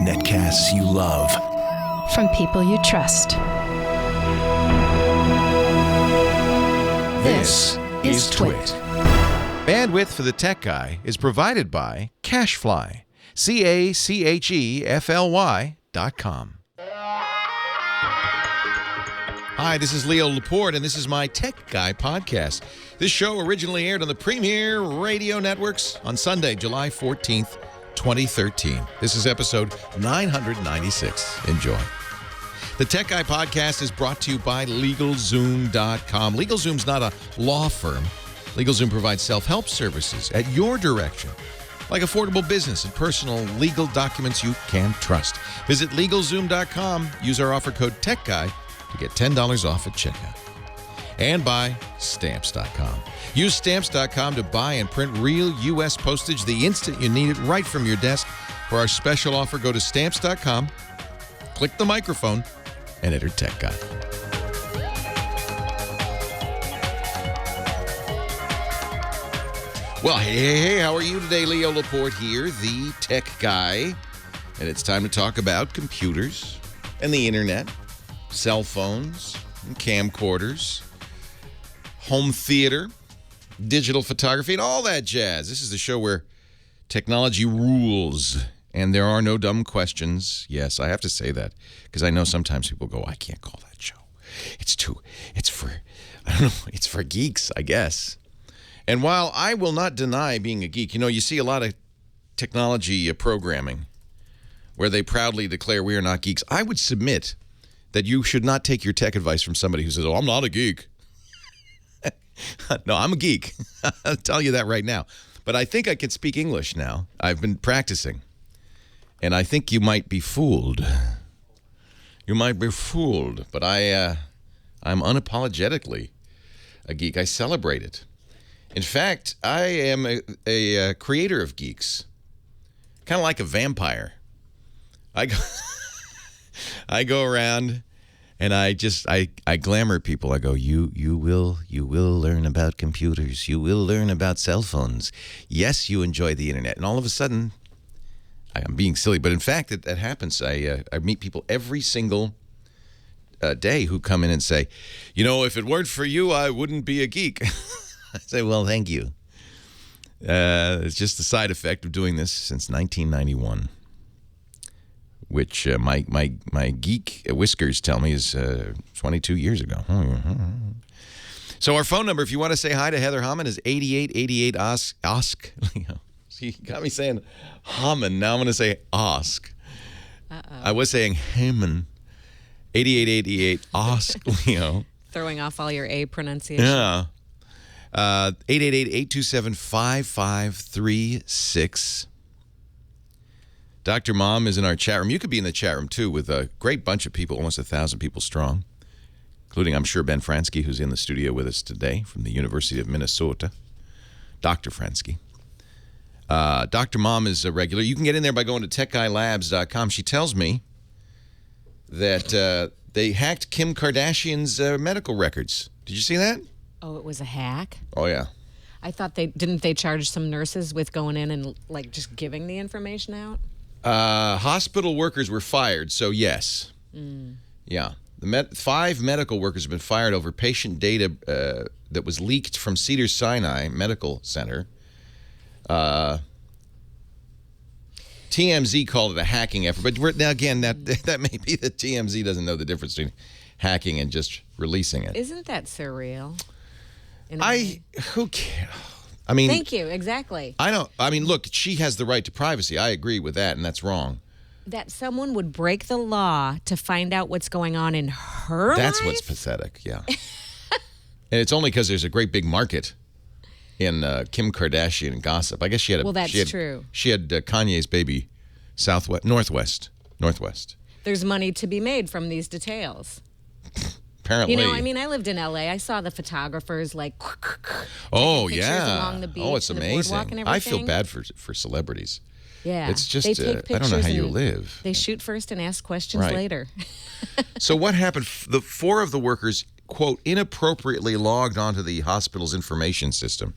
Netcasts you love. From people you trust. This is Twit. Bandwidth for the Tech Guy is provided by CacheFly. CacheFly.com. Hi, this is Leo Laporte, and this is my Tech Guy podcast. This show originally aired on the Premier Radio Networks on Sunday, July 14th, 2013. This is episode 996. Enjoy. The Tech Guy podcast is brought to you by LegalZoom.com. LegalZoom's not a law firm. LegalZoom provides self-help services at your direction, like affordable business and personal legal documents you can trust. Visit LegalZoom.com. Use our offer code TechGuy to get $10 off at checkout. And by Stamps.com. Use Stamps.com to buy and print real U.S. postage the instant you need it right from your desk. For our special offer, go to Stamps.com, click the microphone, and enter Tech Guy. Well, hey, how are you today? Leo Laporte here, the Tech Guy. And it's time to talk about computers and the internet, cell phones and camcorders, home theater, digital photography, and all that jazz. This is the show where technology rules, and there are no dumb questions. Yes, I have to say that, because I know sometimes people go, I can't call that show. It's for geeks, I guess. And while I will not deny being a geek, you see a lot of technology programming where they proudly declare we are not geeks. I would submit that you should not take your tech advice from somebody who says, oh, I'm not a geek. No, I'm a geek. I'll tell you that right now. But I think I can speak English now. I've been practicing. And I think you might be fooled. You might be fooled. But I'm unapologetically a geek. I celebrate it. In fact, I am a creator of geeks, kind of like a vampire. I go around and I glamour people. I go, you will learn about computers. You will learn about cell phones. Yes, you enjoy the internet. And all of a sudden, I'm being silly, but in fact, that happens. I meet people every single day who come in and say, if it weren't for you, I wouldn't be a geek. I say, well, thank you. It's just the side effect of doing this since 1991, which my geek whiskers tell me is 22 years ago. So our phone number, if you want to say hi to Heather Hammond, is 8888-ASK. You got me saying Hammond. Now I'm going to say Ask. I was saying Hammond. 8888-ASK, Leo. Throwing off all your A pronunciation. Yeah. 888-827-5536. Dr. Mom is in our chat room. You could be in the chat room, too, with a great bunch of people, almost 1,000 people strong, including, I'm sure, Ben Fransky, who's in the studio with us today from the University of Minnesota. Dr. Fransky. Dr. Mom is a regular. You can get in there by going to techguylabs.com. She tells me that they hacked Kim Kardashian's medical records. Did you see that? Oh, it was a hack? Oh, yeah. I thought didn't they charge some nurses with going in and just giving the information out? Hospital workers were fired, so yes. Yeah. 5 medical workers have been fired over patient data that was leaked from Cedars-Sinai Medical Center. TMZ called it a hacking effort, but now again, that may be that TMZ doesn't know the difference between hacking and just releasing it. Isn't that surreal? Who cares? I mean, thank you. Exactly. Look, she has the right to privacy. I agree with that, and that's wrong. That someone would break the law to find out what's going on in her That's life? what's pathetic, yeah. And it's only because there's a great big market in Kim Kardashian gossip. I guess she had true. She had Kanye's baby Northwest. There's money to be made from these details. Apparently. I lived in L.A. I saw the photographers oh, taking pictures along the beach. Oh, it's and the boardwalk amazing. and I feel everything. bad for celebrities. Yeah. It's just, they take I don't know how you and live. They shoot first and ask questions later. So what happened? The 4 of the workers, quote, inappropriately logged onto the hospital's information system.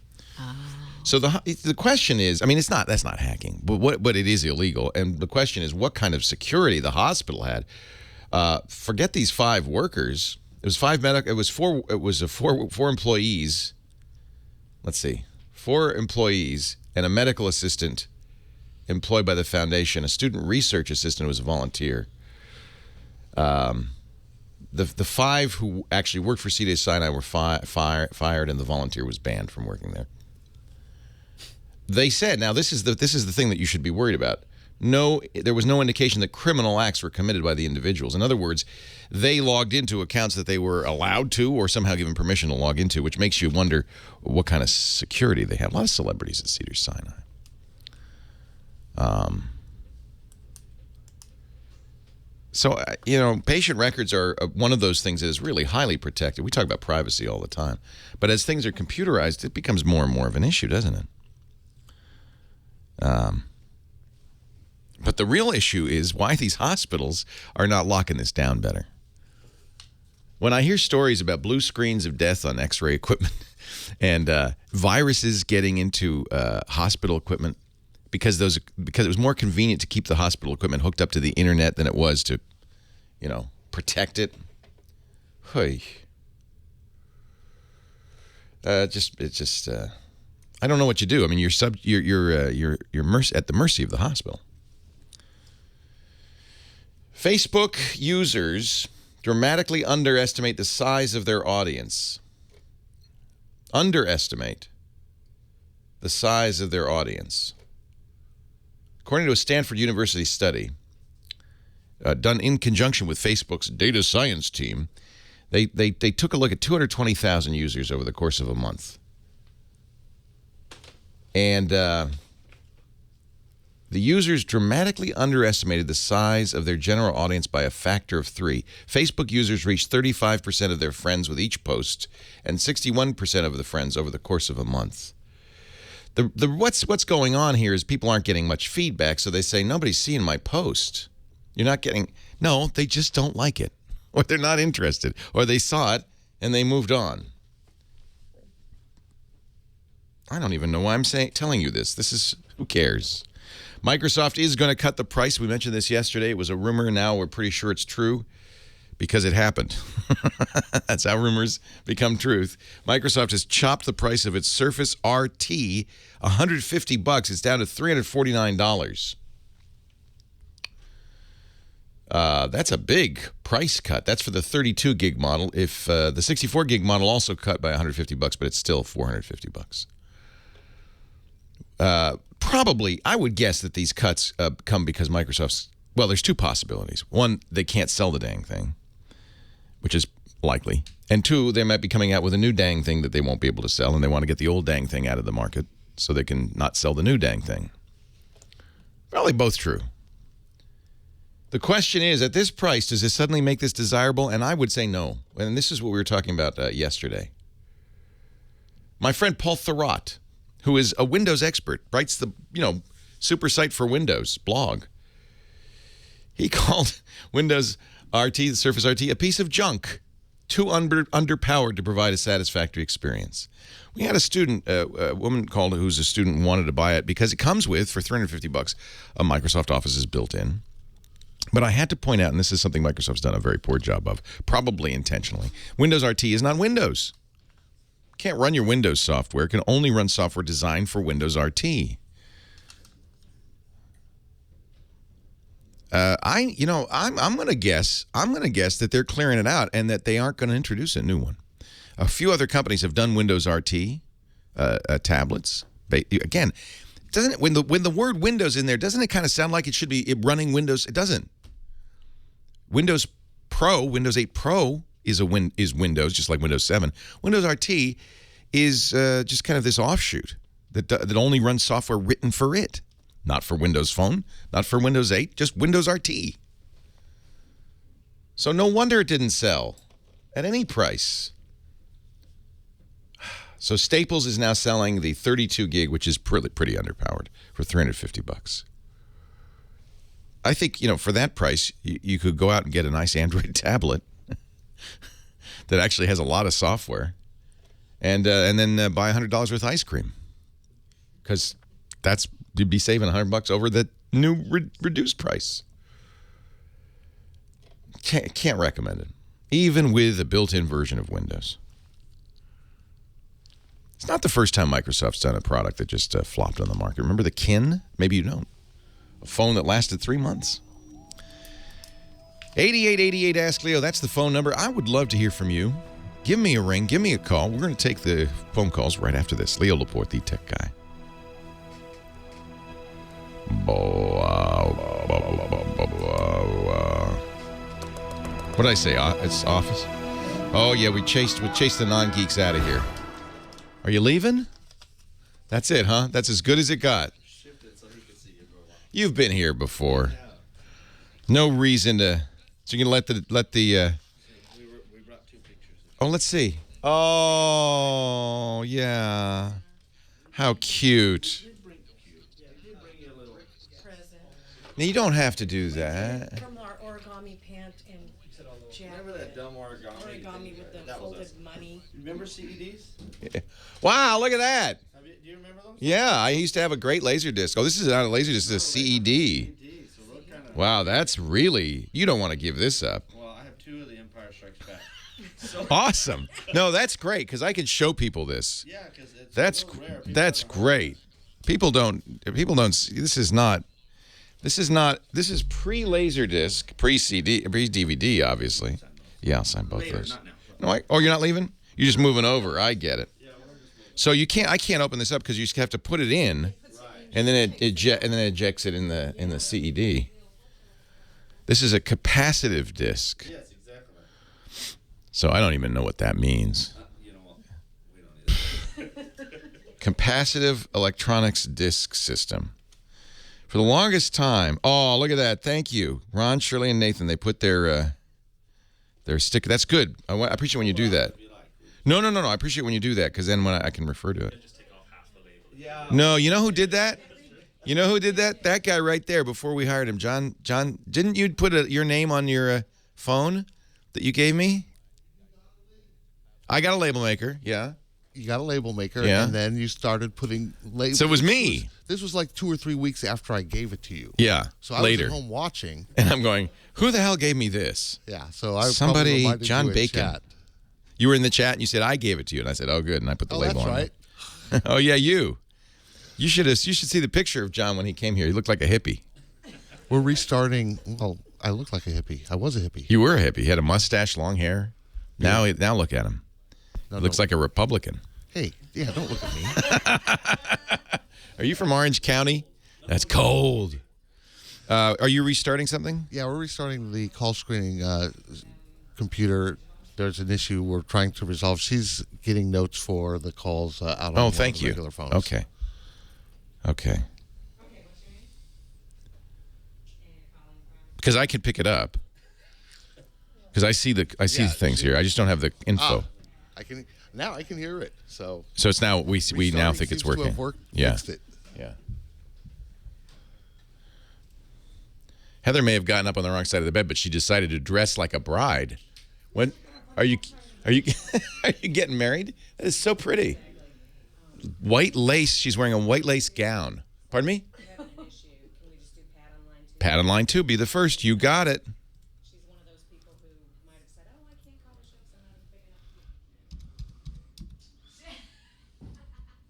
So the question is, I mean, that's not hacking, but it is illegal. And the question is, what kind of security the hospital had? Forget these 5 workers. It was 5 medical. It was 4. It was four employees. Let's see, 4 employees and a medical assistant employed by the foundation. A student research assistant was a volunteer. The 5 who actually worked for Cedars-Sinai were fired, and the volunteer was banned from working there. They said, now this is the thing that you should be worried about. No, there was no indication that criminal acts were committed by the individuals. In other words, they logged into accounts that they were allowed to or somehow given permission to log into, which makes you wonder what kind of security they have. A lot of celebrities at Cedars-Sinai. So, patient records are one of those things that is really highly protected. We talk about privacy all the time. But as things are computerized, it becomes more and more of an issue, doesn't it? But the real issue is why these hospitals are not locking this down better. When I hear stories about blue screens of death on X-ray equipment and viruses getting into hospital equipment because it was more convenient to keep the hospital equipment hooked up to the internet than it was to, protect it. Hey. I don't know what you do. I mean, you're at the mercy of the hospital. Facebook users dramatically underestimate the size of their audience. Underestimate the size of their audience. According to a Stanford University study done in conjunction with Facebook's data science team, they took a look at 220,000 users over the course of a month. And the users dramatically underestimated the size of their general audience by a factor of 3. Facebook users reached 35% of their friends with each post and 61% of the friends over the course of a month. What's going on here is people aren't getting much feedback, so they say, nobody's seeing my post. You're not getting... No, they just don't like it. Or they're not interested. Or they saw it and they moved on. I don't even know why I'm telling you this. Who cares? Microsoft is going to cut the price. We mentioned this yesterday. It was a rumor. Now we're pretty sure it's true because it happened. That's how rumors become truth. Microsoft has chopped the price of its Surface RT $150. It's down to $349. That's a big price cut. That's for the 32 gig model. If the 64 gig model also cut by $150, but it's still $450. Probably, I would guess that these cuts come because Microsoft's... Well, there's 2 possibilities. 1, they can't sell the dang thing, which is likely. And 2, they might be coming out with a new dang thing that they won't be able to sell, and they want to get the old dang thing out of the market so they can not sell the new dang thing. Probably both true. The question is, at this price, does this suddenly make this desirable? And I would say no. And this is what we were talking about yesterday. My friend Paul Thurrott, who is a Windows expert, writes the, super site for Windows blog. He called Windows RT, the Surface RT, a piece of junk, too underpowered to provide a satisfactory experience. We had a student, a woman called who's a student and wanted to buy it because it comes with, for $350, a Microsoft Office is built in. But I had to point out, and this is something Microsoft's done a very poor job of, probably intentionally, Windows RT is not Windows. Can't run your Windows software. It can only run software designed for Windows RT. I'm going to guess that they're clearing it out and that they aren't going to introduce a new one. A few other companies have done Windows RT tablets. Again, doesn't it, when the word Windows in there, doesn't it kind of sound like it should be running Windows? It doesn't. Windows Pro, Windows 8 Pro is Windows, just like Windows 7. Windows RT is just kind of this offshoot that only runs software written for it. Not for Windows Phone, not for Windows 8, just Windows RT. So no wonder it didn't sell at any price. So Staples is now selling the 32 gig, which is pretty underpowered, for $350. I think, for that price, you could go out and get a nice Android tablet that actually has a lot of software and then buy $100 worth of ice cream. because you'd be saving $100 over the new reduced price. Can't recommend it, even with a built-in version of Windows. It's not the first time Microsoft's done a product that just flopped on the market. Remember the Kin? Maybe you don't. A phone that lasted 3 months. 8888 Ask Leo, that's the phone number. I would love to hear from you. Give me a ring. Give me a call. We're going to take the phone calls right after this. Leo Laporte, the tech guy. What did I say? It's office? Oh, yeah, we chased the non-geeks out of here. Are you leaving? That's it, huh? That's as good as it got. You've been here before. No reason to... So you're going to let the... We brought 2 pictures. Oh, let's see. Oh, yeah. How cute. Now, you don't have to do that. From our origami pant and Jack. Remember that dumb origami With the that was folded us. money. Remember CEDs? Wow, look at that. Do you remember those? Yeah, I used to have a great laser disc. Oh, this is not a laser disc, this is a CED. CEDs, so those kind of... Wow, that's really... You don't want to give this up. Well, I have 2 of the Empire Strikes Back. So, Awesome. No, that's great, because I can show people this. yeah, because it's That's a little rare. People that's don't know. great. People don't see, this is pre-laser disc, pre-CD, pre-DVD, obviously. Yeah, I'll sign both Later, those. not now. No, you're not leaving? You're just moving over. I get it. So I can't open this up because you just have to put it in, and then it ejects it in the CED. This is a capacitive disc. Yes, exactly. So I don't even know what that means. You know what? We don't either. Capacitive electronics disc system. For the longest time, oh, look at that. Thank you. Ron, Shirley, and Nathan, they put their sticker. That's good. I appreciate when you do that. No. I appreciate when you do that because then when I can refer to it. Yeah. No, you know who did that? You know who did that? That guy right there before we hired him. John, didn't you put your name on your phone that you gave me? I got a label maker, yeah. You got a label maker, Yeah. and then you started putting labels. So it was me. This was like 2 or 3 weeks after I gave it to you. Yeah, So I later. was at home watching. And I'm going, who the hell gave me this? Yeah, so I Somebody, probably reminded John you in Bacon. chat. You were in the chat and you said, I gave it to you. And I said, oh, good. And I put the Oh, label that's on right. it. Oh, yeah, you. You should see the picture of John when he came here. He looked like a hippie. We're restarting. Well, I look like a hippie. I was a hippie. You were a hippie. He had a mustache, long hair. Now look at him. No, He looks like a Republican. Hey, yeah, don't look at me. Are you from Orange County? That's cold. Are you restarting something? Yeah, we're restarting the call screening computer. There's an issue we're trying to resolve. She's getting notes for the calls out on one of thank the you. regular phones. Okay. Because I can pick it up. Because I see the things here. I just don't have the info. I can hear it. So So it's now we now restarting think it's seems to working. have worked, Yeah. fixed it. Yeah. Heather may have gotten up on the wrong side of the bed, but she decided to dress like a bride. When are you are you getting married? That is so pretty. White lace. She's wearing a white lace gown. Pardon me? Pat on line 2. Be the first. You got it. She's one of those people who might have said, "Oh, I can't call the show because I'm not big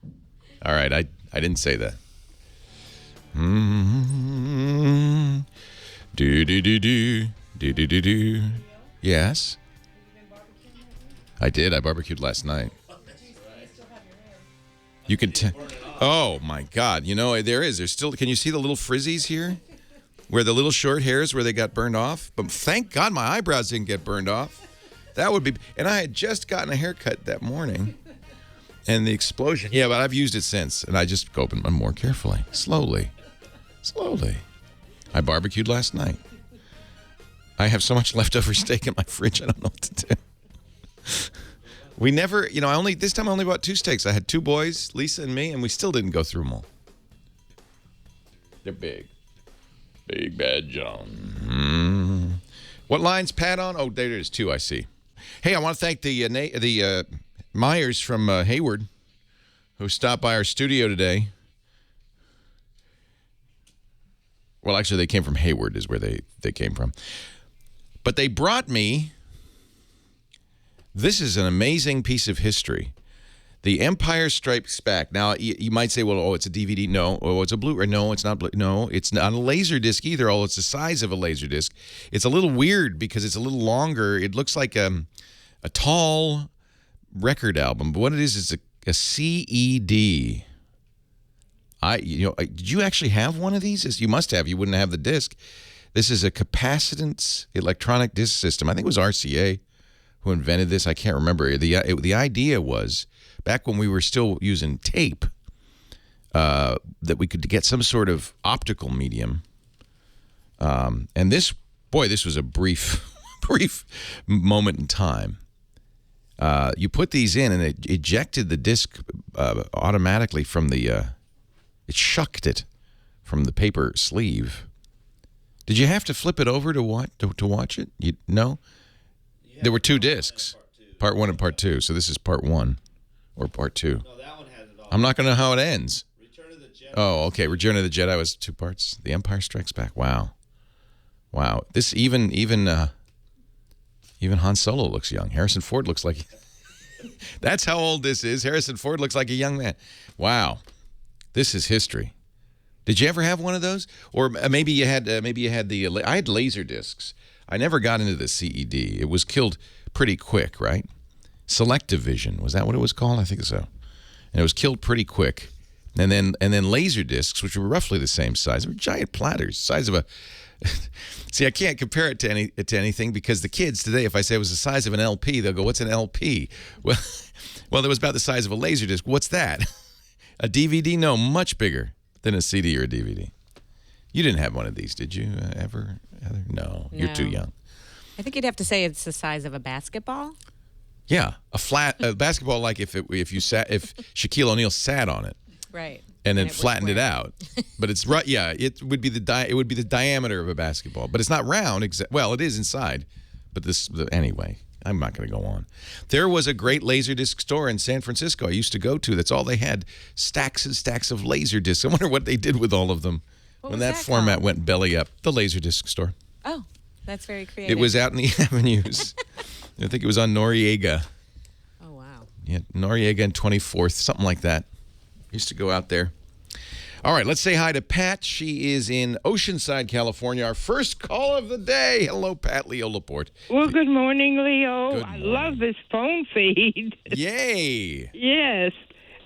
enough." All right. I didn't say that. Do. Yes. I did. I barbecued last night. You can tell. Oh my God! You know there's still. Can you see the little frizzies here, where the little short hairs where they got burned off? But thank God my eyebrows didn't get burned off. That would be. And I had just gotten a haircut that morning, and the explosion. Yeah, but I've used it since, and I just opened them more carefully, slowly. I barbecued last night. I have so much leftover steak in my fridge. I don't know what to do. We never, this time I only bought 2 steaks. I had 2 boys, Lisa and me, and we still didn't go through them all. They're big. Big Bad John. What line's Pat on? Oh, there it is, 2, I see. Hey, I want to thank the Myers from Hayward who stopped by our studio today Well, actually, they came from Hayward is where they came from. But they brought me, this is an amazing piece of history. The Empire Strikes Back. Now, you might say, well, oh, it's a DVD. No. Oh, it's a Blu-ray. No, it's not. No, it's not a Laserdisc either, although it's the size of a Laserdisc. It's a little weird because it's a little longer. It looks like a tall record album. But what it is a CED. Did you actually have one of these? You must have. You wouldn't have the disc. This is a capacitance electronic disc system. I think it was RCA who invented this. I can't remember. The idea was, back when we were still using tape, that we could get some sort of optical medium. And this was a brief moment in time. You put these in, and it ejected the disc automatically from the. It shucked it from the paper sleeve. Did you have to flip it over to watch it? No? There were two discs, part 1 and part 2. So this is part 1 or part 2. No, that one had it all. I'm not going to know how it ends. Return of the Jedi. Oh, okay. Return of the Jedi was 2 parts. The Empire Strikes Back. Wow. This even Han Solo looks young. Harrison Ford looks like. That's how old this is. Harrison Ford looks like a young man. Wow. This is history. Did you ever have one of those? Or maybe you had the. I had laser discs. I never got into the CED. It was killed pretty quick, right? Selective vision, was that what it was called? I think so. And it was killed pretty quick. And then laser discs, which were roughly the same size, were giant platters, size of a. See, I can't compare it to anything because the kids today, if I say it was the size of an LP, they'll go, "What's an LP?" Well, it was about the size of a laser disc. What's that? A DVD? No, much bigger than a CD or a DVD. You didn't have one of these, did you? Ever, Heather? No, you're too young. I think you'd have to say it's the size of a basketball. Yeah, a basketball, like if Shaquille O'Neal sat on it, Right. and then it would flattened it square. out. But it's right. Yeah, it would be the diameter of a basketball, but it's not round. Well, it is inside, but anyway. I'm not going to go on. There was a great Laserdisc store in San Francisco I used to go to. That's all they had, stacks and stacks of Laserdiscs. I wonder what they did with all of them when that format called? went belly up. The Laserdisc store. Oh, that's very creative. It was out in the avenues. I think it was on Noriega. Oh, wow. Yeah, Noriega and 24th, something like that. Used to go out there. All right, let's say hi to Pat. She is in Oceanside, California. Our first call of the day. Hello, Pat. Leo Laporte. Well, good morning, Leo. Good I morning. love this phone feed. Yay. Yes.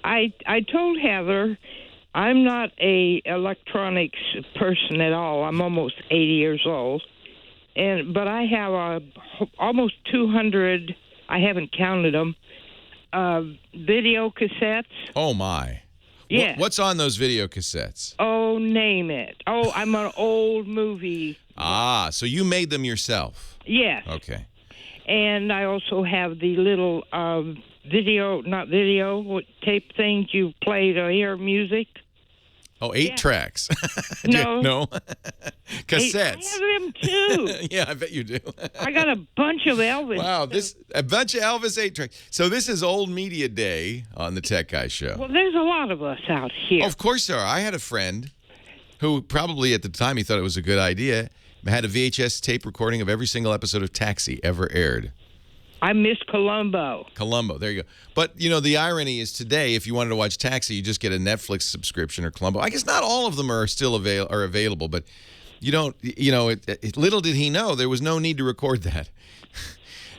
I told Heather I'm not a electronics person at all. I'm almost 80 years old. But I have almost 200, I haven't counted them, video cassettes. Oh, my. Yeah. What's on those video cassettes? Oh, name it. Oh, I'm an old movie. Ah, so you made them yourself. Yes. Okay. And I also have the little tape things you play to hear music. Oh, 8 tracks. No. No. Cassettes. I have them too. Yeah, I bet you do. I got a bunch of Elvis. Wow, a bunch of Elvis 8 tracks. So this is Old Media Day on the Tech Guy Show. Well, there's a lot of us out here. Of course there are. I had a friend who probably at the time he thought it was a good idea, had a VHS tape recording of every single episode of Taxi ever aired. I miss Columbo. Columbo, there you go. But, the irony is today, if you wanted to watch Taxi, you just get a Netflix subscription or Columbo. I guess not all of them are still available, but you don't, little did he know there was no need to record that.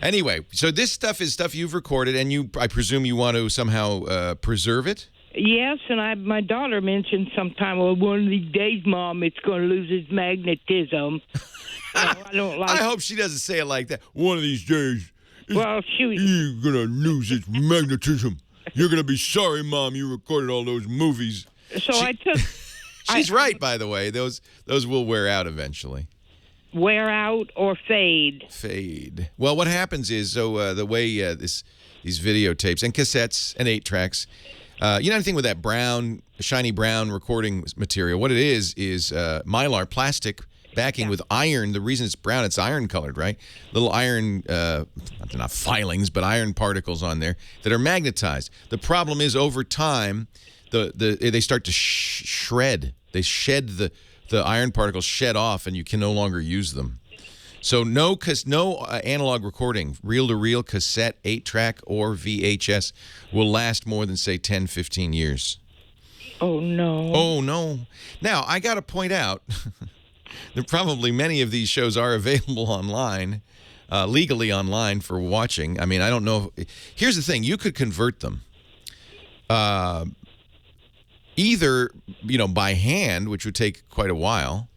Anyway, so this stuff is stuff you've recorded, and I presume you want to somehow preserve it? Yes, and my daughter mentioned sometime, well, one of these days, Mom, it's going to lose its magnetism. I don't like I hope she doesn't say it like that. One of these days. Well, You're going to lose its magnetism. You're going to be sorry, Mom, you recorded all those movies. So I took... She's right, by the way. Those will wear out eventually. Wear out or fade? Fade. Well, what happens is, the way these videotapes and cassettes and 8 tracks, anything with that shiny brown recording material, what it is Mylar plastic backing with iron. The reason it's brown, it's iron colored, right? Little iron, not filings, but iron particles on there that are magnetized. The problem is over time, they start to shred. They shed the iron particles shed off and you can no longer use them. So no analog recording, reel-to-reel, cassette, 8-track, or VHS will last more than, say, 10, 15 years. Oh, no. Oh, no. Now, I got to point out that probably many of these shows are available online, legally online for watching. I mean, I don't know. Here's the thing. You could convert them either, by hand, which would take quite a while.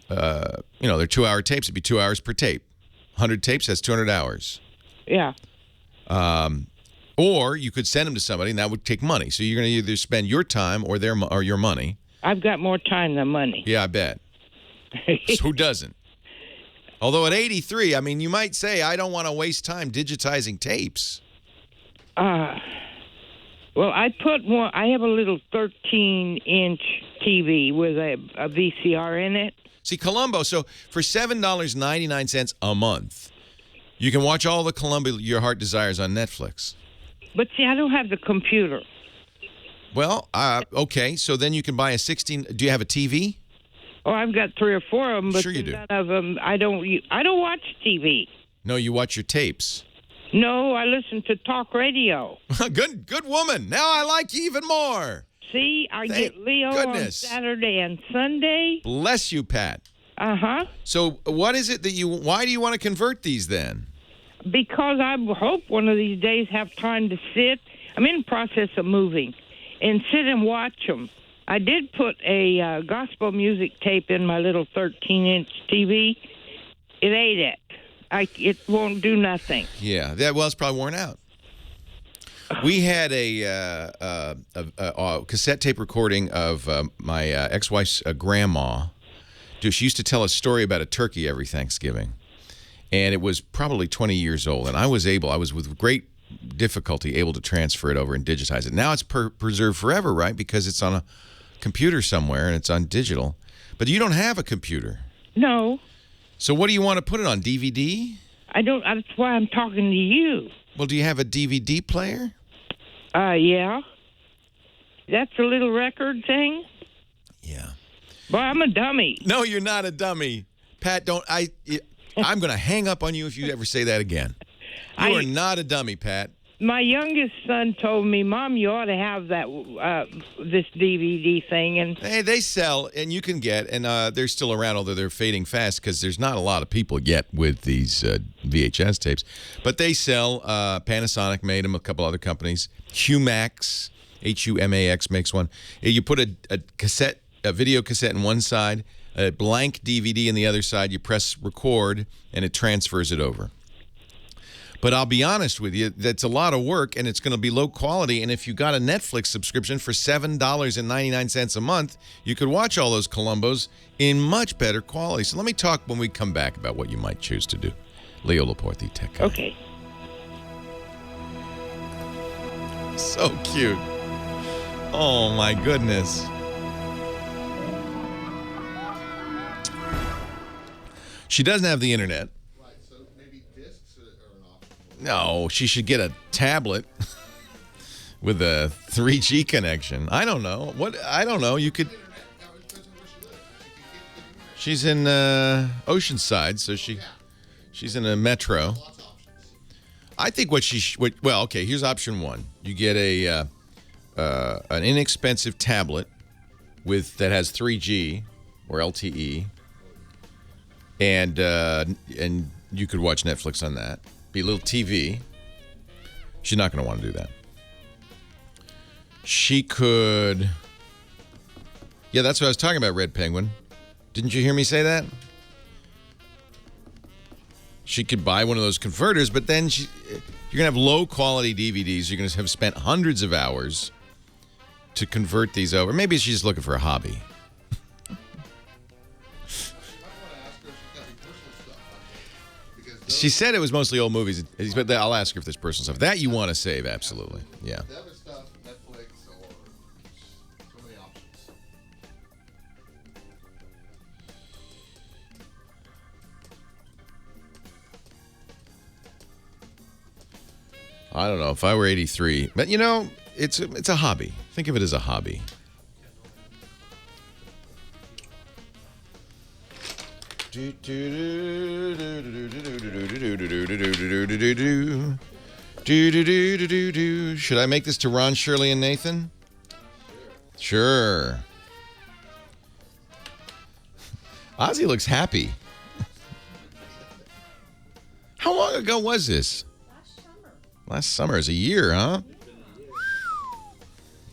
They're 2-hour tapes. It'd be 2 hours per tape. 100 tapes, that's 200 hours. Yeah. Or you could send them to somebody, and that would take money. So you're going to either spend your time or your money. I've got more time than money. Yeah, I bet. So who doesn't? Although at 83, I mean, you might say, I don't want to waste time digitizing tapes. Well, I have a little 13-inch TV with a VCR in it. See, Columbo, so for $7.99 a month, you can watch all the Columbo your heart desires on Netflix. But see, I don't have the computer. Well, okay, so then you can buy a 16. Do you have a TV? Oh, I've got 3 or 4 of them, but Sure you do. none of them. I don't watch TV. No, you watch your tapes. No, I listen to talk radio. Good woman. Now I like you even more. See, I Thank get Leo goodness. on Saturday and Sunday. Bless you, Pat. Uh-huh. So what is it why do you want to convert these then? Because I hope one of these days have time to sit. I'm in the process of moving and sit and watch them. I did put a gospel music tape in my little 13-inch TV. It ate it. It won't do nothing. Yeah, it's probably worn out. We had a cassette tape recording of my ex-wife's grandma. She used to tell a story about a turkey every Thanksgiving. And it was probably 20 years old. And I was with great difficulty able to transfer it over and digitize it. Now it's preserved forever, right? Because it's on a computer somewhere and it's on digital. But you don't have a computer. No. So what do you want to put it on, DVD? I don't. That's why I'm talking to you. Well, do you have a DVD player? Yeah. That's a little record thing? Yeah. Boy, I'm a dummy. No, you're not a dummy. Pat, I'm going to hang up on you if you ever say that again. You are not a dummy, Pat. My youngest son told me, Mom, you ought to have that this DVD thing. And hey, they sell, and you can get, and they're still around, although they're fading fast because there's not a lot of people yet with these VHS tapes. But they sell. Panasonic made them, a couple other companies. Humax, Humax makes one. You put a video cassette in one side, a blank DVD in the other side. You press record, and it transfers it over. But I'll be honest with you, that's a lot of work, and it's going to be low quality. And if you got a Netflix subscription for $7.99 a month, you could watch all those Columbos in much better quality. So let me talk when we come back about what you might choose to do. Leo Laporte, the tech guy. okay. So cute. Oh, my goodness. She doesn't have the internet. Right, so maybe discs are an option. No, she should get a tablet with a 3G connection. I don't know. I don't know. You could. She's in Oceanside, so she's in a metro. I think well, okay, here's option one. You get an inexpensive tablet that has 3G or LTE, and you could watch Netflix on that. Be a little TV. She's not going to want to do that. She could. Yeah, that's what I was talking about, Red Penguin. Didn't you hear me say that? She could buy one of those converters, but then you're going to have low-quality DVDs. You're going to have spent hundreds of hours to convert these over. Maybe she's just looking for a hobby. She said it was mostly old movies, but I'll ask her if there's personal stuff. That you want to save, absolutely. Yeah. The other stuff, Netflix or so many options. I don't know if I were 83, but it's a hobby. Think of it as a hobby. Should I make this to Ron, Shirley, and Nathan? Sure. Ozzy looks happy. How long ago was this? Last summer is a year, huh?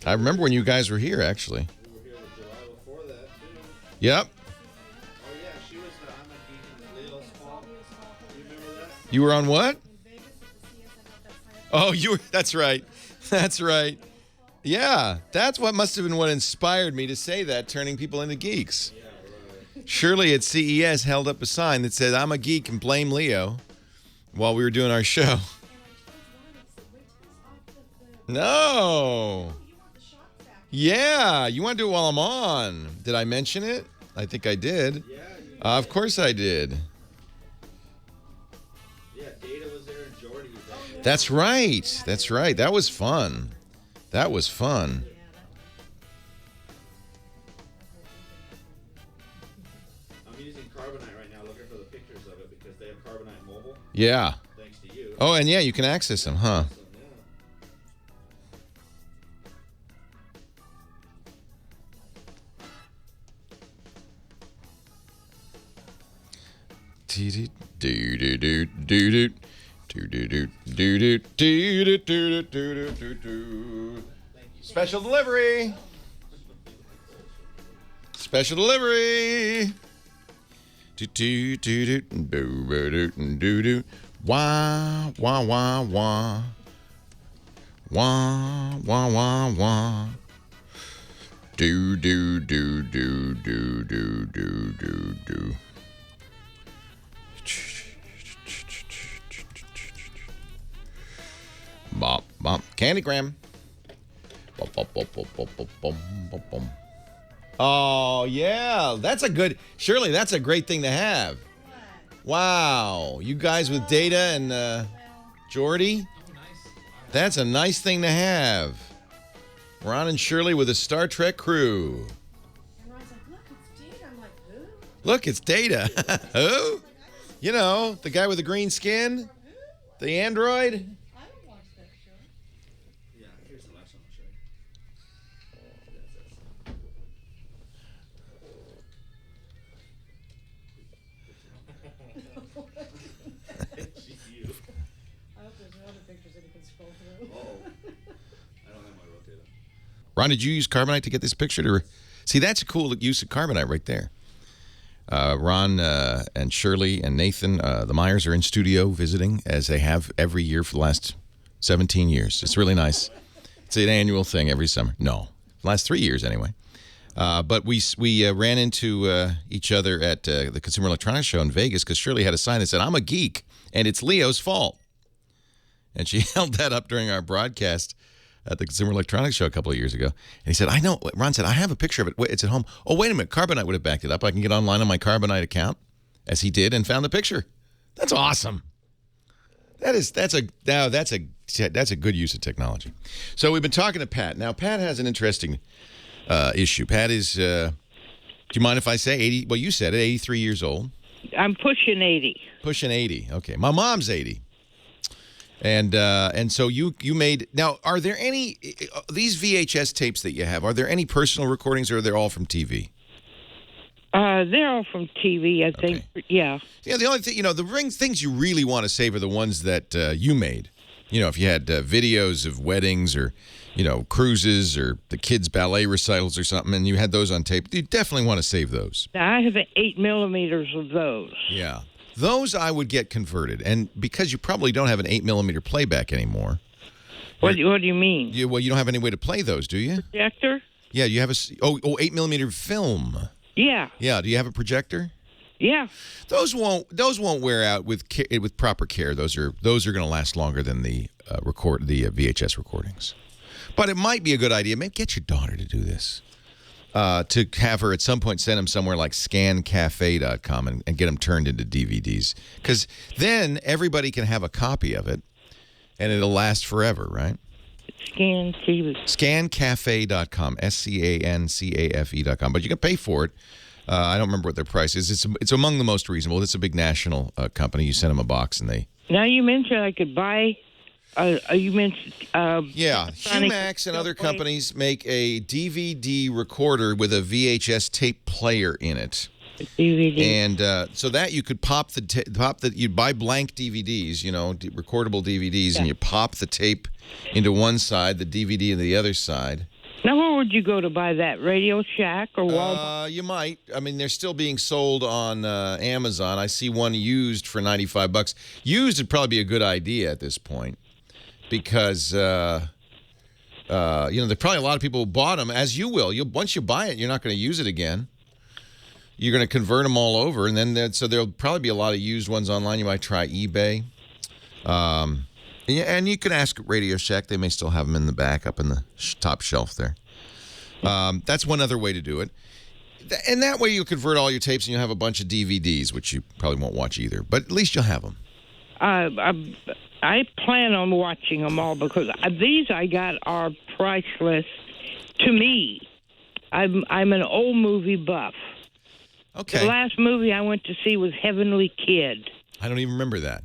I remember when you guys were here, actually. We were here the July before that, too. Yep. Oh, yeah, she was the I'm a Geek in Leo's Fall. Do you remember that? You were on what? Oh, you were. That's right. That's right. Yeah, that's what must have been what inspired me to say that, turning people into geeks. Shirley at CES held up a sign that said, I'm a geek and blame Leo, while we were doing our show. No. Yeah, you want to do it while I'm on. Did I mention it? I think I did. Yeah, Of course I did. yeah, Data was there and Jordy was there. That's right. That's right. That was fun. That was fun. I'm using Carbonite right now looking for the pictures of it because they have Carbonite Mobile, Yeah. thanks to you. Oh, and yeah, you can access them, huh? So, yeah. Special delivery. Special delivery. Wah wah wah wah. Wah wah wah wah. Do do do do do do do do do. Bop bop. Candygram. Bop, bop, bop, bop, bop, bop, bom, bop, bom. Oh yeah, that's a good. Shirley, that's a great thing to have. Wow, you guys with Data and Jordy. That's a nice thing to have. Ron and Shirley with a Star Trek crew. And Ron's like, look, it's Data. I'm like, who? Look, it's Data. Who? You know, the guy with the green skin? The android? I don't watch that show. Yeah, here's the last one I'll show you. She's you. I hope there's no other pictures that you can scroll through. Oh, I don't have my rotator. Ron, did you use Carbonite to get this picture? See, that's a cool use of Carbonite right there. Ron and Shirley and Nathan, the Myers, are in studio visiting, as they have every year for the last 17 years. It's really nice. It's an annual thing every summer. No, last 3 years anyway. But we ran into each other at the Consumer Electronics Show in Vegas because Shirley had a sign that said, I'm a geek, and it's Leo's fault. And she held that up during our broadcast at the Consumer Electronics Show a couple of years ago. And he said, I know. Ron said, I have a picture of it. Wait, it's at home. Oh, wait a minute. Carbonite would have backed it up. I can get online on my Carbonite account, as he did, and found the picture. That's awesome. That's a good use of technology. So we've been talking to Pat. Now, Pat has an interesting issue. Pat is, do you mind if I say 80? Well, you said it, 83 years old. I'm pushing 80. Pushing 80. Okay. My mom's 80. And so you made, now, are there any, these VHS tapes that you have, are there any personal recordings, or are they all from TV? They're all from TV, I think. Okay. Yeah. Yeah, the only thing, the things you really want to save are the ones that you made. If you had videos of weddings or, cruises or the kids' ballet recitals or something, and you had those on tape, you definitely want to save those. Now, I have 8 millimeters of those. Yeah. Those I would get converted. And because you probably don't have an 8mm playback anymore. What do you mean? You don't have any way to play those, do you? Projector? Yeah, you have 8mm film. Yeah. Yeah, do you have a projector? Yeah. Those won't wear out with proper care. Those are going to last longer than the VHS recordings. But it might be a good idea. Maybe get your daughter to do this. To have her at some point send them somewhere like scancafe.com and get them turned into DVDs. Because then everybody can have a copy of it, and it'll last forever, right? Scan TV. Scancafe.com, SCANCAFE.com. But you can pay for it I don't remember what their price is. It's among the most reasonable. It's a big national company. You send them a box and they. Now you mentioned I could buy. You mentioned. Yeah, Humax and other companies make a DVD recorder with a VHS tape player in it. DVD. And so that you could you buy blank DVDs, recordable DVDs, and you pop the tape into one side, the DVD into the other side. Now, where would you go to buy that? Radio Shack or Walmart? You might. I mean, they're still being sold on Amazon. I see one used for $95. Used would probably be a good idea at this point because, there's probably a lot of people who bought them, as you will. Once you buy it, you're not going to use it again. You're going to convert them all over, and then so there'll probably be a lot of used ones online. You might try eBay. And you can ask Radio Shack. They may still have them in the back up in the top shelf there. That's one other way to do it. And that way you'll convert all your tapes and you'll have a bunch of DVDs, which you probably won't watch either. But at least you'll have them. I plan on watching them all because these I got are priceless to me. I'm an old movie buff. Okay. The last movie I went to see was Heavenly Kid. I don't even remember that.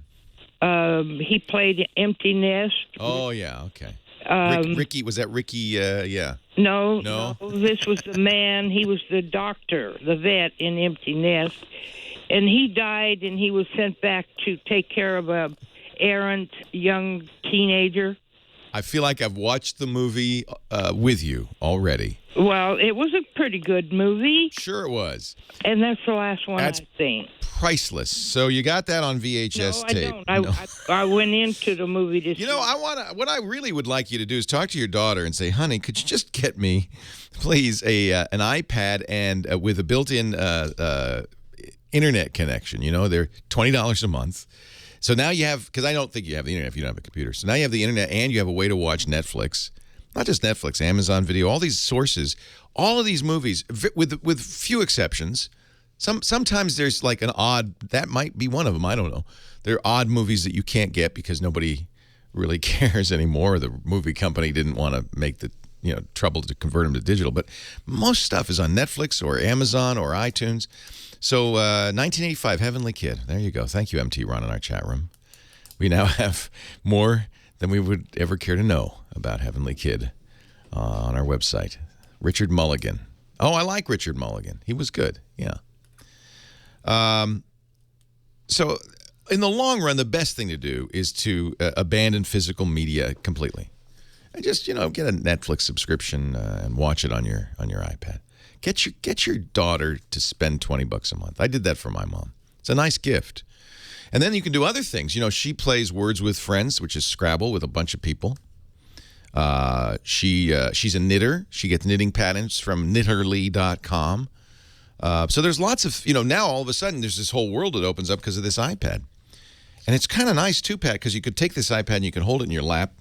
He played Empty Nest. Oh, yeah, okay. Ricky, was that Ricky? Yeah. No. No? This was the man. He was the doctor, the vet in Empty Nest. And he died, and he was sent back to take care of a errant young teenager. I feel like I've watched the movie with you already. Well, it was a pretty good movie. Sure it was. And that's the last one I've seen. Priceless. So you got that on VHS tape. I don't. I went into the movie to see. What I really would like you to do is talk to your daughter and say, honey, could you just get me, please, an iPad and with a built-in internet connection. They're $20 a month. So now you have, because I don't think you have the internet if you don't have a computer. So now you have the internet and you have a way to watch Netflix. Not just Netflix, Amazon Video, all these sources, all of these movies, with few exceptions. Sometimes there's like an odd, that might be one of them, I don't know. There are odd movies that you can't get because nobody really cares anymore. The movie company didn't want to make the trouble to convert them to digital. But most stuff is on Netflix or Amazon or iTunes. So 1985, Heavenly Kid. There you go. Thank you, MT Ron, in our chat room. We now have more than we would ever care to know about Heavenly Kid on our website. Richard Mulligan. Oh, I like Richard Mulligan. He was good. Yeah. So in the long run, the best thing to do is to abandon physical media completely. And just, get a Netflix subscription and watch it on your iPad. Get your daughter to spend $20 a month. I did that for my mom. It's a nice gift. And then you can do other things. She plays Words with Friends, which is Scrabble with a bunch of people. She's a knitter. She gets knitting patterns from knitterly.com. So there's lots of, now all of a sudden there's this whole world that opens up because of this iPad. And it's kind of nice too, Pat, because you could take this iPad and you can hold it in your lap.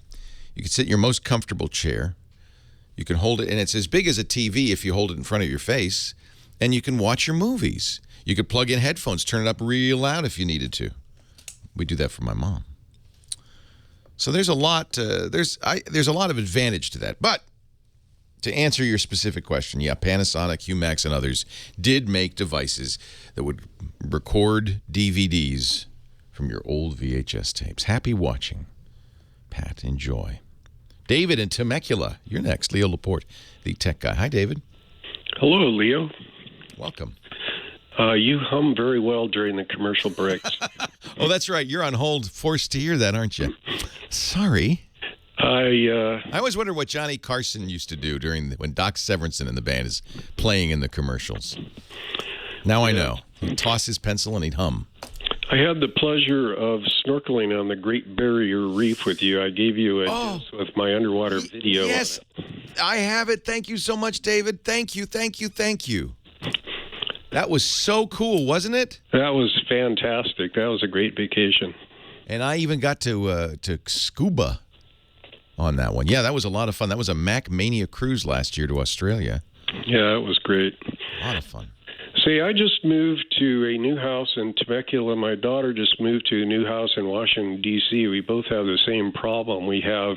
You can sit in your most comfortable chair. You can hold it, and it's as big as a TV if you hold it in front of your face, and you can watch your movies. You could plug in headphones, turn it up real loud if you needed to. We do that for my mom. So there's a lot. There's a lot of advantage to that. But to answer your specific question, yeah, Panasonic, Humax, and others did make devices that would record DVDs from your old VHS tapes. Happy watching, Pat. Enjoy. David in Temecula, you're next. Leo Laporte, the tech guy. Hi, David. Hello, Leo. Welcome. You hum very well during the commercial breaks. Oh, that's right. You're on hold, forced to hear that, aren't you? Sorry. I always wonder what Johnny Carson used to do when Doc Severinsen in the band is playing in the commercials. Now I know. He'd toss his pencil and he'd hum. I had the pleasure of snorkeling on the Great Barrier Reef with you. I gave you a disc with my underwater video. Yes, I have it. Thank you so much, David. Thank you. That was so cool, wasn't it? That was fantastic. That was a great vacation. And I even got to scuba on that one. Yeah, that was a lot of fun. That was a Mac Mania cruise last year to Australia. Yeah, it was great. A lot of fun. Say, I just moved to a new house in Temecula. My daughter just moved to a new house in Washington, D.C. We both have the same problem. We have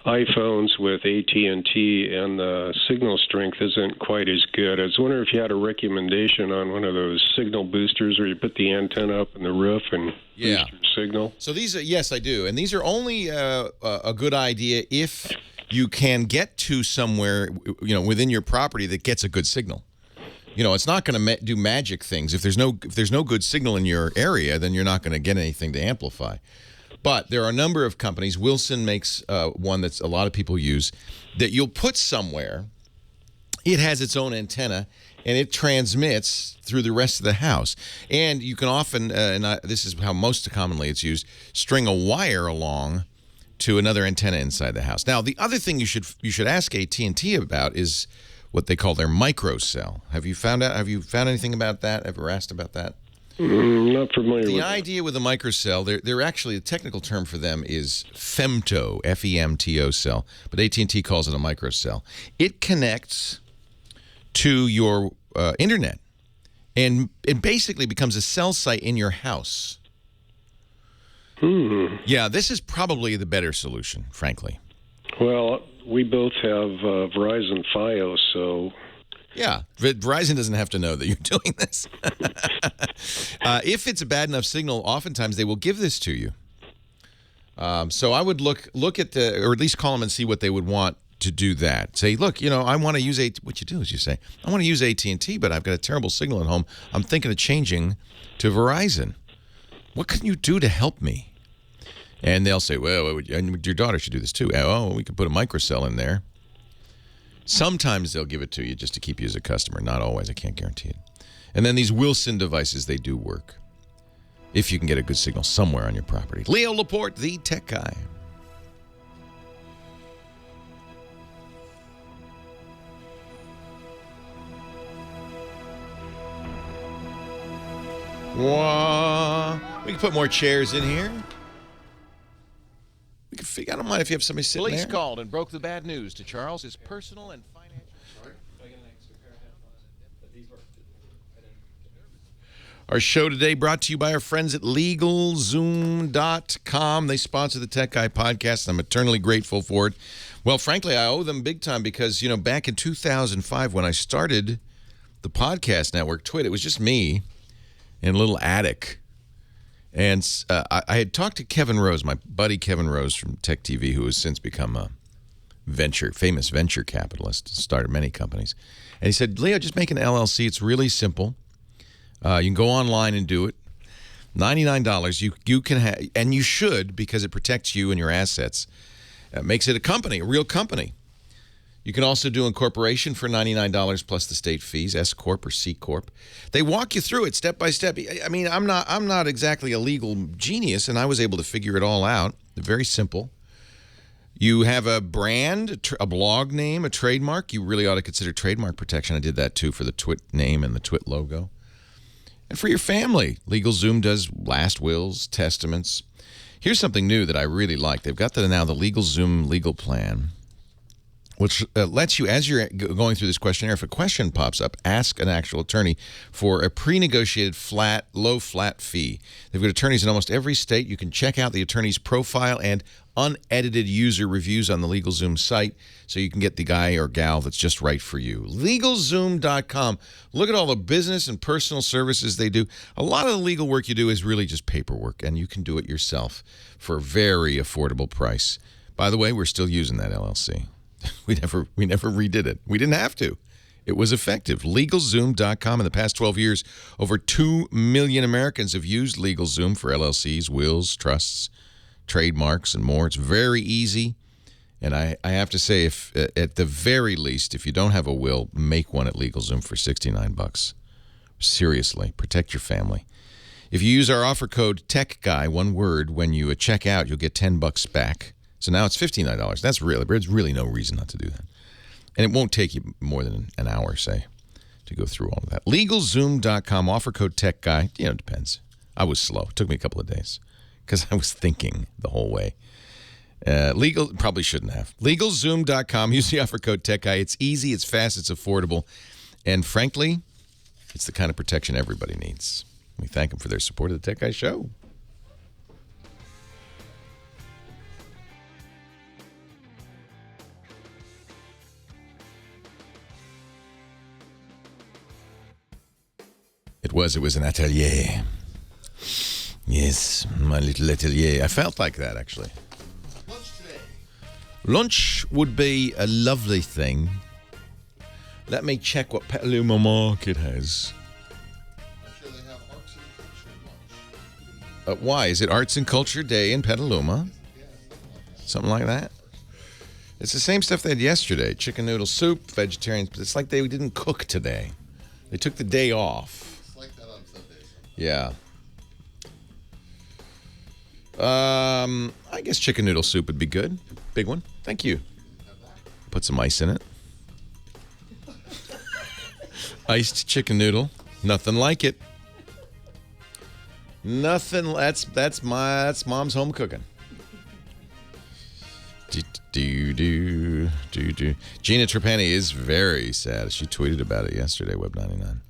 iPhones with AT&T, and the signal strength isn't quite as good. I was wondering if you had a recommendation on one of those signal boosters where you put the antenna up in the roof and boost your signal. So these are, yes, I do. And these are only a good idea if you can get to somewhere, within your property that gets a good signal. It's not going to do magic things. If there's no good signal in your area, then you're not going to get anything to amplify. But there are a number of companies. Wilson makes one that a lot of people use that you'll put somewhere. It has its own antenna, and it transmits through the rest of the house. And you can often, this is how most commonly it's used, string a wire along to another antenna inside the house. Now, the other thing you should ask AT&T about is what they call their microcell. Have you found anything about that? Ever asked about that? Not familiar with the idea with a microcell, they're actually, the technical term for them is femto, F-E-M-T-O cell, but AT&T calls it a microcell. It connects to your internet, and it basically becomes a cell site in your house. Yeah, this is probably the better solution, frankly. Well, we both have Verizon Fios, so... Yeah, Verizon doesn't have to know that you're doing this. If it's a bad enough signal, oftentimes they will give this to you. So I would look at or at least call them and see what they would want to do that. Say, look, I want to use what you do is you say, I want to use AT&T, but I've got a terrible signal at home. I'm thinking of changing to Verizon. What can you do to help me? And they'll say, well, your daughter should do this too. Oh, we could put a microcell in there. Sometimes they'll give it to you just to keep you as a customer. Not always. I can't guarantee it. And then these Wilson devices, they do work if you can get a good signal somewhere on your property. Leo Laporte, the tech guy. Whoa. We can put more chairs in here. We can figure. I don't mind if you have somebody sitting there. Police called and broke the bad news to Charles. His personal and financial. Our show today brought to you by our friends at LegalZoom.com. They sponsor the Tech Guy podcast, and I'm eternally grateful for it. Well, frankly, I owe them big time because, back in 2005 when I started the podcast network, Twit, it was just me in a little attic. And I had talked to Kevin Rose, my buddy Kevin Rose from Tech TV, who has since become a famous venture capitalist, started many companies. And he said, Leo, just make an LLC. It's really simple. You can go online and do it. $99. You can have, and you should, because it protects you and your assets. It makes it a company, a real company. You can also do incorporation for $99 plus the state fees, S Corp or C Corp. They walk you through it step by step. I mean, I'm not exactly a legal genius, and I was able to figure it all out. Very simple. You have a brand, a blog name, a trademark. You really ought to consider trademark protection. I did that too for the Twit name and the Twit logo. And for your family, LegalZoom does last wills, testaments. Here's something new that I really like. They've got the LegalZoom legal plan, which lets you, as you're going through this questionnaire, if a question pops up, ask an actual attorney for a pre-negotiated low flat fee. They've got attorneys in almost every state. You can check out the attorney's profile and unedited user reviews on the LegalZoom site so you can get the guy or gal that's just right for you. LegalZoom.com. Look at all the business and personal services they do. A lot of the legal work you do is really just paperwork, and you can do it yourself for a very affordable price. By the way, we're still using that LLC. We never redid it. We didn't have to. It was effective. LegalZoom.com. In the past 12 years, over 2 million Americans have used LegalZoom for LLCs, wills, trusts, trademarks, and more. It's very easy. And I have to say, if at the very least, if you don't have a will, make one at LegalZoom for $69. Seriously, protect your family. If you use our offer code TechGuy, one word, when you check out, you'll get $10 back. So now it's $59. There's really no reason not to do that. And it won't take you more than an hour, say, to go through all of that. LegalZoom.com, offer code TechGuy. It depends. I was slow. It took me a couple of days because I was thinking the whole way. Probably shouldn't have. LegalZoom.com, use the offer code TechGuy. It's easy, it's fast, it's affordable. And frankly, It's the kind of protection everybody needs. We thank them for their support of the Tech Guy Show. It was an atelier. Yes, my little atelier. I felt like that, actually. Lunch would be a lovely thing. Let me check what Petaluma Market has. Why? Is it Arts and Culture Day in Petaluma? Something like that? It's the same stuff they had yesterday. Chicken noodle soup, vegetarian. It's like they didn't cook today. They took the day off. It's like that on Sundays. Yeah. I guess chicken noodle soup would be good. Big one. Thank you. Put some ice in it. Iced chicken noodle. Nothing like it. Nothing. That's mom's home cooking. Do. Gina Trapani is very sad. She tweeted about it yesterday, Web99.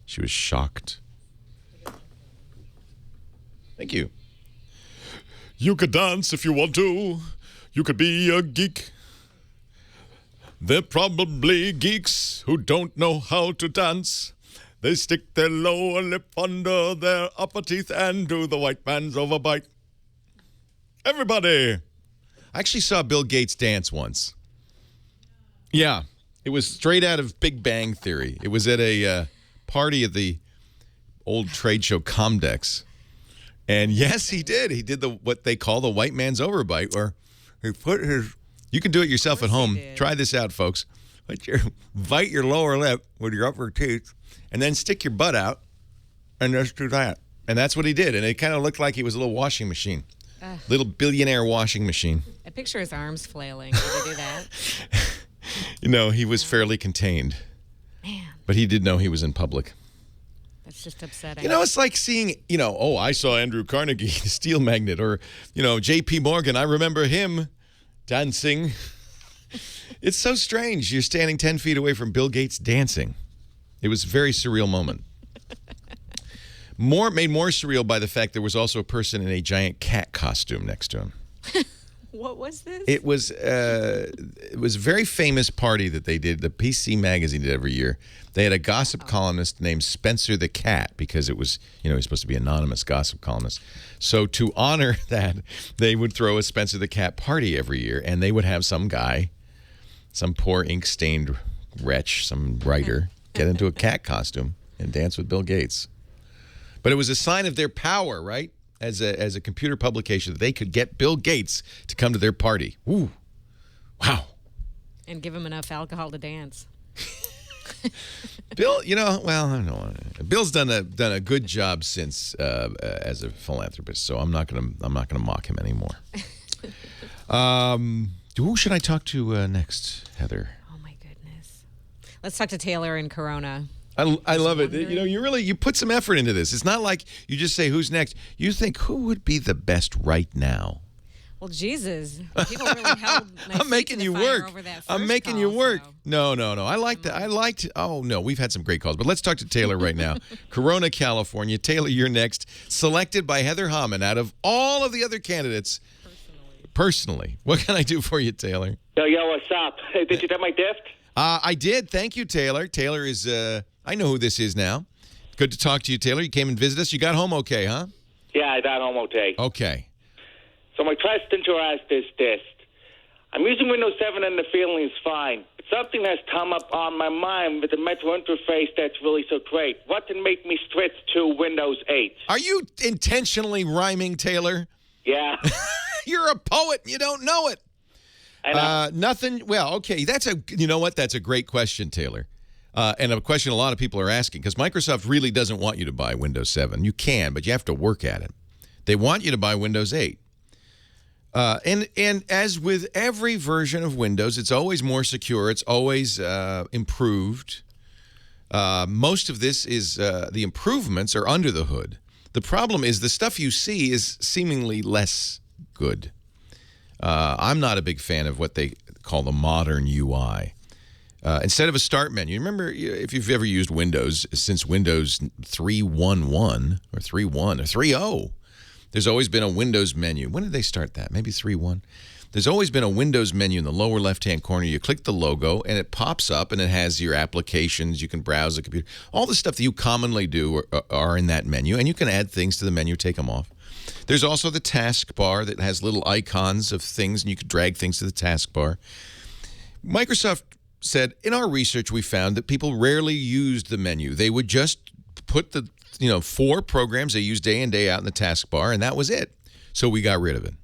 She was shocked. Thank you. You could dance if you want to. You could be a geek. They're probably geeks who don't know how to dance. They stick their lower lip under their upper teeth and do the white man's overbite. Everybody. I actually saw Bill Gates dance once. Yeah. It was straight out of Big Bang Theory. It was at a party at the old trade show Comdex. And yes, he did. He did what they call the white man's overbite, where he put his... You can do it yourself at home. Try this out, folks. Bite your lower lip with your upper teeth, and then stick your butt out, and just do that. And that's what he did. And it kind of looked like he was a little washing machine. Little billionaire washing machine. I picture his arms flailing. Did he do that? You know, he was fairly contained. Man. But he did know he was in public. That's just upsetting. You know, it's like seeing, I saw Andrew Carnegie, the steel magnate, or, J.P. Morgan. I remember him dancing. It's so strange. You're standing 10 feet away from Bill Gates dancing. It was a very surreal moment. Made more surreal by the fact there was also a person in a giant cat costume next to him. What was this? It was a very famous party that they did. The PC Magazine did every year. They had a gossip columnist named Spencer the Cat because it was, he's supposed to be an anonymous gossip columnist. So to honor that, they would throw a Spencer the Cat party every year, and they would have some guy, some poor ink-stained wretch, some writer, get into a cat costume and dance with Bill Gates. But it was a sign of their power, right? As a computer publication, that they could get Bill Gates to come to their party. Ooh. Wow. And give him enough alcohol to dance. Bill, I don't know. Bill's done a good job since as a philanthropist, so I'm not gonna mock him anymore. Who should I talk to next, Heather? Oh my goodness. Let's talk to Taylor in Corona. I love it. You put some effort into this. It's not like you just say who's next. You think who would be the best right now. Well, Jesus, people really held. I'm making you work. I'm making you work. So. No. I like that. Oh no, we've had some great calls, but let's talk to Taylor right now. Corona, California. Taylor, you're next. Selected by Heather Hammond out of all of the other candidates. Personally, what can I do for you, Taylor? Yo, what's up? Hey, did you get my gift? I did. Thank you, Taylor. Taylor is. I know who this is now. Good to talk to you, Taylor. You came and visited us. You got home okay, huh? Yeah, I got home okay. Okay. So my question to ask is this. I'm using Windows 7 and the feeling is fine. But something has come up on my mind with the Metro interface that's really so great. What can make me switch to Windows 8? Are you intentionally rhyming, Taylor? Yeah. You're a poet and you don't know it. Nothing. Well, okay. You know what? That's a great question, Taylor. And a question a lot of people are asking, because Microsoft really doesn't want you to buy Windows 7. You can, but you have to work at it. They want you to buy Windows 8. And as with every version of Windows, it's always more secure. It's always improved. Most of this is the improvements are under the hood. The problem is the stuff you see is seemingly less good. I'm not a big fan of what they call the modern UI. Instead of a start menu, remember if you've ever used Windows since Windows 3.1.1 or 3.1 or 3.0, there's always been a Windows menu. When did they start that? Maybe 3.1. There's always been a Windows menu in the lower left-hand corner. You click the logo, and it pops up, and it has your applications. You can browse the computer. All the stuff that you commonly do are in that menu, and you can add things to the menu, take them off. There's also the taskbar that has little icons of things, and you can drag things to the taskbar. Microsoft said, in our research, we found that people rarely used the menu. They would just put the 4 programs they use day in, day out in the taskbar, and that was it. So we got rid of it.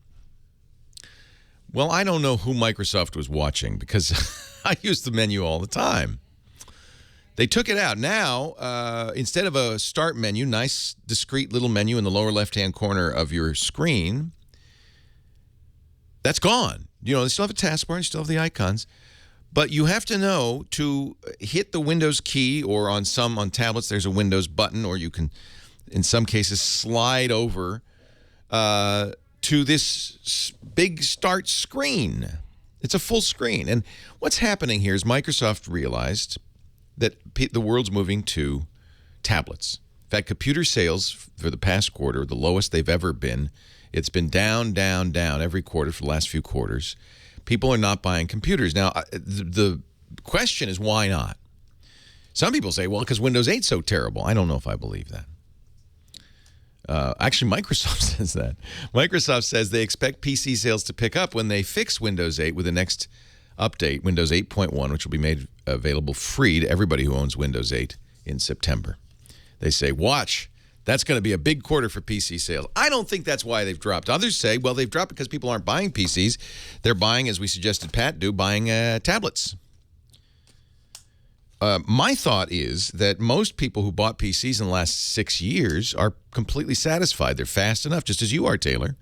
Well, I don't know who Microsoft was watching because I use the menu all the time. They took it out. Now, instead of a start menu, nice, discrete little menu in the lower left-hand corner of your screen, that's gone. They still have a taskbar, you still have the icons. But you have to know to hit the Windows key, or on tablets, there's a Windows button, or you can, in some cases, slide over to this big start screen. It's a full screen. And what's happening here is Microsoft realized that the world's moving to tablets. In fact, computer sales for the past quarter, the lowest they've ever been. It's been down, down, down every quarter for the last few quarters. People are not buying computers. Now, the question is, why not? Some people say, well, because Windows 8's so terrible. I don't know if I believe that. Actually, Microsoft says that. Microsoft says they expect PC sales to pick up when they fix Windows 8 with the next update, Windows 8.1, which will be made available free to everybody who owns Windows 8 in September. They say, watch, that's going to be a big quarter for PC sales. I don't think that's why they've dropped. Others say, well, they've dropped because people aren't buying PCs. They're buying, as we suggested Pat do, buying tablets. My thought is that most people who bought PCs in the last 6 years are completely satisfied. They're fast enough, just as you are, Taylor.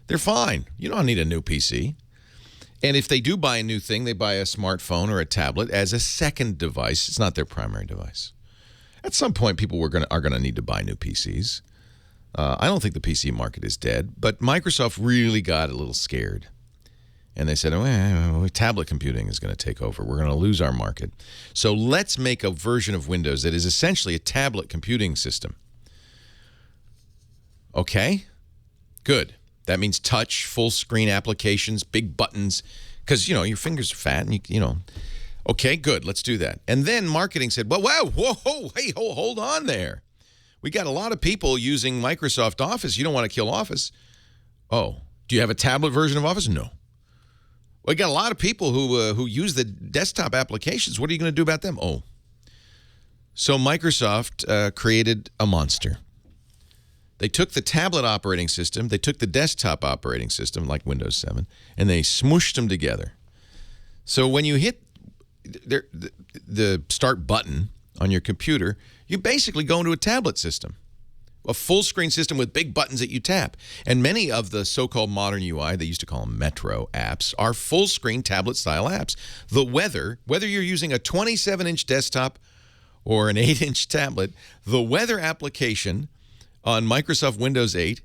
They're fine. You don't need a new PC. And if they do buy a new thing, they buy a smartphone or a tablet as a second device. It's not their primary device. At some point, people are going to need to buy new PCs. I don't think the PC market is dead, but Microsoft really got a little scared. And they said, tablet computing is going to take over. We're going to lose our market. So let's make a version of Windows that is essentially a tablet computing system. Okay, good. That means touch, full screen applications, big buttons, because, your fingers are fat and, Okay, good. Let's do that. And then marketing said, well, hold on there. We got a lot of people using Microsoft Office. You don't want to kill Office. Oh, do you have a tablet version of Office? No. We got a lot of people who use the desktop applications. What are you going to do about them? Oh. So Microsoft created a monster. They took the tablet operating system, they took the desktop operating system, like Windows 7, and they smooshed them together. So when you hit the start button on your computer, you basically go into a tablet system. A full screen system with big buttons that you tap. And many of the so-called modern UI, they used to call them Metro apps, are full screen tablet style apps. The weather, whether you're using a 27-inch desktop or an 8-inch tablet, the weather application on Microsoft Windows 8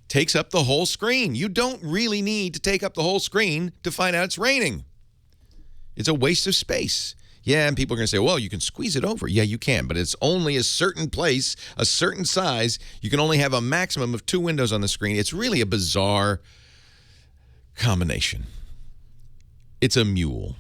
takes up the whole screen. You don't really need to take up the whole screen to find out it's raining. It's a waste of space. Yeah, and people are going to say, well, you can squeeze it over. Yeah, you can, but it's only a certain place, a certain size. You can only have a maximum of 2 windows on the screen. It's really a bizarre combination. It's a mule.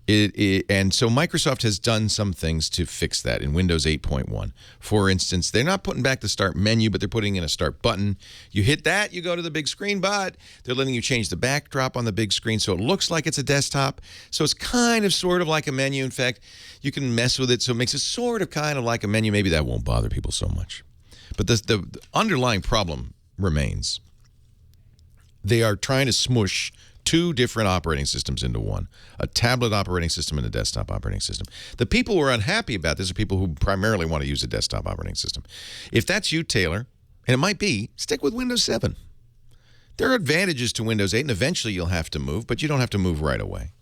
And so Microsoft has done some things to fix that in Windows 8.1. For instance, they're not putting back the start menu, but they're putting in a start button. You hit that, you go to the big screen, but they're letting you change the backdrop on the big screen so it looks like it's a desktop. So it's kind of sort of like a menu. In fact, you can mess with it so it makes it sort of kind of like a menu. Maybe that won't bother people so much. But the underlying problem remains. They are trying to smush 2 different operating systems into one, a tablet operating system and a desktop operating system. The people who are unhappy about this are people who primarily want to use a desktop operating system. If that's you, Taylor, and it might be, stick with Windows 7. There are advantages to Windows 8, and eventually you'll have to move, but you don't have to move right away.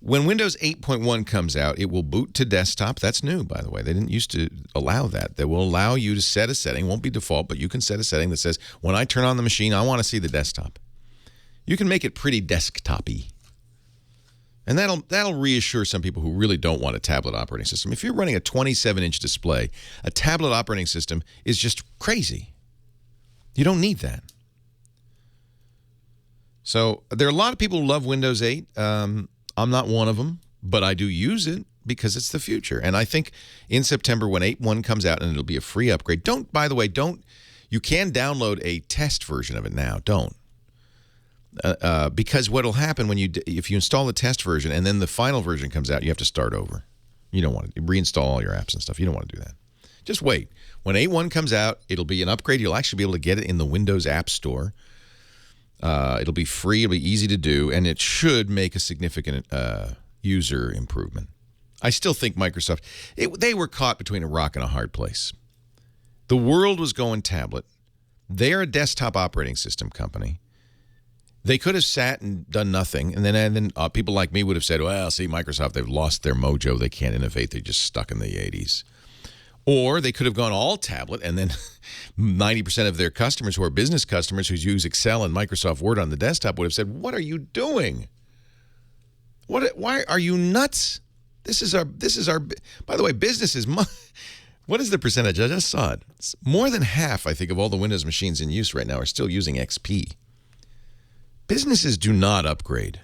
When Windows 8.1 comes out, it will boot to desktop. That's new, by the way. They didn't used to allow that. They will allow you to set a setting. It won't be default, but you can set a setting that says, when I turn on the machine, I want to see the desktop. You can make it pretty desktop-y. And that'll reassure some people who really don't want a tablet operating system. If you're running a 27-inch display, a tablet operating system is just crazy. You don't need that. So there are a lot of people who love Windows 8. I'm not one of them, but I do use it because it's the future. And I think in September when 8.1 comes out and it'll be a free upgrade, you can download a test version of it now. Don't. Because what'll happen if you install the test version and then the final version comes out, you have to start over. You don't want to reinstall all your apps and stuff. You don't want to do that. Just wait. When 8.1 comes out, it'll be an upgrade. You'll actually be able to get it in the Windows App Store. It'll be free. It'll be easy to do, and it should make a significant user improvement. I still think Microsoft, they were caught between a rock and a hard place. The world was going tablet. They're a desktop operating system company. They could have sat and done nothing, and then people like me would have said, well, see, Microsoft, they've lost their mojo. They can't innovate. They're just stuck in the 80s. Or they could have gone all tablet, and then 90% of their customers who are business customers who use Excel and Microsoft Word on the desktop would have said, what are you doing? Why are you nuts? This is our, by the way, business is, what is the percentage? I just saw it. It's more than half, I think, of all the Windows machines in use right now are still using XP. Businesses do not upgrade.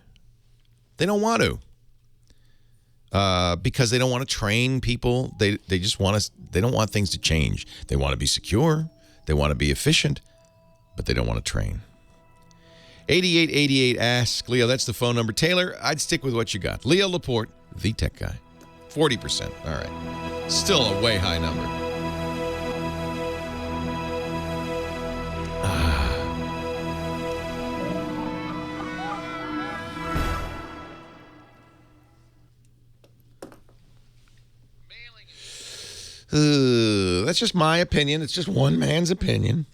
They don't want to. Because they don't want to train people. They just want they don't want things to change. They want to be secure. They want to be efficient, but they don't want to train. 8888 ask Leo. That's the phone number. Taylor, I'd stick with what you got. Leo Laporte, the tech guy. 40%. All right. Still a way high number. That's just my opinion. It's just one man's opinion.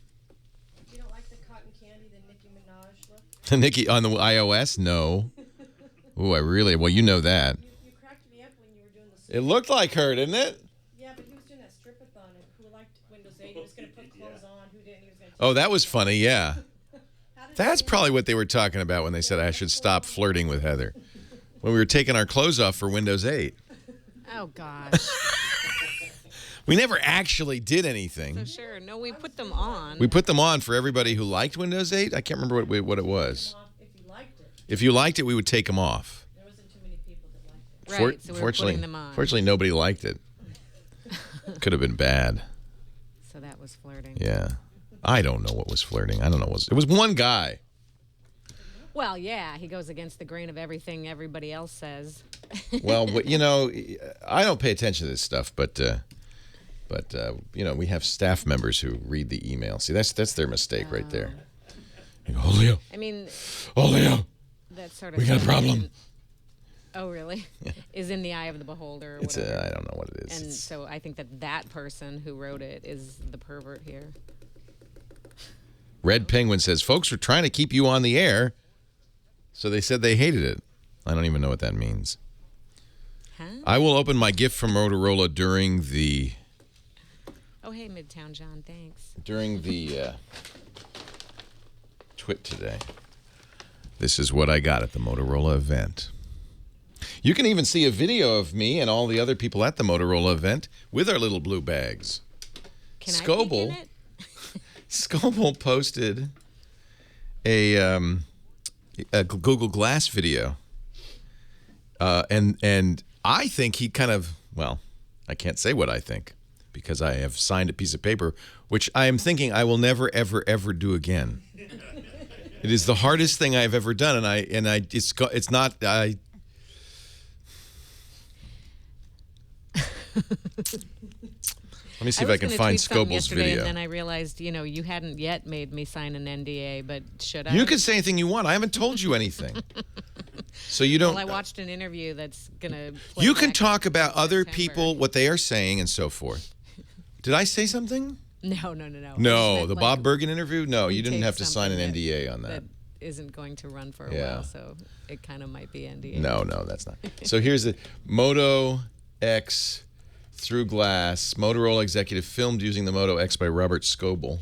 You don't like the cotton candy, the Nicki Minaj look? The Nicki on the iOS? No. Ooh, well, you know that. You cracked me up when you were doing the It looked like her, didn't it? Yeah, but he was doing that strip-a-thon, and who liked Windows 8, he was going to put clothes on, who didn't, he was going to... Oh, that was funny, yeah. That's probably what they were talking about when they said I should stop flirting with Heather. When we were taking our clothes off for Windows 8. Oh, gosh. We never actually did anything. So sure. No, we put them on. We put them on for everybody who liked Windows 8. I can't remember what it was. If you liked it. If you liked it, we would take them off. There wasn't too many people that liked it. Right, so we were putting them on. Fortunately, nobody liked it. Could have been bad. So that was flirting. Yeah. I don't know what was flirting. I don't know. It was one guy. Well, yeah, he goes against the grain of everything everybody else says. Well, you know, I don't pay attention to this stuff, but you know, we have staff members who read the email. See, that's their mistake right there. You go, oh, Leo. I mean, oh, Leo. That sort of we got a problem. Oh, really? Yeah. Is in the eye of the beholder. Or it's I don't know what it is. And so I think that person who wrote it is the pervert here. Red Penguin says, folks were trying to keep you on the air, so they said they hated it. I don't even know what that means. Huh? I will open my gift from Motorola during the... Oh, hey, Midtown John, thanks. During the twit today. This is what I got at the Motorola event. You can even see a video of me and all the other people at the Motorola event with our little blue bags. Can I peek in it? Scoble posted a Google Glass video. And I think he kind of, well, I can't say what I think because I have signed a piece of paper, which I am thinking I will never, ever, ever do again. It is the hardest thing I've ever done, it's not. Let me see if I can find Scoble's video. And then I realized, you know, you hadn't yet made me sign an NDA, but should I? You can say anything you want. I haven't told you anything. So you don't. Well, I watched an interview that's gonna. You can talk about other people, what they are saying, and so forth. Did I say something? No. No, the Bob Bergen interview? No, you didn't have to sign an NDA on that. That isn't going to run for a while, so it kind of might be NDA. No, that's not. So here's the Moto X through glass. Motorola executive filmed using the Moto X by Robert Scoble.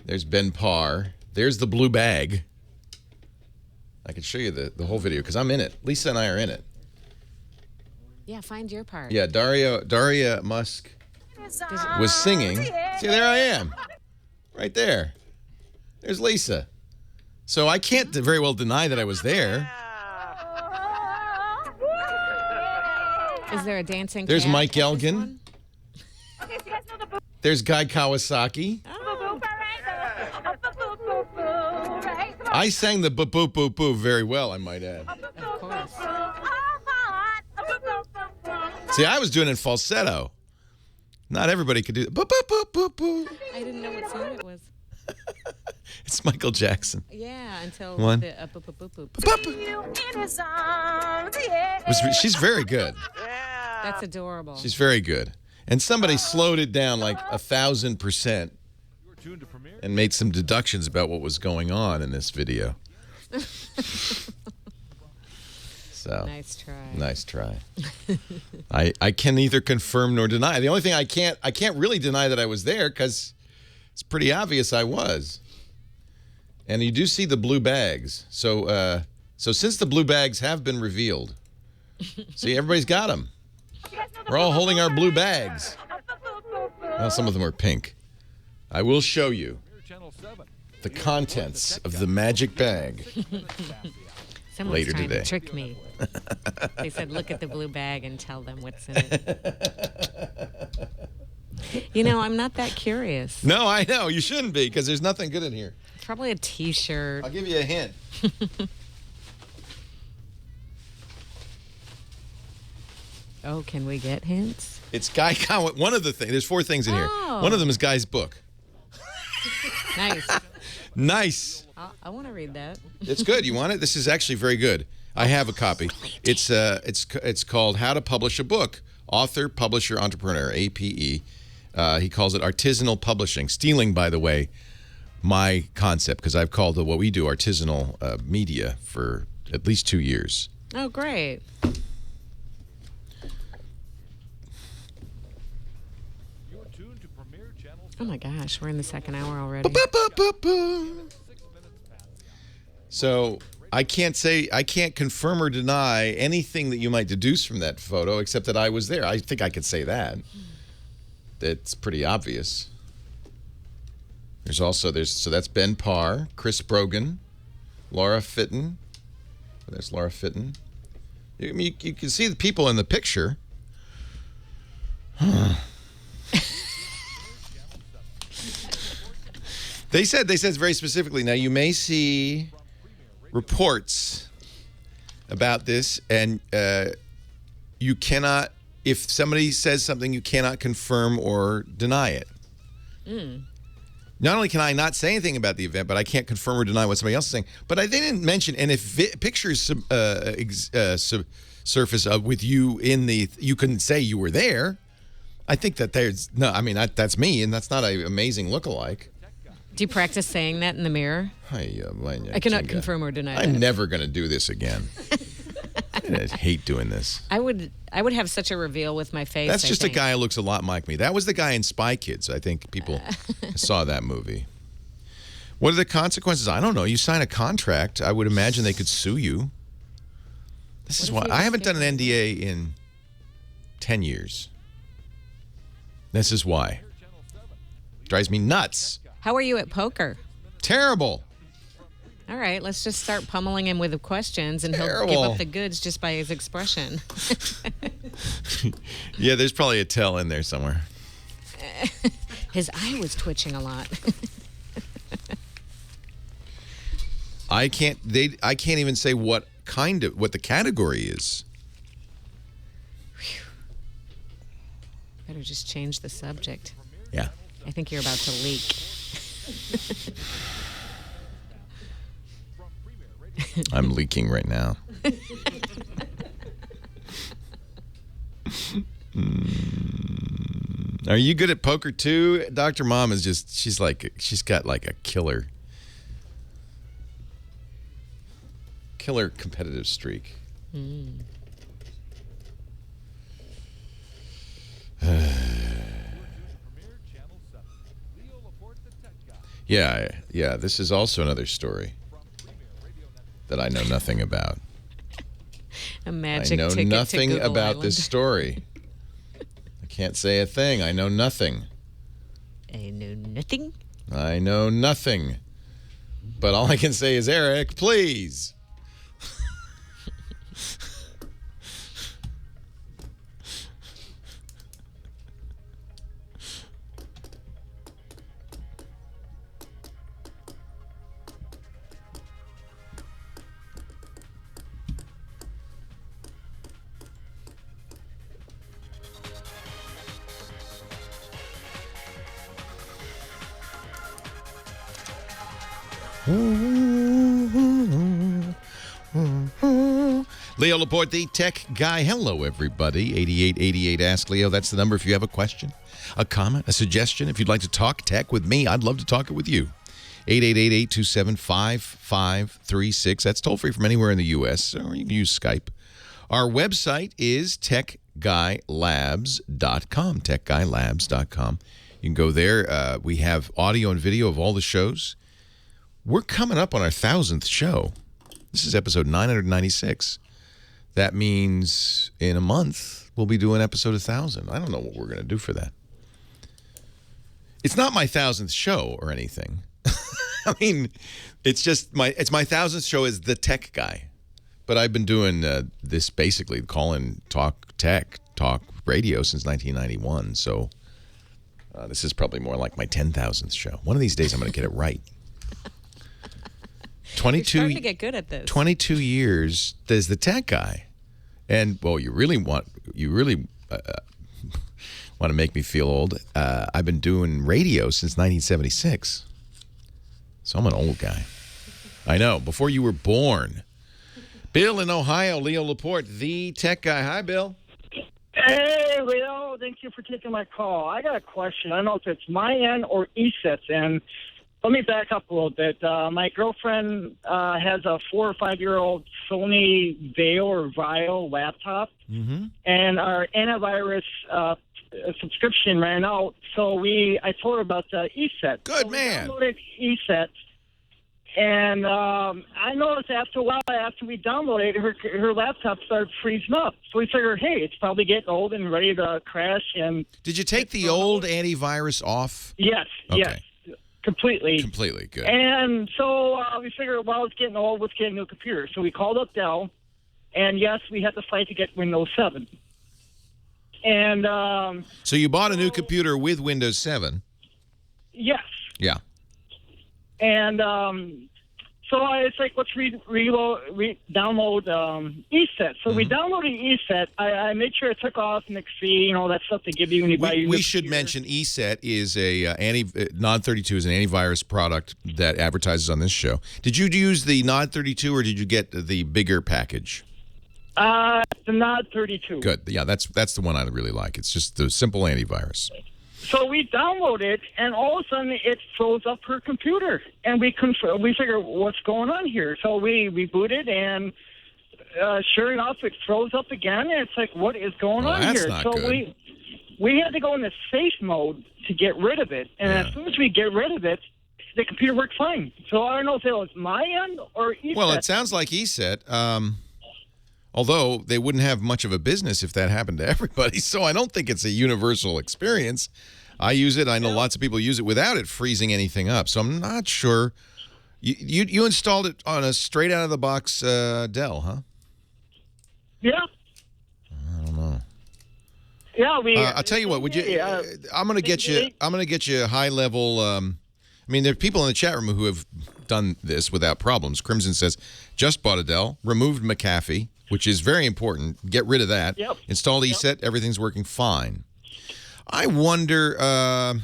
There's Ben Parr. There's the blue bag. I can show you the whole video because I'm in it. Lisa and I are in it. Yeah, find your part. Yeah, Daria Musk was singing. See, there I am. Right there. There's Lisa. So I can't very well deny that I was there. Is there a dancing There's cat Mike at this Elgin. one? There's Guy Kawasaki. Oh. I sang the boop boop boop boop very well, I might add. Of course. See, I was doing it in falsetto. Not everybody could do that. Boop boop boop boop boop. I didn't know what song it was. It's Michael Jackson. Yeah, until One. the boop, boop, boop, boop. She's very good. That's adorable. She's very good. And somebody slowed it down like 1,000% and made some deductions about what was going on in this video. So Nice try. nice try. I can neither confirm nor deny. The only thing I can't really deny that I was there because it's pretty obvious I was. And you do see the blue bags. So since the blue bags have been revealed, see, everybody's got them. We're all holding our blue bags. Well, some of them are pink. I will show you the contents of the magic bag Someone's later trying today. to trick me. They said, look at the blue bag and tell them what's in it. You know, I'm not that curious. No, I know. You shouldn't be because there's nothing good in here. Probably a T-shirt. I'll give you a hint. Oh, can we get hints? It's Guy Cowan. One of the things. There's 4 things in here. Oh. One of them is Guy's book. Nice. Nice. I want to read that. It's good. You want it? This is actually very good. I have a copy. It's called How to Publish a Book. Author, publisher, entrepreneur, APE. He calls it artisanal publishing. Stealing, by the way, my concept because I've called it what we do artisanal media for at least 2 years. Oh, great. Oh my gosh, we're in the second hour already. So I can't confirm or deny anything that you might deduce from that photo, except that I was there. I think I could say that. That's pretty obvious. So that's Ben Parr, Chris Brogan, Laura Fitton. There's Laura Fitton. You can see the people in the picture. They said very specifically. Now you may see reports about this, and you cannot. If somebody says something, you cannot confirm or deny it. Not only can I not say anything about the event, but I can't confirm or deny what somebody else is saying. But they didn't mention, and if pictures surface with you in the, you couldn't say you were there. I think that there's no. I mean, that's me, and that's not an amazing lookalike. Do you practice saying that in the mirror? I cannot confirm or deny I'm that. never going to do this again. I hate doing this. I would have such a reveal with my face. That's just I a think. guy who looks a lot like me. That was the guy in Spy Kids. I think people saw that movie. What are the consequences? I don't know. You sign a contract. I would imagine they could sue you. This is why I haven't done an NDA in 10 years. This is why. Drives me nuts. How are you at poker? Terrible. All right, let's just start pummeling him with the questions, and he'll give up the goods just by his expression. Yeah, there's probably a tell in there somewhere. His eye was twitching a lot. I can't even say what the category is. Better just change the subject. Yeah. I think you're about to leak. I'm leaking right now. Are you good at poker too? Dr. Mom is she's got like a killer competitive streak. Yeah, this is also another story. that I know nothing about. A magic I know ticket nothing to Google about Island. this story. I can't say a thing. I know nothing. I know nothing. I know nothing. But all I can say is, Eric, please. Leo Laporte, the tech guy. Hello, everybody. 8888 Ask Leo. That's the number if you have a question, a comment, a suggestion. If you'd like to talk tech with me, I'd love to talk it with you. 888-827-5536. That's toll free from anywhere in the U.S., or you can use Skype. Our website is techguylabs.com, techguylabs.com. You can go there. We have audio and video of all the shows. We're coming up on our 1,000th show. This is episode 996. That means in a month, we'll be doing episode 1,000. I don't know what we're going to do for that. It's not my 1,000th show or anything. I mean, it's just my 1,000th show as the tech guy. But I've been doing this basically, call-in talk tech, talk radio since 1991. So this is probably more like my 10,000th show. One of these days, I'm going to get it right. 22, You're starting to get good at this. 22 years as the tech guy. And, well, you really want to make me feel old. I've been doing radio since 1976. So I'm an old guy. I know, before you were born. Bill in Ohio, Leo Laporte, the tech guy. Hi, Bill. Hey, Leo. Thank you for taking my call. I got a question. I don't know if it's my end or ESET's end. Let me back up a little bit. My girlfriend has a 4 or 5 year old Sony Vaio laptop, and our antivirus subscription ran out. So I told her about the ESET. Good man. We downloaded ESET, and I noticed after a while, after we downloaded it, her laptop started freezing up. So we figured, hey, it's probably getting old and ready to crash. And did you take the old antivirus off? Yes. Okay. Yes. Completely, good. And so we figured, well, it's getting old. Let's get a new computer. So we called up Dell, and yes, we had to fight to get Windows 7. And so you bought a new computer with Windows 7? Yes. Yeah. And so it's like, let's download ESET. So we downloaded ESET. I made sure I took off McPhee and all that stuff they give you when you buy your We should mention ESET is a Nod32 is an antivirus product that advertises on this show. Did you use the Nod32 or did you get the bigger package? The Nod32. Good. Yeah, that's the one I really like. It's just the simple antivirus. So we download it, and all of a sudden it froze up her computer, and we figure what's going on here. So we rebooted, and sure enough, it froze up again. And it's like, what is going on that's here? Not so good. we had to go into safe mode to get rid of it, and as soon as we get rid of it, the computer worked fine. So I don't know if it was my end or ESET. Well, it sounds like ESET. Although they wouldn't have much of a business if that happened to everybody. So I don't think it's a universal experience. I use it. I know lots of people use it without it freezing anything up. So I'm not sure. You installed it on a straight out of the box Dell, huh? Yeah. I don't know. Yeah, I'll tell you what. Would you? I'm going to get you. I'm going to get you a high level. I mean, there are people in the chat room who have done this without problems. Crimson says, just bought a Dell, removed McAfee, which is very important. Get rid of that. Yep. Installed ESET. Everything's working fine. I wonder, a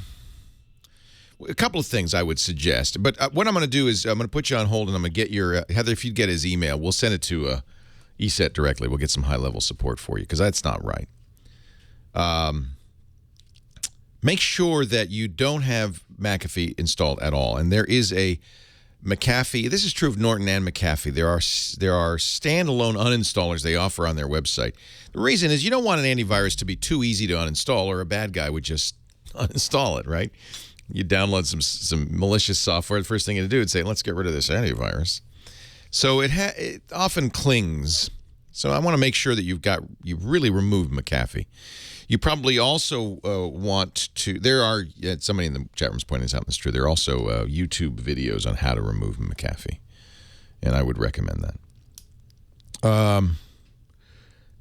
couple of things I would suggest. But what I'm going to do is I'm going to put you on hold, and I'm going to get your, Heather, if you'd get his email, we'll send it to ESET directly. We'll get some high-level support for you, because that's not right. Make sure that you don't have McAfee installed at all. And there is a McAfee. This is true of Norton and McAfee. There are standalone uninstallers they offer on their website. The reason is you don't want an antivirus to be too easy to uninstall, or a bad guy would just uninstall it, right? You download some malicious software. The first thing you do is say, let's get rid of this antivirus. So it often clings. So I want to make sure that you've really removed McAfee. You probably also want to. There are somebody in the chat room's pointing this out. That's true. There are also YouTube videos on how to remove McAfee, and I would recommend that.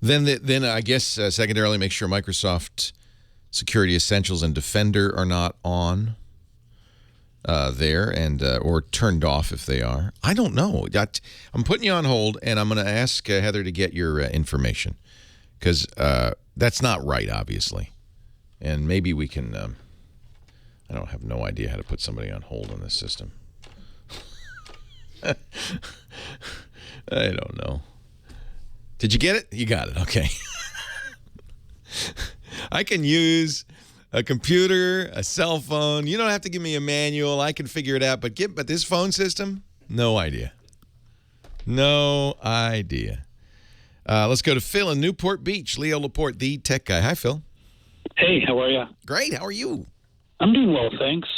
Then I guess secondarily, make sure Microsoft Security Essentials and Defender are not on there, and or turned off if they are. I don't know. I'm putting you on hold, and I'm going to ask Heather to get your information, because that's not right, obviously. And maybe we can. I don't have no idea how to put somebody on hold on this system. I don't know. Did you get it? You got it. Okay. I can use a computer, a cell phone. You don't have to give me a manual. I can figure it out. But this phone system, no idea. No idea. Let's go to Phil in Newport Beach. Leo Laporte, the tech guy. Hi, Phil. Hey, how are you? Great. How are you? I'm doing well, thanks.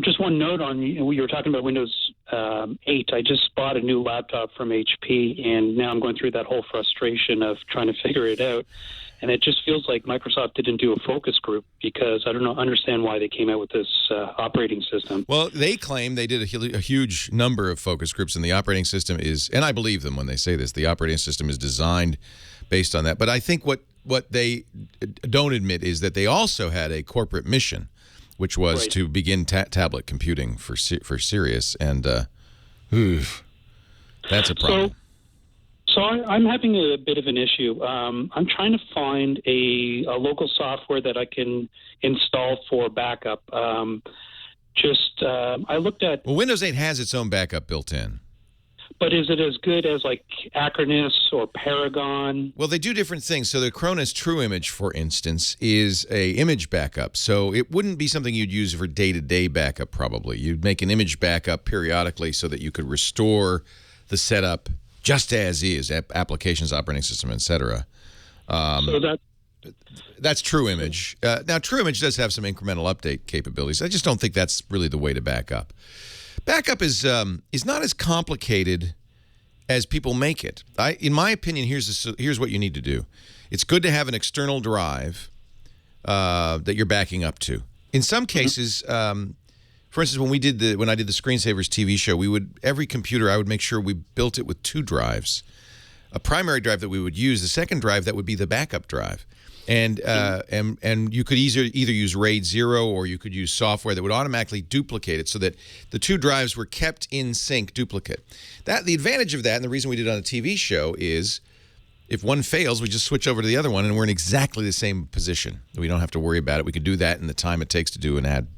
Just one note on, you were talking about Windows 8. I just bought a new laptop from HP, and now I'm going through that whole frustration of trying to figure it out. And it just feels like Microsoft didn't do a focus group, because I don't understand why they came out with this operating system. Well, they claim they did a huge number of focus groups, and the operating system is, and I believe them when they say this, the operating system is designed based on that. But I think what they don't admit is that they also had a corporate mission, which was to begin tablet computing for Sirius, and that's a problem. So I'm having a bit of an issue. I'm trying to find a local software that I can install for backup. I looked at... Well, Windows 8 has its own backup built in. But is it as good as like Acronis or Paragon? Well, they do different things. So the Acronis True Image, for instance, is a image backup. So it wouldn't be something you'd use for day-to-day backup, probably. You'd make an image backup periodically so that you could restore the setup just as is, applications, operating system, etc. That's True Image. Now, True Image does have some incremental update capabilities. I just don't think that's really the way to back up. Backup is not as complicated as people make it. In my opinion, here's what you need to do. It's good to have an external drive that you're backing up to. In some cases, for instance, when I did the Screensavers TV show, every computer I would make sure we built it with 2 drives, a primary drive that we would use, the second drive that would be the backup drive. And you could either use RAID 0 or you could use software that would automatically duplicate it so that the 2 drives were kept in sync duplicate. The advantage of that, and the reason we did it on a TV show, is if one fails, we just switch over to the other one and we're in exactly the same position. We don't have to worry about it. We can do that in the time it takes to do an ad.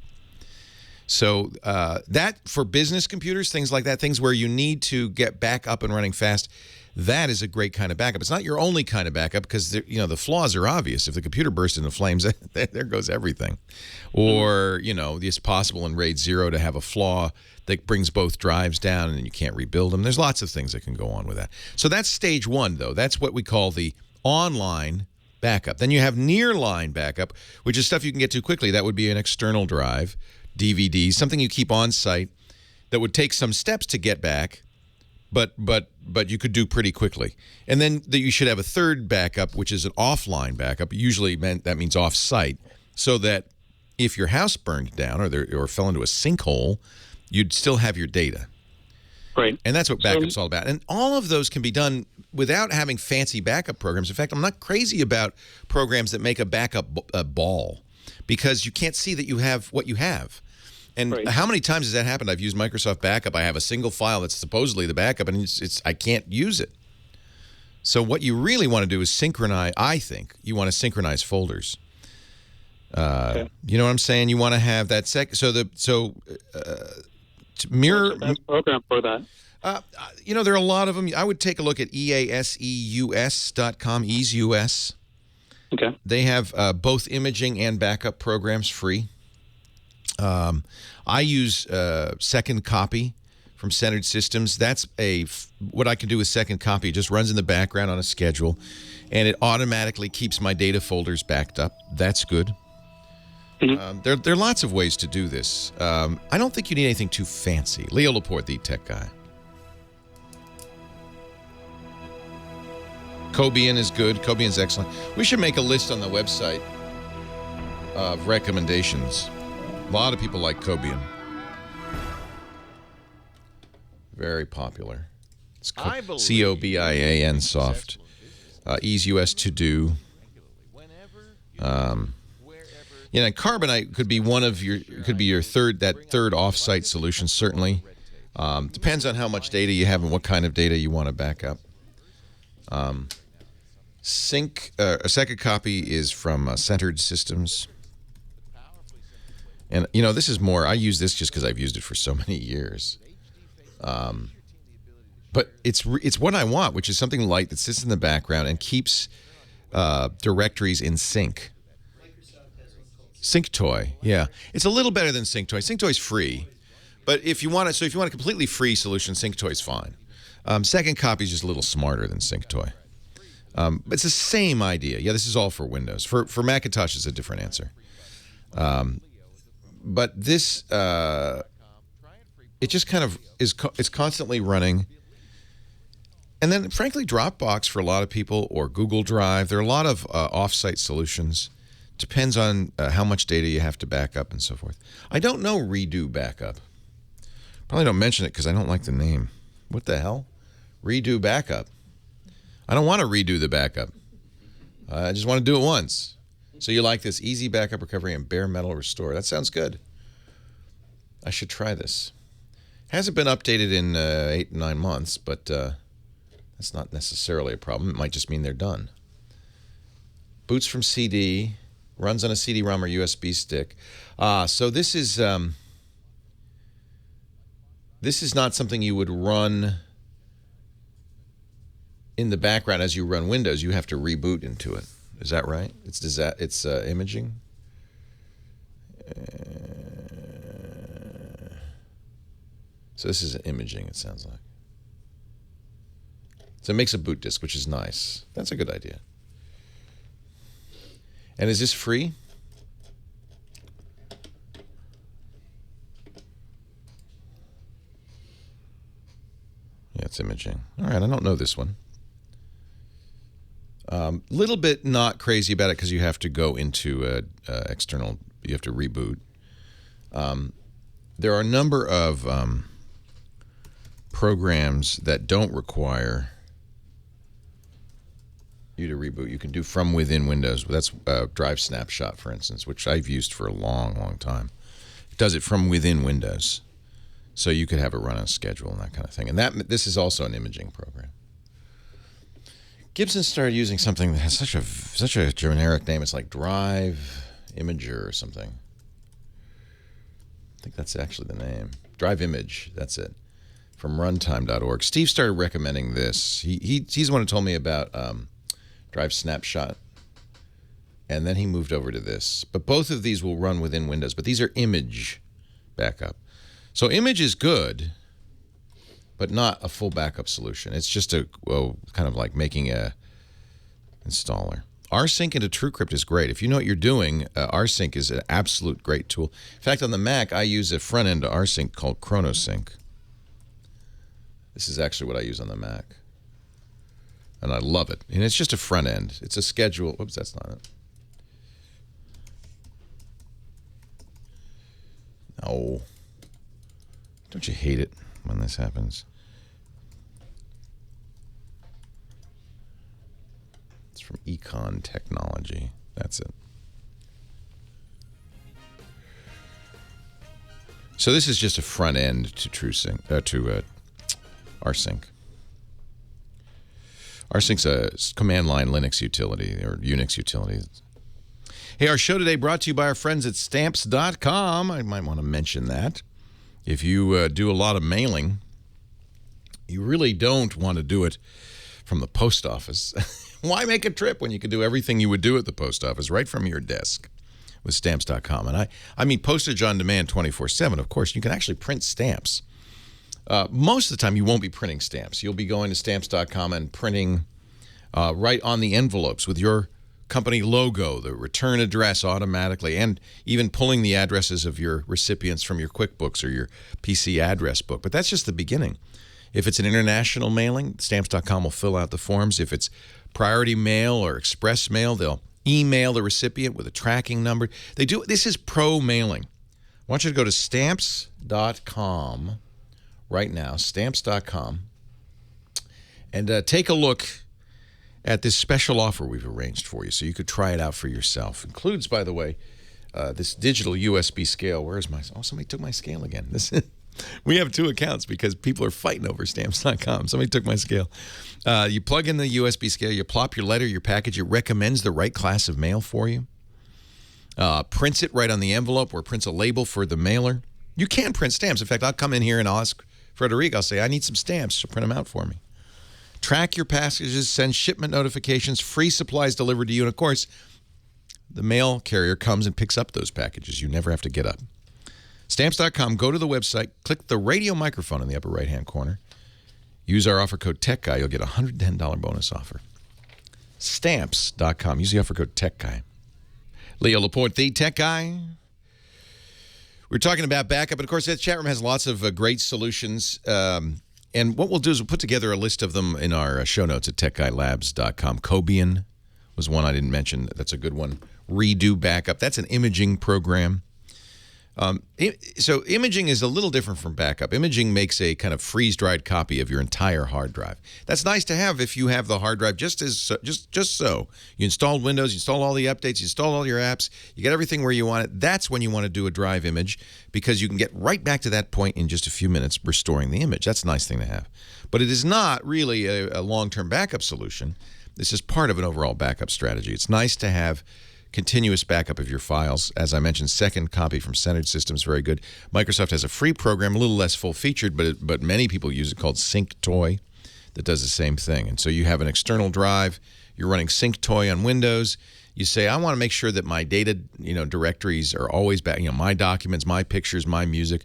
So that, for business computers, things like that, things where you need to get back up and running fast, that is a great kind of backup. It's not your only kind of backup, because the flaws are obvious. If the computer bursts into flames, there goes everything. Or it's possible in RAID 0 to have a flaw that brings both drives down and you can't rebuild them. There's lots of things that can go on with that. So that's stage 1, though. That's what we call the online backup. Then you have nearline backup, which is stuff you can get to quickly. That would be an external drive, DVD, something you keep on site that would take some steps to get back, but you could do pretty quickly. And then you should have a third backup, which is an offline backup. Usually that means off-site, so that if your house burned down or fell into a sinkhole, you'd still have your data. Right. And that's what backup's all about. And all of those can be done without having fancy backup programs. In fact, I'm not crazy about programs that make a backup ball, because you can't see that you have what you have. And how many times has that happened? I've used Microsoft Backup. I have a single file that's supposedly the backup, and I can't use it. So what you really want to do is synchronize. I think you want to synchronize folders. Okay. You know what I'm saying? You want to have that mirror program for that. There are a lot of them. I would take a look at easeus.com, EaseUS. Okay. They have both imaging and backup programs free. I use Second Copy from Centered Systems. That's what I can do with Second Copy. It just runs in the background on a schedule, and it automatically keeps my data folders backed up. That's good. Mm-hmm. There are lots of ways to do this. I don't think you need anything too fancy. Leo Laporte, the tech guy. Cobian is good. Cobian's excellent. We should make a list on the website of recommendations. A lot of people like Cobian. Very popular. It's Cobian soft. Easy US to do. And Carbonite could be your third off-site solution, certainly. Depends on how much data you have and what kind of data you want to back up. Sync, a second copy is from Centered Systems. And, this is more, I use this just because I've used it for so many years. But it's what I want, which is something light that sits in the background and keeps directories in sync. SyncToy, yeah. It's a little better than SyncToy. SyncToy's free. But if you want a completely free solution, SyncToy's fine. Second copy is just a little smarter than SyncToy. But it's the same idea. Yeah, this is all for Windows. For Macintosh, it's a different answer. But this, it just kind of it's constantly running. And then, frankly, Dropbox for a lot of people, or Google Drive. There are a lot of off-site solutions. Depends on how much data you have to back up and so forth. I don't know Redo Backup. Probably don't mention it because I don't like the name. What the hell? Redo Backup. I don't want to redo the backup. I just want to do it once. So you like this easy backup recovery and bare metal restore. That sounds good. I should try this. Hasn't been updated in 8 to 9 months, but that's not necessarily a problem. It might just mean they're done. Boots from CD. Runs on a CD-ROM or USB stick. So this is not something you would run in the background as you run Windows. You have to reboot into it. Is that right? It's imaging. So this is imaging. It sounds like. So it makes a boot disk, which is nice. That's a good idea. And is this free? Yeah, it's imaging. All right, I don't know this one. Little bit not crazy about it because you have to go into external. You have to reboot. There are a number of programs that don't require you to reboot. You can do from within Windows. That's Drive Snapshot, for instance, which I've used for a long, long time. It does it from within Windows. So you could have it run on a schedule and that kind of thing. And this is also an imaging program. Gibson started using something that has such a generic name. It's like Drive Imager or something. I think that's actually the name. Drive Image, that's it. From runtime.org. Steve started recommending this. He's the one who told me about Drive Snapshot, and then he moved over to this. But both of these will run within Windows, but these are image backup. So image is good, but not a full backup solution. It's just kind of like making a installer. rsync into TrueCrypt is great. If you know what you're doing, rsync is an absolute great tool. In fact, on the Mac, I use a front end to rsync called ChronoSync. This is actually what I use on the Mac. And I love it. And it's just a front end. It's a schedule. Oops, that's not it. No. Don't you hate it when this happens? It's from Econ Technology. That's it. So this is just a front end to TrueSync, to rsync. Rsync's a command line Linux utility or Unix utility. Hey, our show today brought to you by our friends at Stamps.com. I might want to mention that. If you do a lot of mailing, you really don't want to do it from the post office. Why make a trip when you can do everything you would do at the post office right from your desk with Stamps.com? And I mean postage on demand 24/7, of course. You can actually print stamps. Most of the time, you won't be printing stamps. You'll be going to Stamps.com and printing right on the envelopes with your company logo, the return address automatically, and even pulling the addresses of your recipients from your QuickBooks or your PC address book. But that's just the beginning. If it's an international mailing, Stamps.com will fill out the forms. If it's priority mail or express mail. They'll email the recipient with a tracking number. This is pro mailing. I want you to go to stamps.com right now, stamps.com, and take a look at this special offer we've arranged for you so you could try it out for yourself. Includes, by the way, this digital USB scale. Where's my... Oh, somebody took my scale again. We have two accounts because people are fighting over stamps.com. Somebody took my scale. You plug in the USB scale, you plop your letter, your package. It recommends the right class of mail for you. Prints it right on the envelope or prints a label for the mailer. You can print stamps. In fact, I'll come in here and I'll ask Frederic, I'll say, I need some stamps, so print them out for me. Track your packages, send shipment notifications, free supplies delivered to you. And, of course, the mail carrier comes and picks up those packages. You never have to get up. Stamps.com, go to the website, click the radio microphone in the upper right-hand corner. Use our offer code TechGuy. You'll get a $110 bonus offer. Stamps.com. Use the offer code TechGuy. Leo Laporte, the Tech Guy. We're talking about backup, and of course, that chat room has lots of great solutions. And what we'll do is we'll put together a list of them in our show notes at techguylabs.com. Cobian was one I didn't mention. That's a good one. Redo Backup. That's an imaging program. So imaging is a little different from backup. Imaging makes a kind of freeze-dried copy of your entire hard drive. That's nice to have if you have the hard drive just so. You installed Windows, you install all the updates, you install all your apps, you get everything where you want it. That's when you want to do a drive image because you can get right back to that point in just a few minutes restoring the image. That's a nice thing to have. But it is not really a long-term backup solution. This is part of an overall backup strategy. It's nice to have continuous backup of your files. As I mentioned, Second Copy from Centered Systems, very good. Microsoft has a free program, a little less full-featured, but many people use it, called SyncToy, that does the same thing. And so you have an external drive, you're running SyncToy on Windows, you say, I want to make sure that my data directories are always back, my documents, my pictures, my music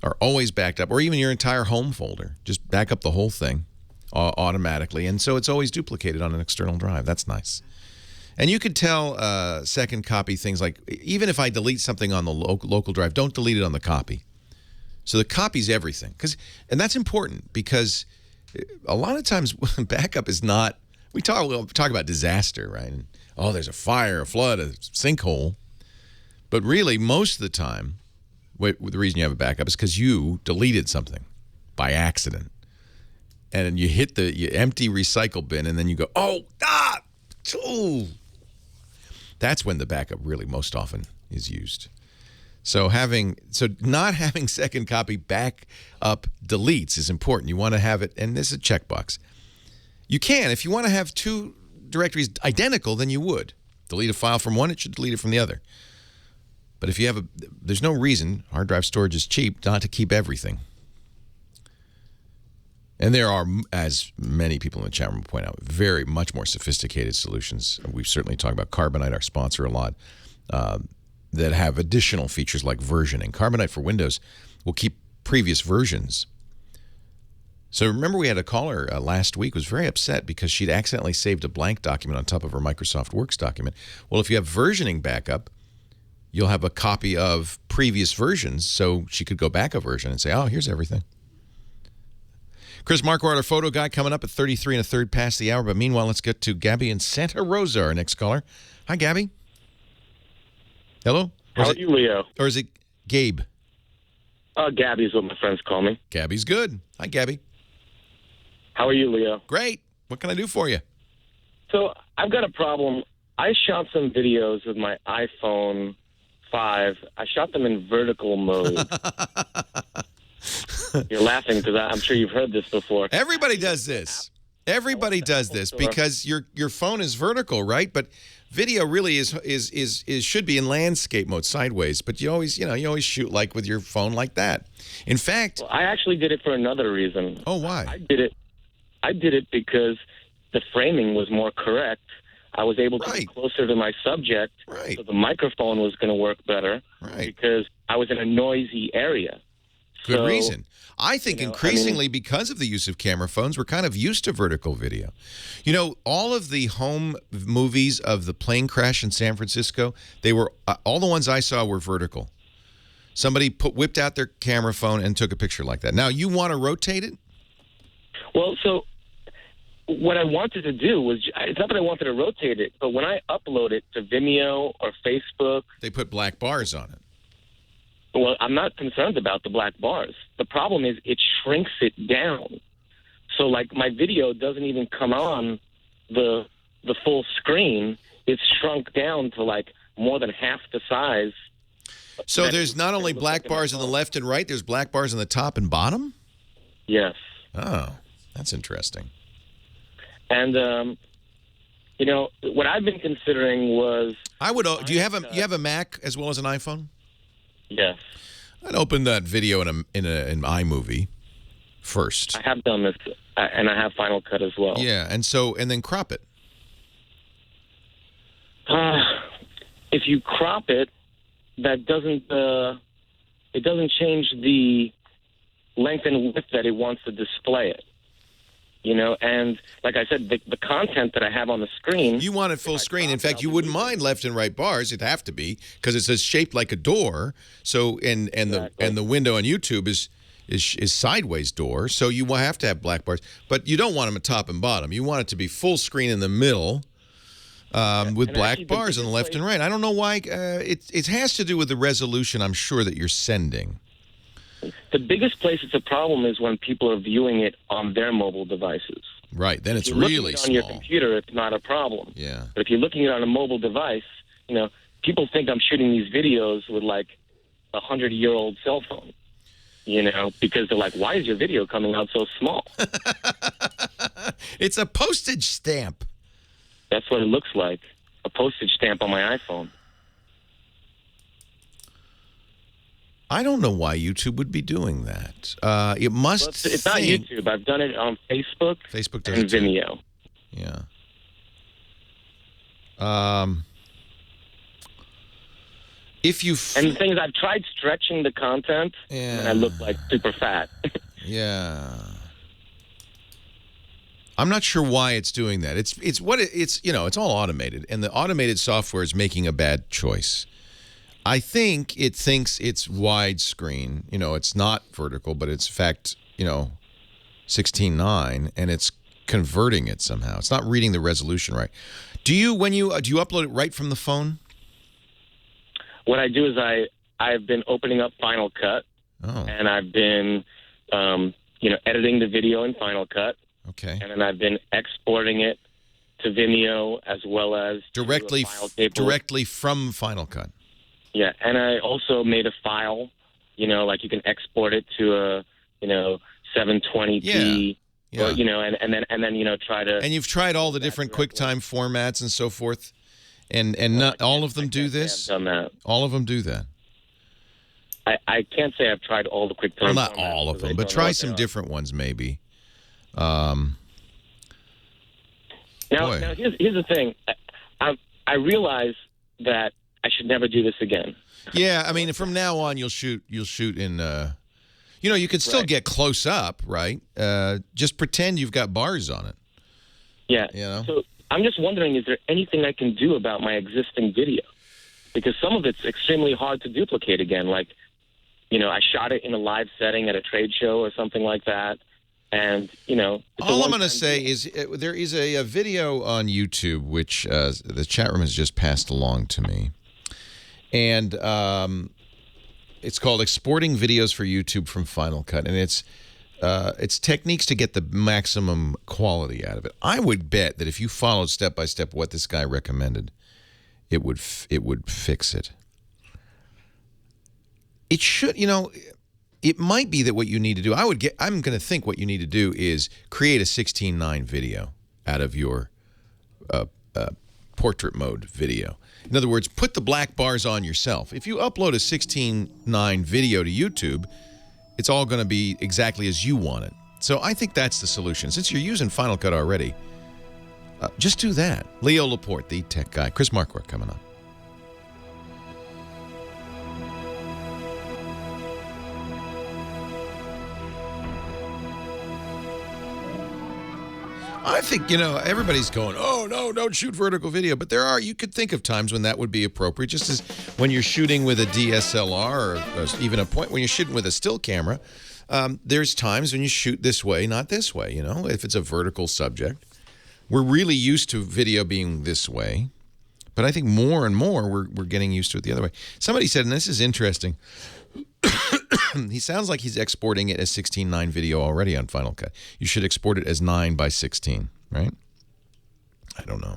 are always backed up, or even your entire home folder. Just back up the whole thing automatically. And so it's always duplicated on an external drive. That's nice. And you could tell Second Copy things like, even if I delete something on the local drive, don't delete it on the copy. So the copy's everything. And that's important because a lot of times backup is not, we'll talk about disaster, right? And, there's a fire, a flood, a sinkhole. But really, most of the time, the reason you have a backup is because you deleted something by accident. And you hit the empty recycle bin, and then you go, That's when the backup really most often is used. So not having Second Copy backup deletes is important. You want to have it, and this is a checkbox. You can, if you want to have two directories identical, then you would. Delete a file from one, it should delete it from the other. But if you there's no reason, hard drive storage is cheap, not to keep everything. And there are, as many people in the chat room point out, very much more sophisticated solutions. We've certainly talked about Carbonite, our sponsor, a lot, that have additional features like versioning. Carbonite for Windows will keep previous versions. So remember we had a caller last week who was very upset because she'd accidentally saved a blank document on top of her Microsoft Works document. Well, if you have versioning backup, you'll have a copy of previous versions, so she could go back a version and say, here's everything. Chris Marquardt, our photo guy, coming up at 33 1/3 past the hour. But meanwhile, let's get to Gabby in Santa Rosa, our next caller. Hi, Gabby. Hello? How are you, Leo? Or is it Gabe? Gabby's what my friends call me. Gabby's good. Hi, Gabby. How are you, Leo? Great. What can I do for you? So I've got a problem. I shot some videos with my iPhone 5. I shot them in vertical mode. You're laughing because I'm sure you've heard this before. Everybody does this. Everybody does this because your phone is vertical, right? But video really is should be in landscape mode, sideways. But you always shoot like with your phone like that. In fact, I actually did it for another reason. Oh, why? I did it because the framing was more correct. I was able to get closer to my subject, so the microphone was going to work better because I was in a noisy area. Good reason. I think increasingly because of the use of camera phones, we're kind of used to vertical video. All of the home movies of the plane crash in San Francisco, they were all the ones I saw were vertical. Somebody whipped out their camera phone and took a picture like that. Now, you want to rotate it? Well, so what I wanted to do was, it's not that I wanted to rotate it, but when I upload it to Vimeo or Facebook, they put black bars on it. Well, I'm not concerned about the black bars. The problem is it shrinks it down. So, like, my video doesn't even come on the full screen. It's shrunk down to, like, more than half the size. So there's not only black bars on the left and right, there's black bars on the top and bottom? Yes. Oh, that's interesting. And, you know, what I've been considering was... Do you have a Mac as well as an iPhone? Yes. I'd open that video in iMovie first. I have done this, and I have Final Cut as well. Yeah, and then crop it. If you crop it, that doesn't it doesn't change the length and width that it wants to display it. You know, and like I said, the content that I have on the screen... You want it full screen. In fact, you wouldn't mind left and right bars. It'd have to be, because it's shaped like a door. So, and the window on YouTube is sideways door. So you will have to have black bars. But you don't want them at top and bottom. You want it to be full screen in the middle with black bars on the left and right. I don't know why. It has to do with the resolution, I'm sure, that you're sending. The biggest place it's a problem is when people are viewing it on their mobile devices. Right, then it's if you're really looking small. on your computer, it's not a problem. Yeah. But if you're looking at it on a mobile device, you know, people think I'm shooting these videos with like a 100-year-old cell phone. You know, because they're like, "Why is your video coming out so small?" It's a postage stamp. That's what it looks like. A postage stamp on my iPhone. I don't know why YouTube would be doing that. It must. Well, it's not YouTube. I've done it on Facebook. Facebook does and it too. Vimeo. Yeah. And the thing is, I've tried stretching the content, and I look like super fat. Yeah. I'm not sure why it's doing that. It's all automated, and the automated software is making a bad choice. I think it thinks it's widescreen. You know, it's not vertical, but it's in fact, 16:9, and it's converting it somehow. It's not reading the resolution right. Do you upload it right from the phone? What I do is I've been opening up Final Cut, and I've been editing the video in Final Cut. Okay. And then I've been exporting it to Vimeo as well as directly from Final Cut. Yeah, and I also made a file, like you can export it to a, 720p. Yeah. Or, and then try to. And you've tried all the different QuickTime formats and so forth, and not all of them do this. I've done that. All of them do that. I can't say I've tried all the QuickTime. Well, not all of them, but try some different ones maybe. Now here's the thing. I realize that I should never do this again. Yeah, I mean, from now on, you'll shoot in. You can still get close up, right? Just pretend you've got bars on it. Yeah. So I'm just wondering, is there anything I can do about my existing video? Because some of it's extremely hard to duplicate again. Like, I shot it in a live setting at a trade show or something like that. And, all I'm going to say is there is a video on YouTube, which the chat room has just passed along to me. And it's called Exporting Videos for YouTube from Final Cut. And it's techniques to get the maximum quality out of it. I would bet that if you followed step by step what this guy recommended, it would fix it. It should, it might be that what you need to do, I'm going to think what you need to do is create a 16:9 video out of your portrait mode video. In other words, put the black bars on yourself. If you upload a 16:9 video to YouTube, it's all going to be exactly as you want it. So I think that's the solution. Since you're using Final Cut already, just do that. Leo Laporte, the tech guy. Chris Marquardt coming on. I think, everybody's going, oh, no, don't shoot vertical video. But you could think of times when that would be appropriate, just as when you're shooting with a DSLR or even when you're shooting with a still camera, there's times when you shoot this way, not this way, if it's a vertical subject. We're really used to video being this way, but I think more and more we're getting used to it the other way. Somebody said, and this is interesting, he sounds like he's exporting it as 16:9 video already on Final Cut. You should export it as 9:16, right? I don't know.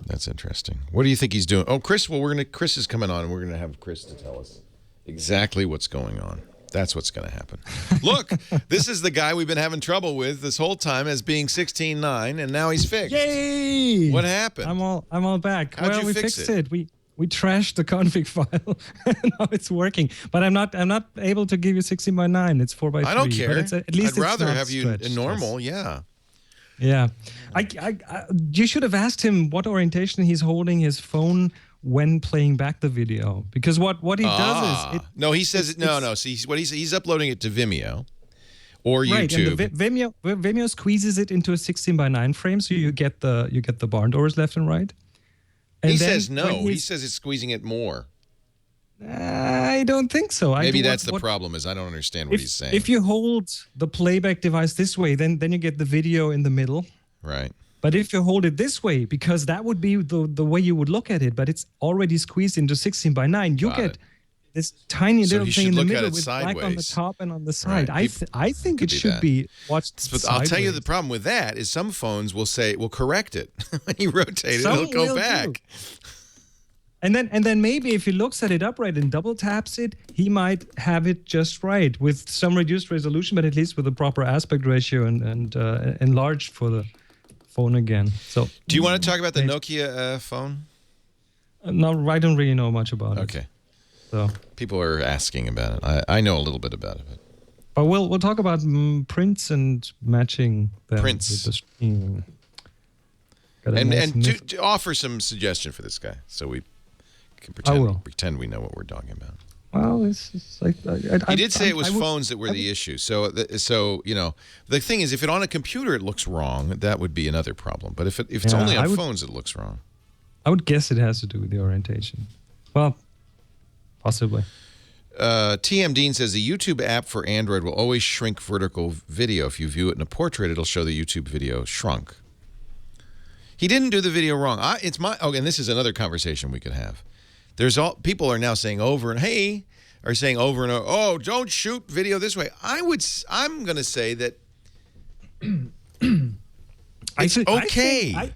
That's interesting. What do you think he's doing? Oh, Chris, Chris is coming on, and we're going to have Chris to tell us exactly what's going on. That's what's going to happen. Look, this is the guy we've been having trouble with this whole time as being 16:9, and now he's fixed. Yay! What happened? I'm all back. How'd you we fix fixed it. We trashed the config file. Now it's working. But I'm not able to give you 16:9. It's 4:3. I don't care. But at least I'd rather have you stretched, normal. yes. Yeah. Yeah. You should have asked him what orientation he's holding his phone when playing back the video, because what he does is no, he says it. No. See, he's uploading it to Vimeo or YouTube. Right, and Vimeo squeezes it into a 16:9 frame, so you get the barn doors left and right. And he says no. He says it's squeezing it more. I don't think so. Maybe that's the problem. Is I don't understand what he's saying. If you hold the playback device this way, then you get the video in the middle. Right. But if you hold it this way, because that would be the way you would look at it, but it's already squeezed into 16:9, you get this tiny little thing in the middle with black on the top and on the side. Right. I think it should be watched sideways. I'll tell you the problem with that is some phones will correct it. When you rotate it, it'll go back. And then maybe if he looks at it upright and double taps it, he might have it just right with some reduced resolution, but at least with a proper aspect ratio and enlarged for the phone again. So, do you want to talk about the Nokia phone? No, I don't really know much about it. Okay. So people are asking about it. I know a little bit about it. But we'll talk about prints and matching them prints with the screen. And to offer some suggestion for this guy, so we can pretend we know what we're talking about. Well, it's like he did say it was phones that were the issue. So the thing is, if it on a computer it looks wrong, that would be another problem. But if it's only on phones it looks wrong, I would guess it has to do with the orientation. Well, possibly. TM Dean says the YouTube app for Android will always shrink vertical video. If you view it in a portrait, it'll show the YouTube video shrunk. He didn't do the video wrong. And this is another conversation we could have. People are now saying over and over, oh, don't shoot video this way. I'm going to say that it's okay.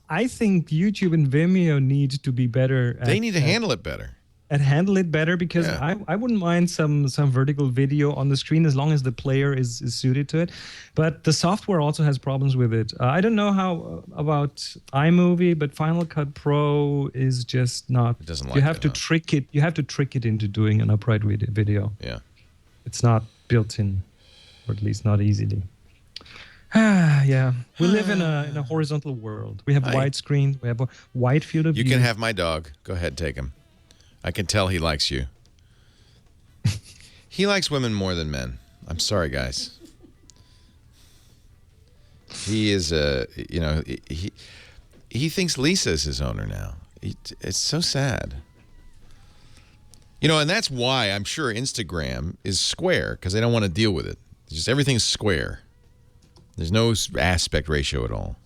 I think YouTube and Vimeo need to be better. They need to handle it better. Handle it better, because I wouldn't mind some vertical video on the screen as long as the player is suited to it. But the software also has problems with it. I don't know how about iMovie, but Final Cut Pro is just not. It doesn't like you have to trick it. You have to trick it into doing an upright video. Yeah, it's not built in, or at least not easily. Yeah, we live in a horizontal world. We have widescreen. We have a wide field of view. You can have my dog. Go ahead, take him. I can tell he likes you. He likes women more than men. I'm sorry, guys. He is he thinks Lisa is his owner now. It's so sad. And that's why I'm sure Instagram is square, because they don't want to deal with it. Just everything's square. There's no aspect ratio at all.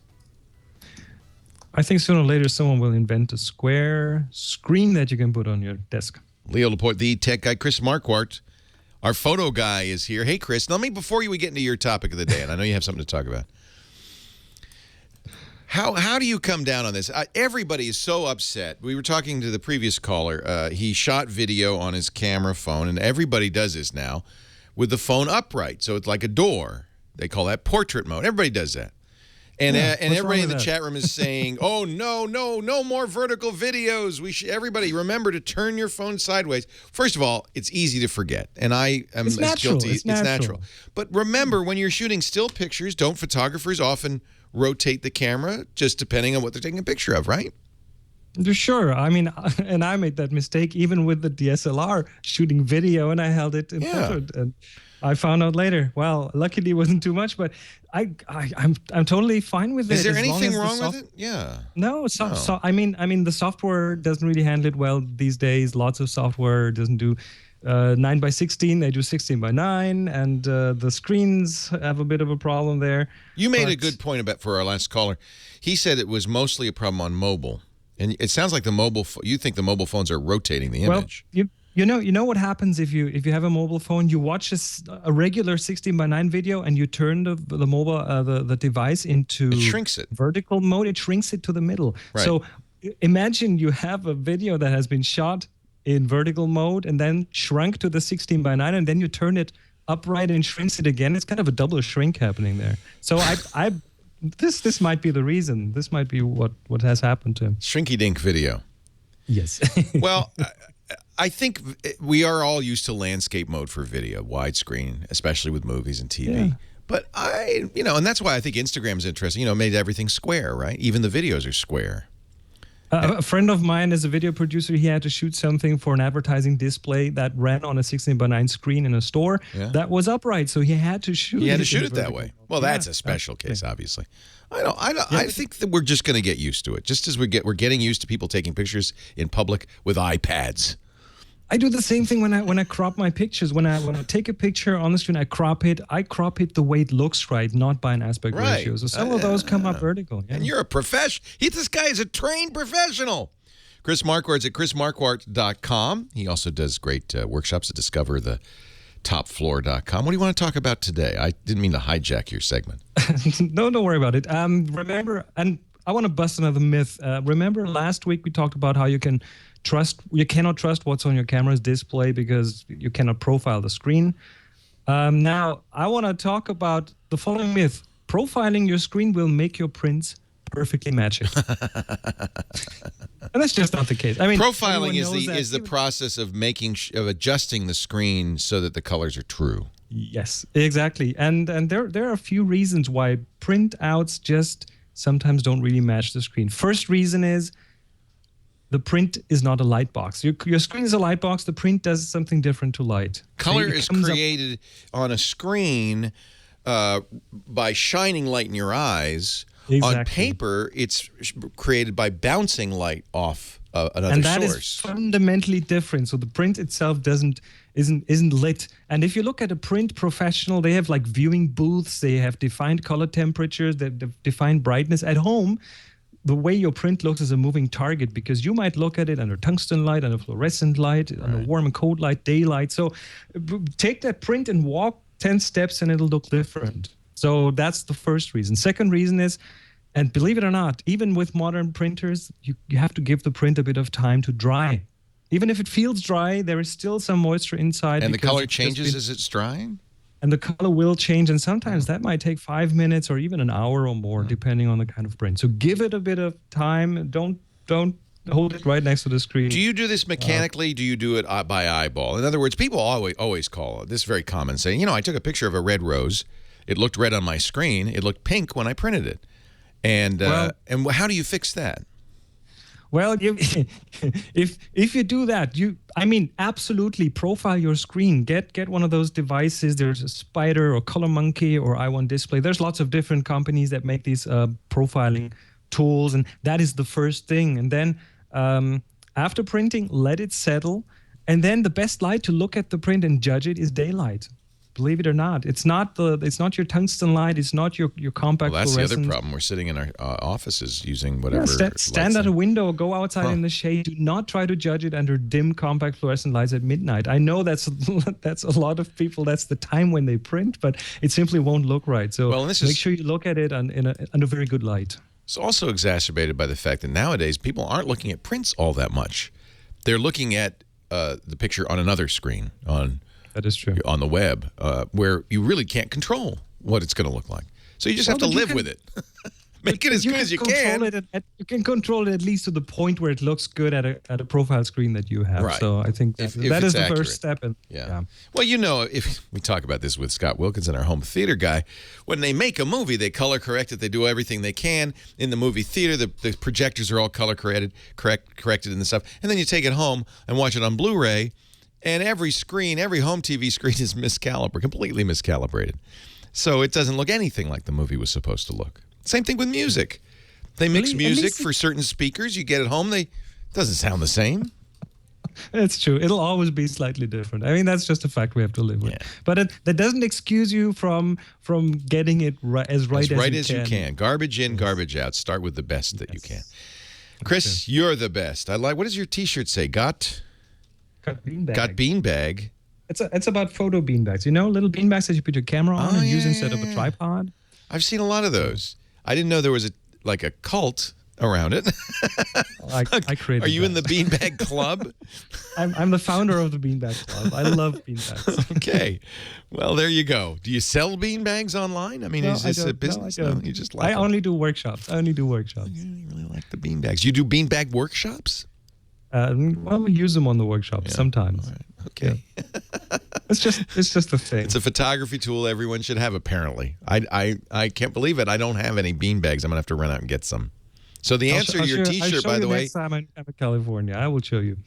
I think sooner or later someone will invent a square screen that you can put on your desk. Leo Laporte, the tech guy. Chris Marquardt, our photo guy, is here. Hey, Chris. Before we get into your topic of the day, and I know you have something to talk about. How do you come down on this? Everybody is so upset. We were talking to the previous caller. He shot video on his camera phone, and everybody does this now with the phone upright. So it's like a door. They call that portrait mode. Everybody does that. And everybody in the chat room is saying, "Oh no more vertical videos. Everybody remember to turn your phone sideways." First of all, it's easy to forget, and I am as guilty. It's natural. But remember, when you're shooting still pictures, don't photographers often rotate the camera just depending on what they're taking a picture of, right? Sure. I mean, and I made that mistake even with the DSLR shooting video, and I held it in portrait. And I found out later. Well, luckily it wasn't too much, but I'm totally fine with it. Is there anything wrong with it? Yeah. No. I mean, the software doesn't really handle it well these days. Lots of software doesn't do 9 by 16, they do 16 by 9, and the screens have a bit of a problem there. You made a good point about for our last caller. He said it was mostly a problem on mobile, and it sounds like you think the mobile phones are rotating the image. Well, you know what happens if you have a mobile phone, you watch a regular 16 by 9 video and you turn the mobile the device into it shrinks it. Vertical mode, it shrinks it to the middle. Right. So imagine you have a video that has been shot in vertical mode and then shrunk to the 16 by 9, and then you turn it upright and shrinks it again. It's kind of a double shrink happening there. So this might be the reason. This might be what has happened to him. Shrinky dink video. Yes. Well, I think we are all used to landscape mode for video, widescreen, especially with movies and TV. Yeah. But and that's why I think Instagram is interesting. Made everything square, right? Even the videos are square. A friend of mine is a video producer. He had to shoot something for an advertising display that ran on a 16 by 9 screen in a store that was upright. So he had to shoot. He had to shoot it that way. Well, that's a special case, obviously. I think that we're just going to get used to it. Just as we're getting used to people taking pictures in public with iPads. I do the same thing when I crop my pictures. When I take a picture on the screen, I crop it the way it looks right, not by an aspect ratio. So some of those come up vertical. Yeah. And you're a professional. This guy is a trained professional. Chris Marquardt's at chrismarquardt.com. He also does great workshops at discoverthetopfloor.com. What do you want to talk about today? I didn't mean to hijack your segment. No, don't worry about it. Remember, and I want to bust another myth. Remember last week we talked about how you cannot trust what's on your camera's display because you cannot profile the screen. Now, I want to talk about the following myth. Profiling your screen will make your prints perfectly matching. And that's just not the case. I mean, profiling is the process of adjusting the screen so that the colors are true. Yes, exactly. And there are a few reasons why printouts just sometimes don't really match the screen. First reason is the print is not a light box. Your screen is a light box. The print does something different to light. Color is created on a screen by shining light in your eyes. Exactly. On paper, it's created by bouncing light off another source. And that is fundamentally different. So the print itself isn't lit. And if you look at a print professional, they have like viewing booths. They have defined color temperatures. They have defined brightness. At home, the way your print looks is a moving target because you might look at it under tungsten light, under fluorescent light, under warm and cold light, daylight. So take that print and walk 10 steps and it'll look different. So that's the first reason. Second reason is, and believe it or not, even with modern printers, you have to give the print a bit of time to dry. Even if it feels dry, there is still some moisture inside. And the color changes as it's drying? And the color will change, and sometimes that might take 5 minutes or even an hour or more, depending on the kind of print. So give it a bit of time. Don't hold it right next to the screen. Do you do this mechanically? Do you do it by eyeball? In other words, people always call it. This is very common, saying, I took a picture of a red rose. It looked red on my screen. It looked pink when I printed it. And how do you fix that? Well, if you do that, absolutely profile your screen. Get one of those devices. There's a Spider or Color Monkey or i1 Display. There's lots of different companies that make these profiling tools, and that is the first thing. And then after printing, let it settle. And then the best light to look at the print and judge it is daylight. Believe it or not, it's not your tungsten light. It's not your compact. Well, that's the fluorescent. other problem. We're sitting in our offices using whatever. Stand at a window, go outside in the shade. Do not try to judge it under dim compact fluorescent lights at midnight. I know that's a lot of people. That's the time when they print, but it simply won't look right. So make sure you look at it under very good light. It's also exacerbated by the fact that nowadays people aren't looking at prints all that much. They're looking at the picture on another screen That is true. On the web, where you really can't control what it's going to look like. So you just have to live with it. Make it as good as you can. You can control it at least to the point where it looks good at a profile screen that you have. Right. So I think that is the first step. Yeah. Well, if we talk about this with Scott Wilkinson, our home theater guy, when they make a movie, they color correct it. They do everything they can in the movie theater. The projectors are all color corrected and stuff. And then you take it home and watch it on Blu-ray. And every home TV screen is completely miscalibrated. So it doesn't look anything like the movie was supposed to look. Same thing with music. They mix music for certain speakers. You get it home, it doesn't sound the same. It's true. It'll always be slightly different. I mean, that's just a fact we have to live with. But that doesn't excuse you from getting it as right as you can. Garbage in, garbage out. Start with the best that you can. Chris, you're the best. What does your T-shirt say? Got beanbag. Got beanbag. It's about photo beanbags. You know, little beanbags that you put your camera on and use instead of a tripod. I've seen a lot of those. I didn't know there was a cult around it. I created. Are you in the beanbag club? I'm the founder of the beanbag club. I love beanbags. Okay, well there you go. Do you sell beanbags online? I mean, is this a business? No, you just like. I only do workshops. You really like the beanbags. You do beanbag workshops? Well, we use them on the workshop sometimes. Right. Okay. Yeah. It's just a thing. It's a photography tool everyone should have. Apparently, I can't believe it. I don't have any beanbags. I'm gonna have to run out and get some. So the answer to your T-shirt, by the way, next time I'm in California, I will show you.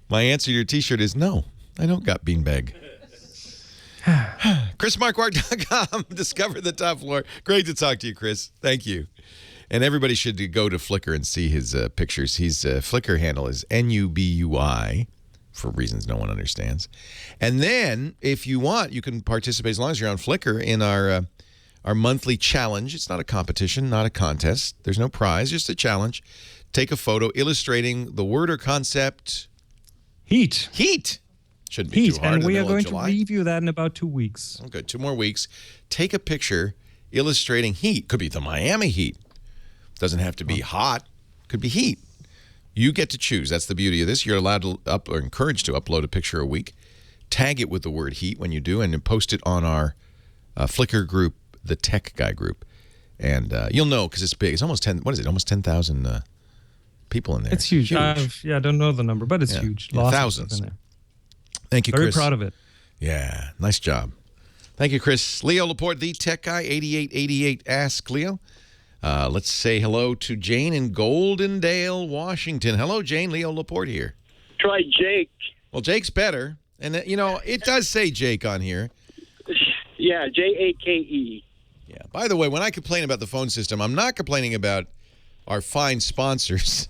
My answer to your T-shirt is no. I don't got beanbag. ChrisMarquardt.com. Discover the top floor. Great to talk to you, Chris. Thank you. And everybody should go to Flickr and see his pictures. His Flickr handle is NUBUI, for reasons no one understands. And then, if you want, you can participate, as long as you're on Flickr, in our monthly challenge. It's not a competition, not a contest. There's no prize, just a challenge. Take a photo illustrating the word or concept. Heat. Shouldn't be too hard. And we are going to review that in about 2 weeks. Oh, good. 2 more weeks. Take a picture illustrating heat. Could be the Miami heat. Doesn't have to be hot. Could be heat. You get to choose. That's the beauty of this. You're allowed to or encouraged to upload a picture a week. Tag it with the word heat when you do, and then post it on our Flickr group, the Tech Guy group. And you'll know because it's big. It's almost 10. What is it? Almost 10,000 people in there. It's huge. I don't know the number, but it's huge. Lots thousands. in there. Thank you, Chris. Very proud of it. Yeah, nice job. Thank you, Chris. Leo Laporte, the Tech Guy, 8888 Ask Leo. Let's say hello to Jane in Goldendale, Washington. Hello, Jane. Leo Laporte here. Try Jake. Well, Jake's better. And, it does say Jake on here. Yeah, Jake. Yeah. By the way, when I complain about the phone system, I'm not complaining about our fine sponsors.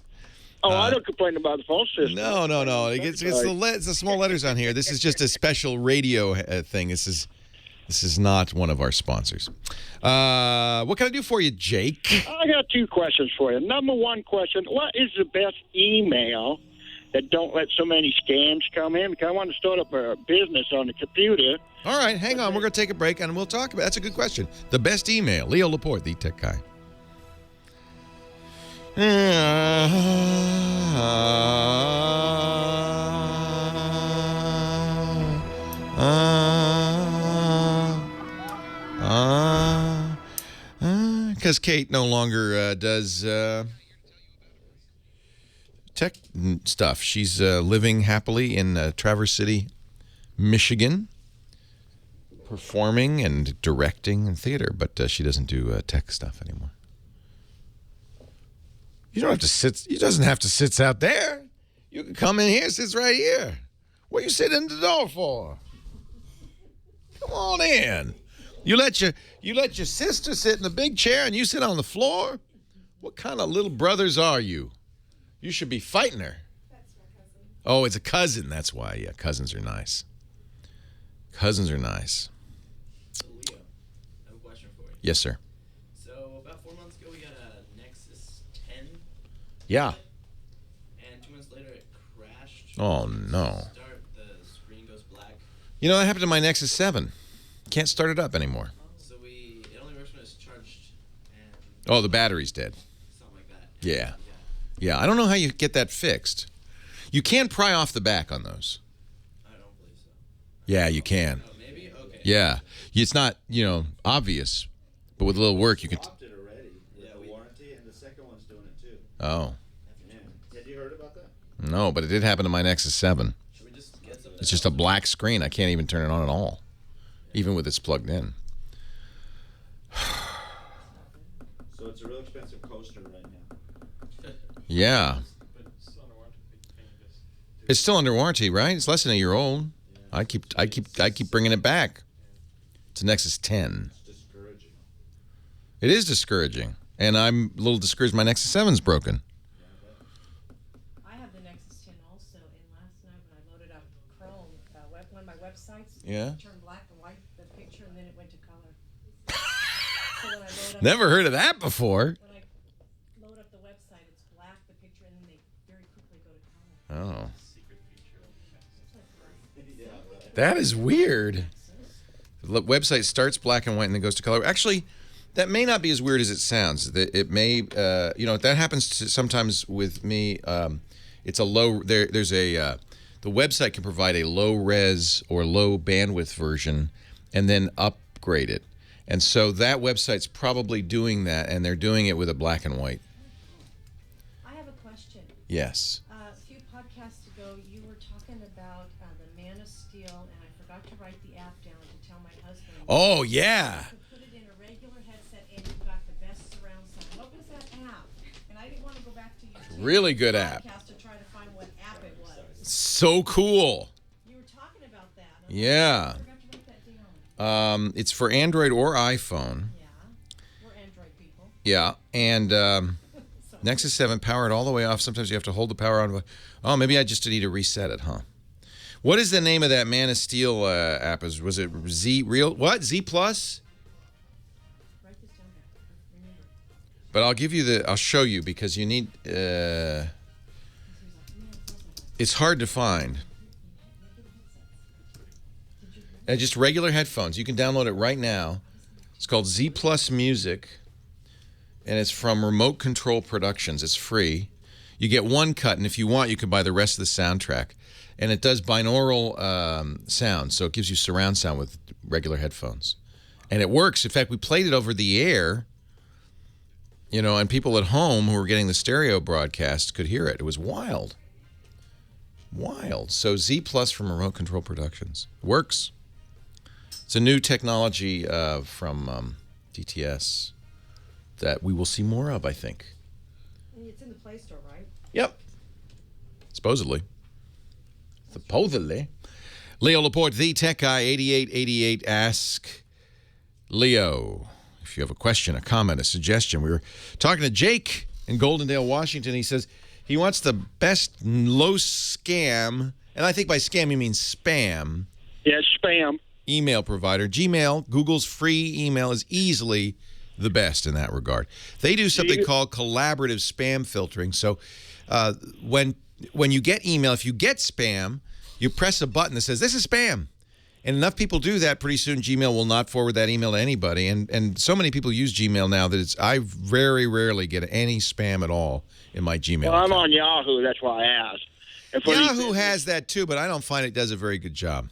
Oh, I don't complain about the phone system. No. It's the small letters on here. This is just a special radio thing. This is not one of our sponsors. What can I do for you, Jake? I got 2 questions for you. Number 1 question, what is the best email that don't let so many scams come in? Because I want to start up a business on the computer. All right, hang on. We're going to take a break, and we'll talk about it. That's a good question. The best email, Leo Laporte, the Tech Guy. Because Kate no longer does tech stuff. She's living happily in Traverse City, Michigan, performing and directing in theater, but she doesn't do tech stuff anymore. You don't have to sit. He doesn't have to sit out there. You can come in here. Sits right here. What are you sitting in the door for? Come on in. You let your sister sit in the big chair and you sit on the floor? What kind of little brothers are you? You should be fighting her. That's my cousin. Oh, it's a cousin. That's why. Yeah, cousins are nice. Cousins are nice. So, Leo, I have a question for you. Yes, sir. So, about 4 months ago, we got a Nexus 10. Yeah. And 2 months later, it crashed. Oh, no. The screen goes black. You know, that happened to my Nexus 7. Can't start it up anymore. So it only works when it's charged. And Oh, the battery's dead. something like that. Yeah, I don't know how you get that fixed. You can pry off the back on those. I don't believe so. Yeah, you can. Oh, maybe? Okay. Yeah. It's not, obvious, but with a little work you can... It already with the warranty, and the second one's doing it too. Oh. Yeah. Had you heard about that? No, but it did happen to my Nexus 7. Should we just get some? It's just a black screen. I can't even turn it on at all, even with it's plugged in. So it's a real expensive coaster right now. Yeah. It's still under warranty, right? It's less than a year old. I keep bringing it back. It's a Nexus 10. It's discouraging. It is discouraging, and I'm a little discouraged. My Nexus 7's broken. I have the Nexus 10 also, and one of my websites. Yeah. It turned black and white, the picture, and then it went to color. So when I load up Never heard of that before. When I load up the website, it's black, the picture, and then they very quickly go to color. Oh. That is weird. The website starts black and white and then goes to color. Actually, that may not be as weird as it sounds. It may, that happens sometimes with me. It's a low. There's a. The website can provide a low res or low bandwidth version, and then upgrade it. And so that website's probably doing that, and they're doing it with a black and white. I have a question. Yes. A few podcasts ago, you were talking about the Man of Steel, and I forgot to write the app down to tell my husband. Oh yeah. To put it in a regular headset, and you got the best surround sound. What was that app? And I didn't want to go back to YouTube. Really good app. To try to find what app it was. So cool. You were talking about that. Yeah. I forgot to write that down. It's for Android or iPhone. We're Android people. Yeah, and Nexus 7 powered all the way off. Sometimes you have to hold the power on. Oh, maybe I just need to reset it, huh? What is the name of that Man of Steel app? Was it Z Real? What? Z Plus? Write this down. Remember. But I'll show you because you need. It's hard to find. Just regular headphones. You can download it right now. It's called Z Plus Music, and it's from Remote Control Productions. It's free. You get one cut, and if you want, you can buy the rest of the soundtrack. And it does binaural sound, so it gives you surround sound with regular headphones. And it works. In fact, we played it over the air, and people at home who were getting the stereo broadcast could hear it. It was wild. Wild. So Z Plus from Remote Control Productions. Works. It's a new technology from DTS that we will see more of, I think. And it's in the Play Store, right? Yep. Supposedly. Leo Laporte, the Tech Guy, 8888. Ask Leo if you have a question, a comment, a suggestion. We were talking to Jake in Goldendale, Washington. He says he wants the best low scam, and I think by scam you mean spam. Yes, spam. Email provider. Gmail, Google's free email, is easily the best in that regard. They do something called collaborative spam filtering. So when you get email, if you get spam, you press a button that says, this is spam. And enough people do that, pretty soon Gmail will not forward that email to anybody. And so many people use Gmail now that I very rarely get any spam at all in my Gmail Well, I'm account. on Yahoo. That's why I asked. And for Yahoo has that too, but I don't find it does a very good job.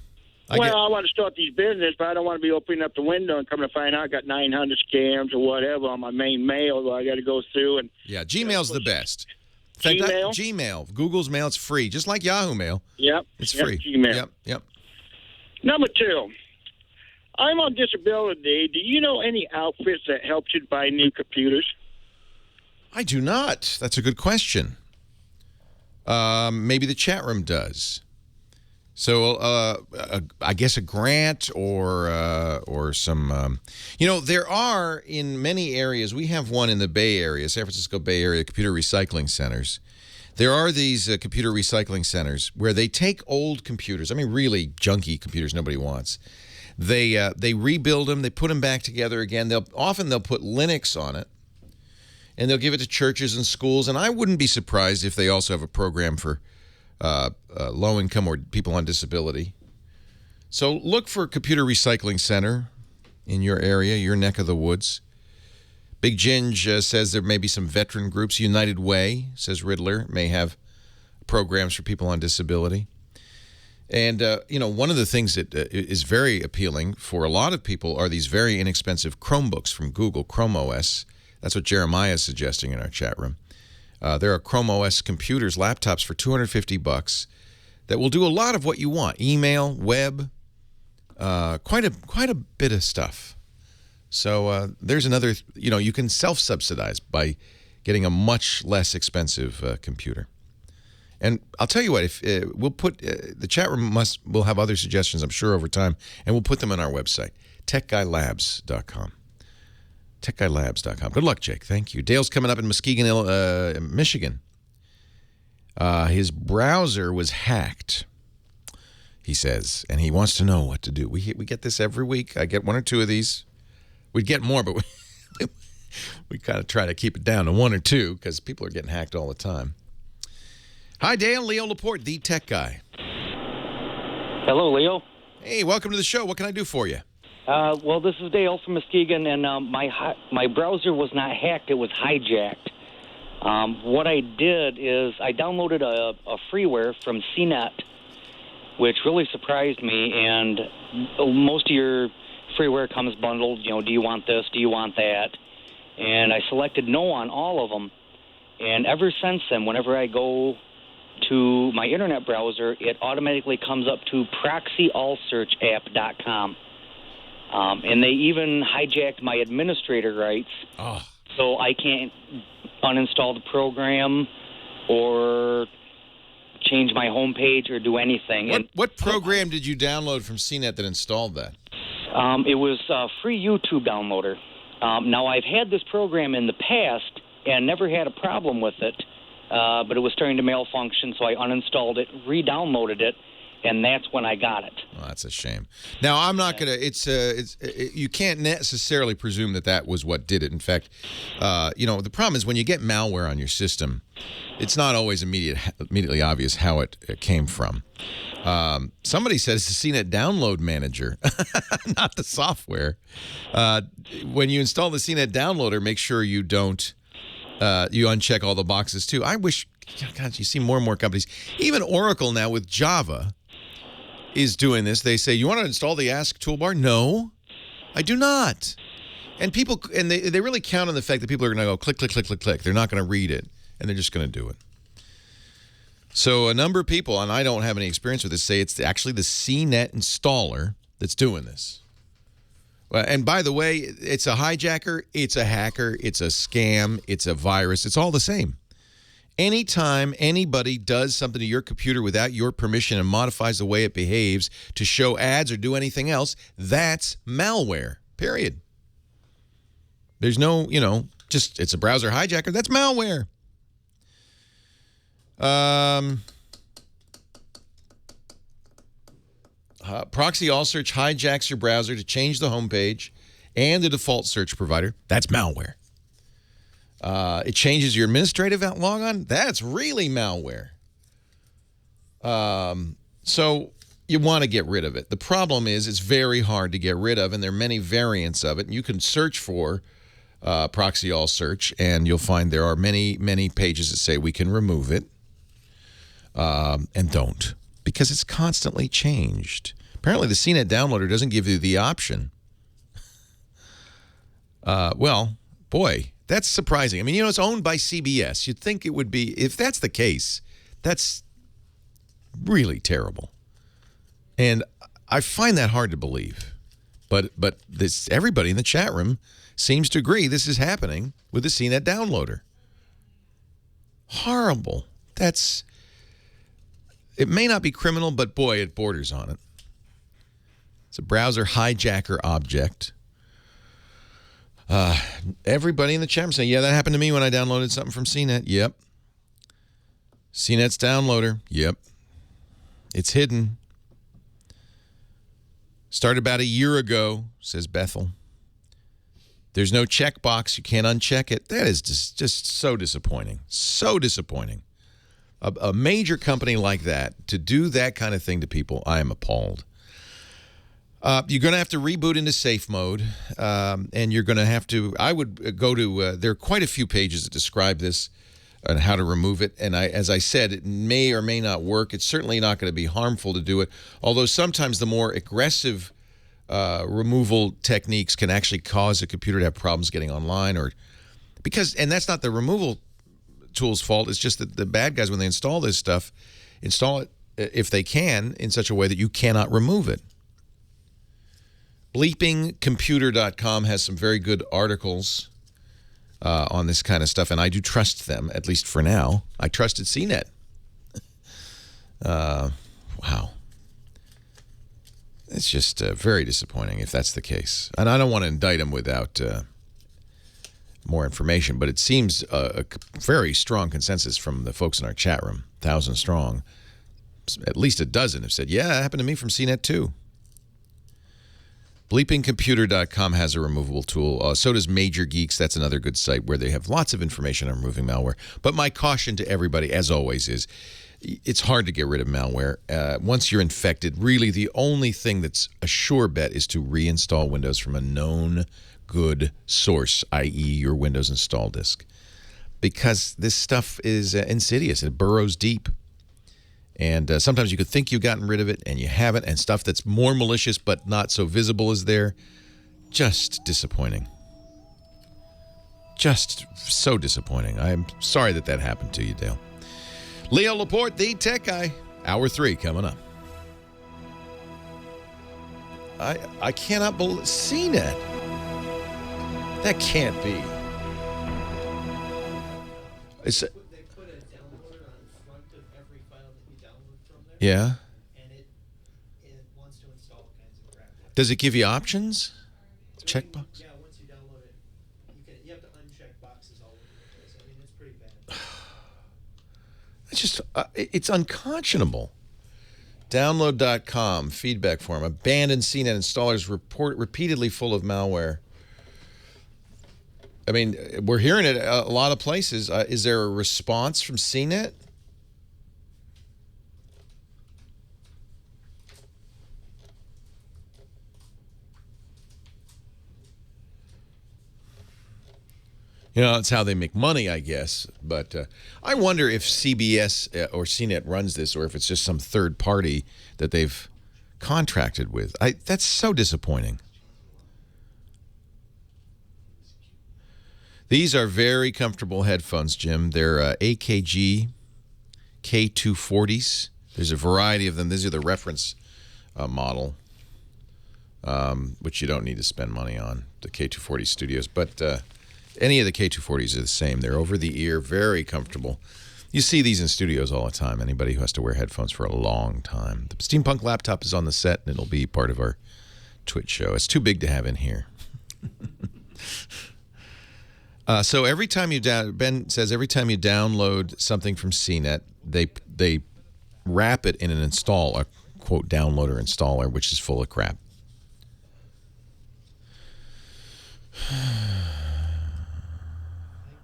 I want to start these business, but I don't want to be opening up the window and come to find out I got 900 scams or whatever on my main mail that I got to go through. And yeah, Gmail's the best. In fact, Gmail, Google's Mail, it's free, just like Yahoo Mail. Yep. It's free. Gmail. Yep. Number two, I'm on disability. Do you know any outfits that help you buy new computers? I do not. That's a good question. Maybe the chat room does. So I guess a grant or some, there are in many areas. We have one in the Bay Area, San Francisco Bay Area, computer recycling centers. There are these computer recycling centers where they take old computers. I mean, really junky computers nobody wants. They rebuild them. They put them back together again. They'll put Linux on it, and they'll give it to churches and schools. And I wouldn't be surprised if they also have a program for low income or people on disability. So look for Computer Recycling Center in your area, your neck of the woods. Big Ginge says there may be some veteran groups. United Way, says Riddler, may have programs for people on disability. And, one of the things that is very appealing for a lot of people are these very inexpensive Chromebooks from Google, Chrome OS. That's what Jeremiah is suggesting in our chat room. There are Chrome OS computers, laptops for $250 that will do a lot of what you want. Email, web, quite a bit of stuff. So there's another, you can self-subsidize by getting a much less expensive computer. And I'll tell you what, if we'll put, the chat room will have other suggestions, I'm sure, over time, and we'll put them on our website, techguylabs.com. techguylabs.com. Good luck, Jake. Thank you. Dale's coming up in Muskegon, Michigan. His browser was hacked. he says, and he wants to know what to do. We get this every week. I get one or two of these. We'd get more, but we kind of try to keep it down to one or two because people are getting hacked all the time. Hi, Dale. Leo Laporte, the tech guy. Hello, Leo. Hey, welcome to the show. What can I do for you? Well, this is Dale from Muskegon, and my browser was not hacked. It was hijacked. What I did is I downloaded a freeware from CNET, which really surprised me, and most of your freeware comes bundled. You know, do you want this? Do you want that? And I selected no on all of them. And ever since then, whenever I go to my internet browser, it automatically comes up to proxyallsearchapp.com. And they even hijacked my administrator rights, so I can't uninstall the program or change my homepage or do anything. What program did you download from CNET that installed that? It was a free YouTube downloader. Now, I've had this program in the past and never had a problem with it, but it was starting to malfunction, so I uninstalled it, re-downloaded it, and that's when I got it. Oh, that's a shame. Now, I'm not going to, you can't necessarily presume that was what did it. In fact, the problem is when you get malware on your system, it's not always immediately obvious how it came from. Somebody said it's the CNET download manager, not the software. When you install the CNET downloader, make sure you don't, you uncheck all the boxes too. I wish, God, you see more and more companies, even Oracle now with Java is doing this. They say, you want to install the Ask toolbar? No, I do not. And people, and they really count on the fact that people are going to go click, click, click, click, click. They're not going to read it, and they're just going to do it. So a number of people, and I don't have any experience with this, say it's actually the CNET installer that's doing this. And by the way, it's a hijacker, it's a hacker, it's a scam, it's a virus. It's all the same. Anytime anybody does something to your computer without your permission and modifies the way it behaves to show ads or do anything else, that's malware, period. There's no, just it's a browser hijacker. That's malware. Proxy All Search hijacks your browser to change the homepage and the default search provider. That's malware. It changes your administrative logon. That's really malware. So you want to get rid of it. The problem is it's very hard to get rid of, and there are many variants of it. And you can search for Proxy All Search, and you'll find there are many, many pages that say we can remove it. And don't, because it's constantly changed. Apparently, the CNET downloader doesn't give you the option. Well, boy, that's surprising. I mean, it's owned by CBS. You'd think it would be, if that's the case, that's really terrible. And I find that hard to believe. But everybody in the chat room seems to agree this is happening with the CNET downloader. Horrible. It may not be criminal, but boy, it borders on it. It's a browser hijacker object. Everybody in the chat room saying, yeah, that happened to me when I downloaded something from CNET. Yep. CNET's downloader. Yep. It's hidden. Started about a year ago, says Bethel. There's no checkbox. You can't uncheck it. That is just so disappointing. So disappointing. A major company like that, to do that kind of thing to people, I am appalled. You're going to have to reboot into safe mode, and you're going to have to, I would go to, there are quite a few pages that describe this and how to remove it. And as I said, it may or may not work. It's certainly not going to be harmful to do it, although sometimes the more aggressive removal techniques can actually cause a computer to have problems getting online, and that's not the removal tool's fault. It's just that the bad guys, when they install this stuff, install it, if they can, in such a way that you cannot remove it. Bleepingcomputer.com has some very good articles on this kind of stuff, and I do trust them, at least for now. I trusted CNET. Wow. It's just very disappointing if that's the case. And I don't want to indict them without more information, but it seems a very strong consensus from the folks in our chat room, 1,000 strong, at least a dozen have said, yeah, it happened to me from CNET too. Bleepingcomputer.com has a removable tool. So does Major Geeks. That's another good site where they have lots of information on removing malware. But my caution to everybody, as always, is it's hard to get rid of malware. Once you're infected, really the only thing that's a sure bet is to reinstall Windows from a known good source, i.e. your Windows install disk. Because this stuff is insidious. It burrows deep. And sometimes you could think you've gotten rid of it, and you haven't. And stuff that's more malicious but not so visible is there. Just disappointing. Just so disappointing. I'm sorry that happened to you, Dale. Leo Laporte, the tech guy. Hour 3 coming up. I cannot believe CNET. That can't be. It's, They put a downloader on front of every file that you download from there. yeah. And it wants to install all kinds of crap. Does it give you options? Checkbox? Yeah, once you download it, you have to uncheck boxes all over the place. I mean, it's pretty bad. It's just, it's unconscionable. Download.com, feedback form. Abandoned CNET installers report repeatedly full of malware. I mean, we're hearing it a lot of places. Is there a response from CNET? You know, it's how they make money, I guess. But I wonder if CBS or CNET runs this, or if it's just some third party that they've contracted with. That's so disappointing. These are very comfortable headphones, Jim. They're AKG K240s. There's a variety of them. These are the reference model, which you don't need to spend money on, the K240 Studios. But any of the K240s are the same. They're over the ear, very comfortable. You see these in studios all the time, anybody who has to wear headphones for a long time. The Steampunk laptop is on the set, and it'll be part of our Twitch show. It's too big to have in here. So every time you Ben says every time you download something from CNET, they wrap it in an a quote downloader installer, which is full of crap. I think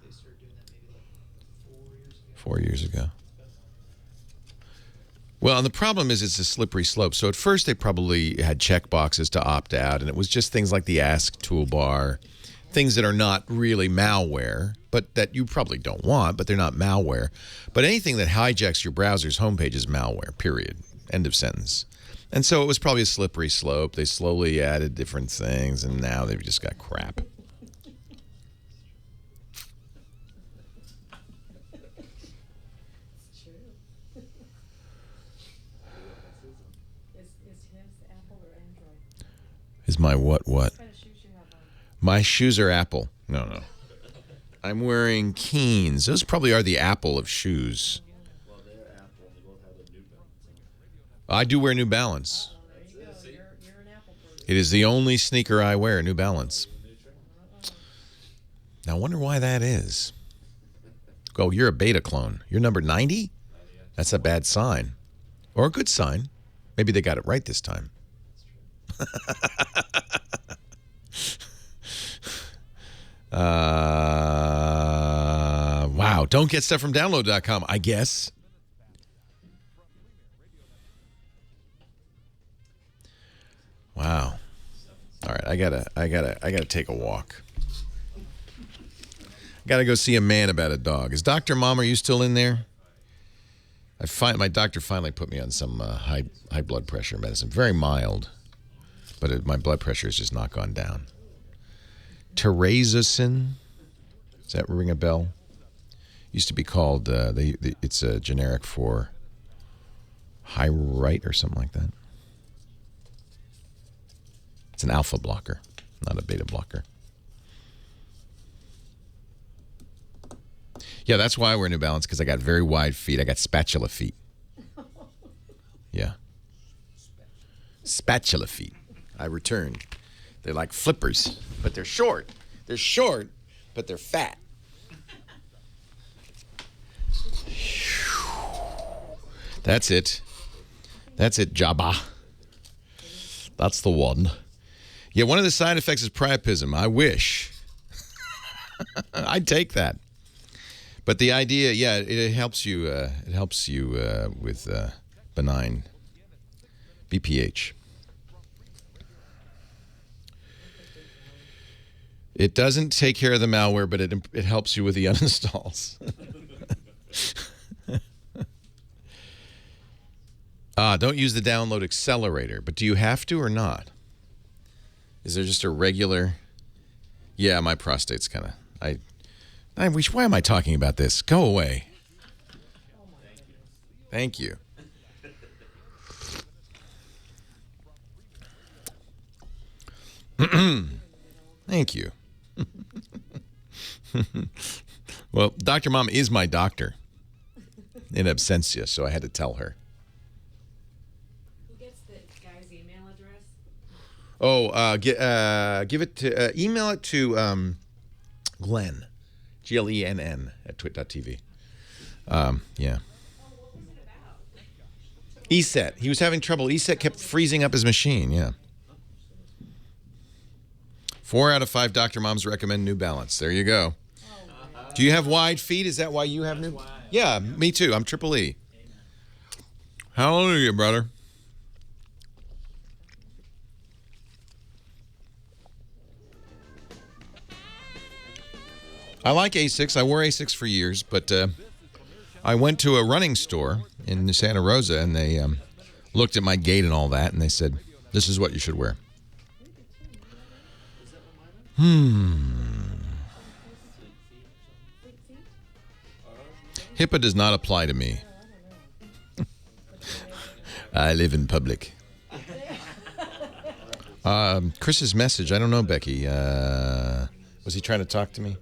they started doing that maybe like 4 years ago. Well, and the problem is it's a slippery slope. So at first they probably had checkboxes to opt out, and it was just things like the Ask toolbar, things that are not really malware, but that you probably don't want, but they're not malware. But anything that hijacks your browser's homepage is malware, period. End of sentence. And so it was probably a slippery slope. They slowly added different things, and now they've just got crap. It's true. Is his Apple or Android? Is my what? What kind of shoes you have on? My shoes are Apple. No. I'm wearing Keens. Those probably are the Apple of shoes. Well, they're Apple. They both have a New Balance. I do wear New Balance. There you go. You're an Apple person. It is the only sneaker I wear, New Balance. Now, I wonder why that is. Oh, you're a beta clone. You're number 90? That's a bad sign. Or a good sign. Maybe they got it right this time. Wow. Don't get stuff from download.com, I guess. Wow. All right, I gotta take a walk. Gotta go see a man about a dog. Is Dr. Mom, are you still in there? My doctor finally put me on some high blood pressure medicine. Very mild, but my blood pressure has just not gone down. Terazosin, does that ring a bell? Used to be called, it's a generic for Hyrite or something like that. It's an alpha blocker, not a beta blocker. Yeah, that's why I wear New Balance, because I got very wide feet. I got spatula feet. Yeah. Spatula feet. I returned. They're like flippers, but they're short. They're short, but they're fat. That's it. That's it, Jabba. That's the one. Yeah, one of the side effects is priapism. I wish. I'd take that. But the idea, yeah, it helps you. It helps you with benign BPH. It doesn't take care of the malware, but it helps you with the uninstalls. Don't use the download accelerator. But do you have to or not? Is there just a regular? Yeah, my prostate's kind of. I wish. Why am I talking about this? Go away. Thank you. Thank you. Well, Dr. Mom is my doctor in absentia, so I had to tell her. Who gets the guy's email address? Give it to email it to Glenn, GLENN at twit.tv. Yeah. ESET. He was having trouble. ESET kept freezing up his machine. Yeah. 4 out of 5 Dr. Moms recommend New Balance. There you go. Do you have wide feet? Is that why you have new? Yeah, me too. I'm Triple E. Hallelujah, brother. I like Asics. I wore Asics for years, but I went to a running store in Santa Rosa, and they looked at my gait and all that, and they said, "This is what you should wear." HIPAA does not apply to me. I live in public. Chris's message. I don't know, Becky. Was he trying to talk to me?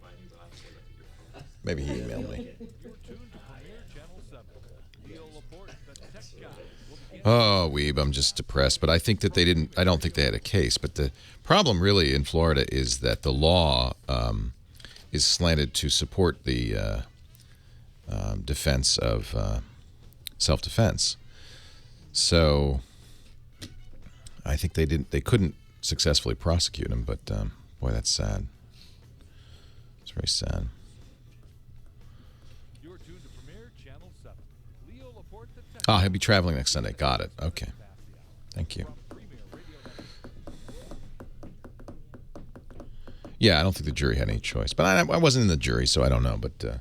Maybe he emailed me. Oh, Weeb, I'm just depressed. But I think that I don't think they had a case. But the problem really in Florida is that the law is slanted to support the defense of self-defense. So I think they couldn't successfully prosecute him. But boy, that's sad. It's very sad. Oh, he'll be traveling next Sunday. Got it. Okay. Thank you. Yeah, I don't think the jury had any choice. But I wasn't in the jury, so I don't know. But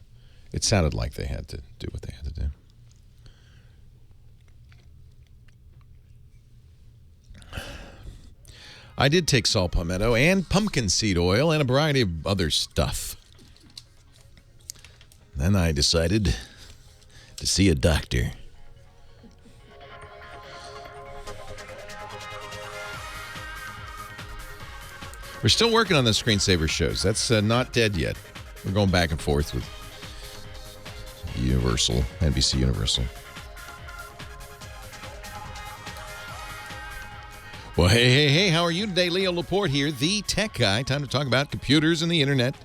it sounded like they had to do what they had to do. I did take saw palmetto and pumpkin seed oil and a variety of other stuff. Then I decided to see a doctor. We're still working on the screensaver shows. That's not dead yet. We're going back and forth with Universal, NBC Universal. Well, hey, how are you today? Leo Laporte here, the tech guy. Time to talk about computers and the internet,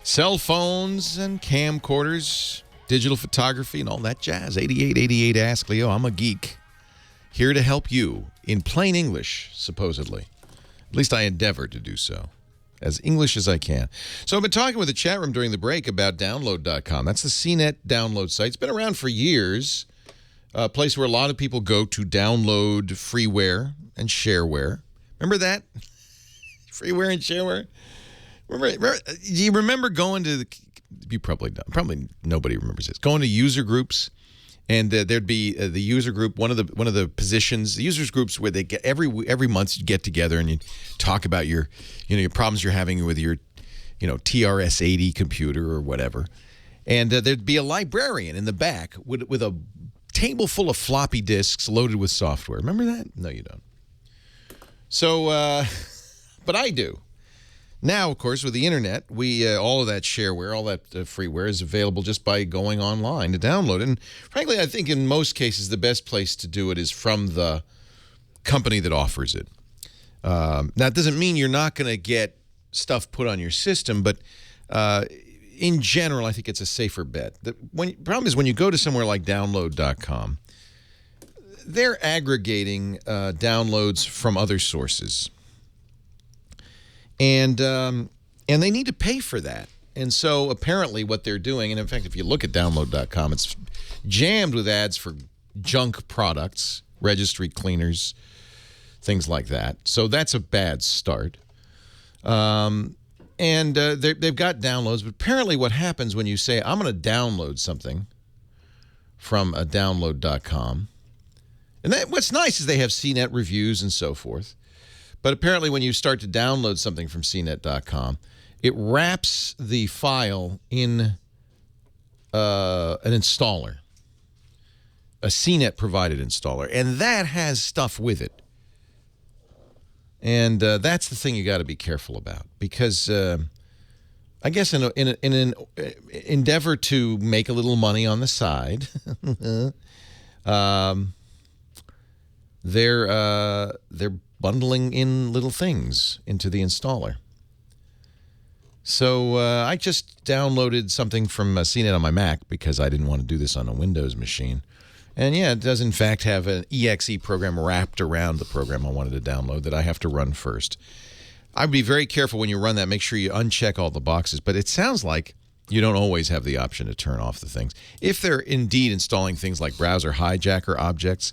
cell phones and camcorders, digital photography, and all that jazz. 8888 Ask Leo. I'm a geek. Here to help you in plain English, supposedly. At least I endeavor to do so, as English as I can. So I've been talking with the chat room during the break about download.com. That's the CNET download site. It's been around for years, a place where a lot of people go to download freeware and shareware. Remember that? Freeware and shareware? Do you remember going to you probably don't. Probably nobody remembers this. Going to user groups. And there'd be the user group. One of the positions, the users groups, where they get every month you get together and you talk about your problems you're having with your TRS-80 computer or whatever. And there'd be a librarian in the back with a table full of floppy disks loaded with software. Remember that? No, you don't. So, but I do. Now, of course, with the internet, all of that shareware, all that freeware is available just by going online to download it. And frankly, I think in most cases, the best place to do it is from the company that offers it. Now, it doesn't mean you're not going to get stuff put on your system, but in general, I think it's a safer bet. The problem is when you go to somewhere like download.com, they're aggregating downloads from other sources, and they need to pay for that. And so apparently what they're doing, and in fact, if you look at download.com, it's jammed with ads for junk products, registry cleaners, things like that. So that's a bad start. And they've got downloads, but apparently what happens when you say, I'm going to download something from a download.com, and what's nice is they have CNET reviews and so forth, but apparently when you start to download something from CNET.com, it wraps the file in an installer, a CNET-provided installer, and that has stuff with it. And that's the thing you got to be careful about, because I guess in an endeavor to make a little money on the side, they're bundling in little things into the installer. So I just downloaded something from CNET on my Mac because I didn't want to do this on a Windows machine. And yeah, it does in fact have an exe program wrapped around the program I wanted to download that I have to run first. I'd be very careful when you run that. Make sure you uncheck all the boxes. But it sounds like you don't always have the option to turn off the things. If they're indeed installing things like browser hijacker objects,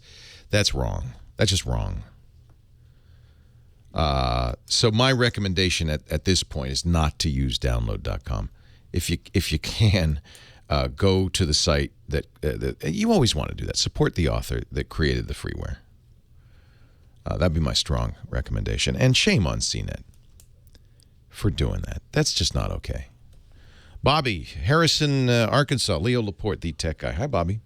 that's wrong. That's just wrong. So my recommendation at this point is not to use download.com. If you can, go to the site that you always want to do that. Support the author that created the freeware. That'd be my strong recommendation. And shame on CNET for doing that. That's just not okay. Bobby, Harrison, Arkansas. Leo Laporte, the tech guy. Hi, Bobby.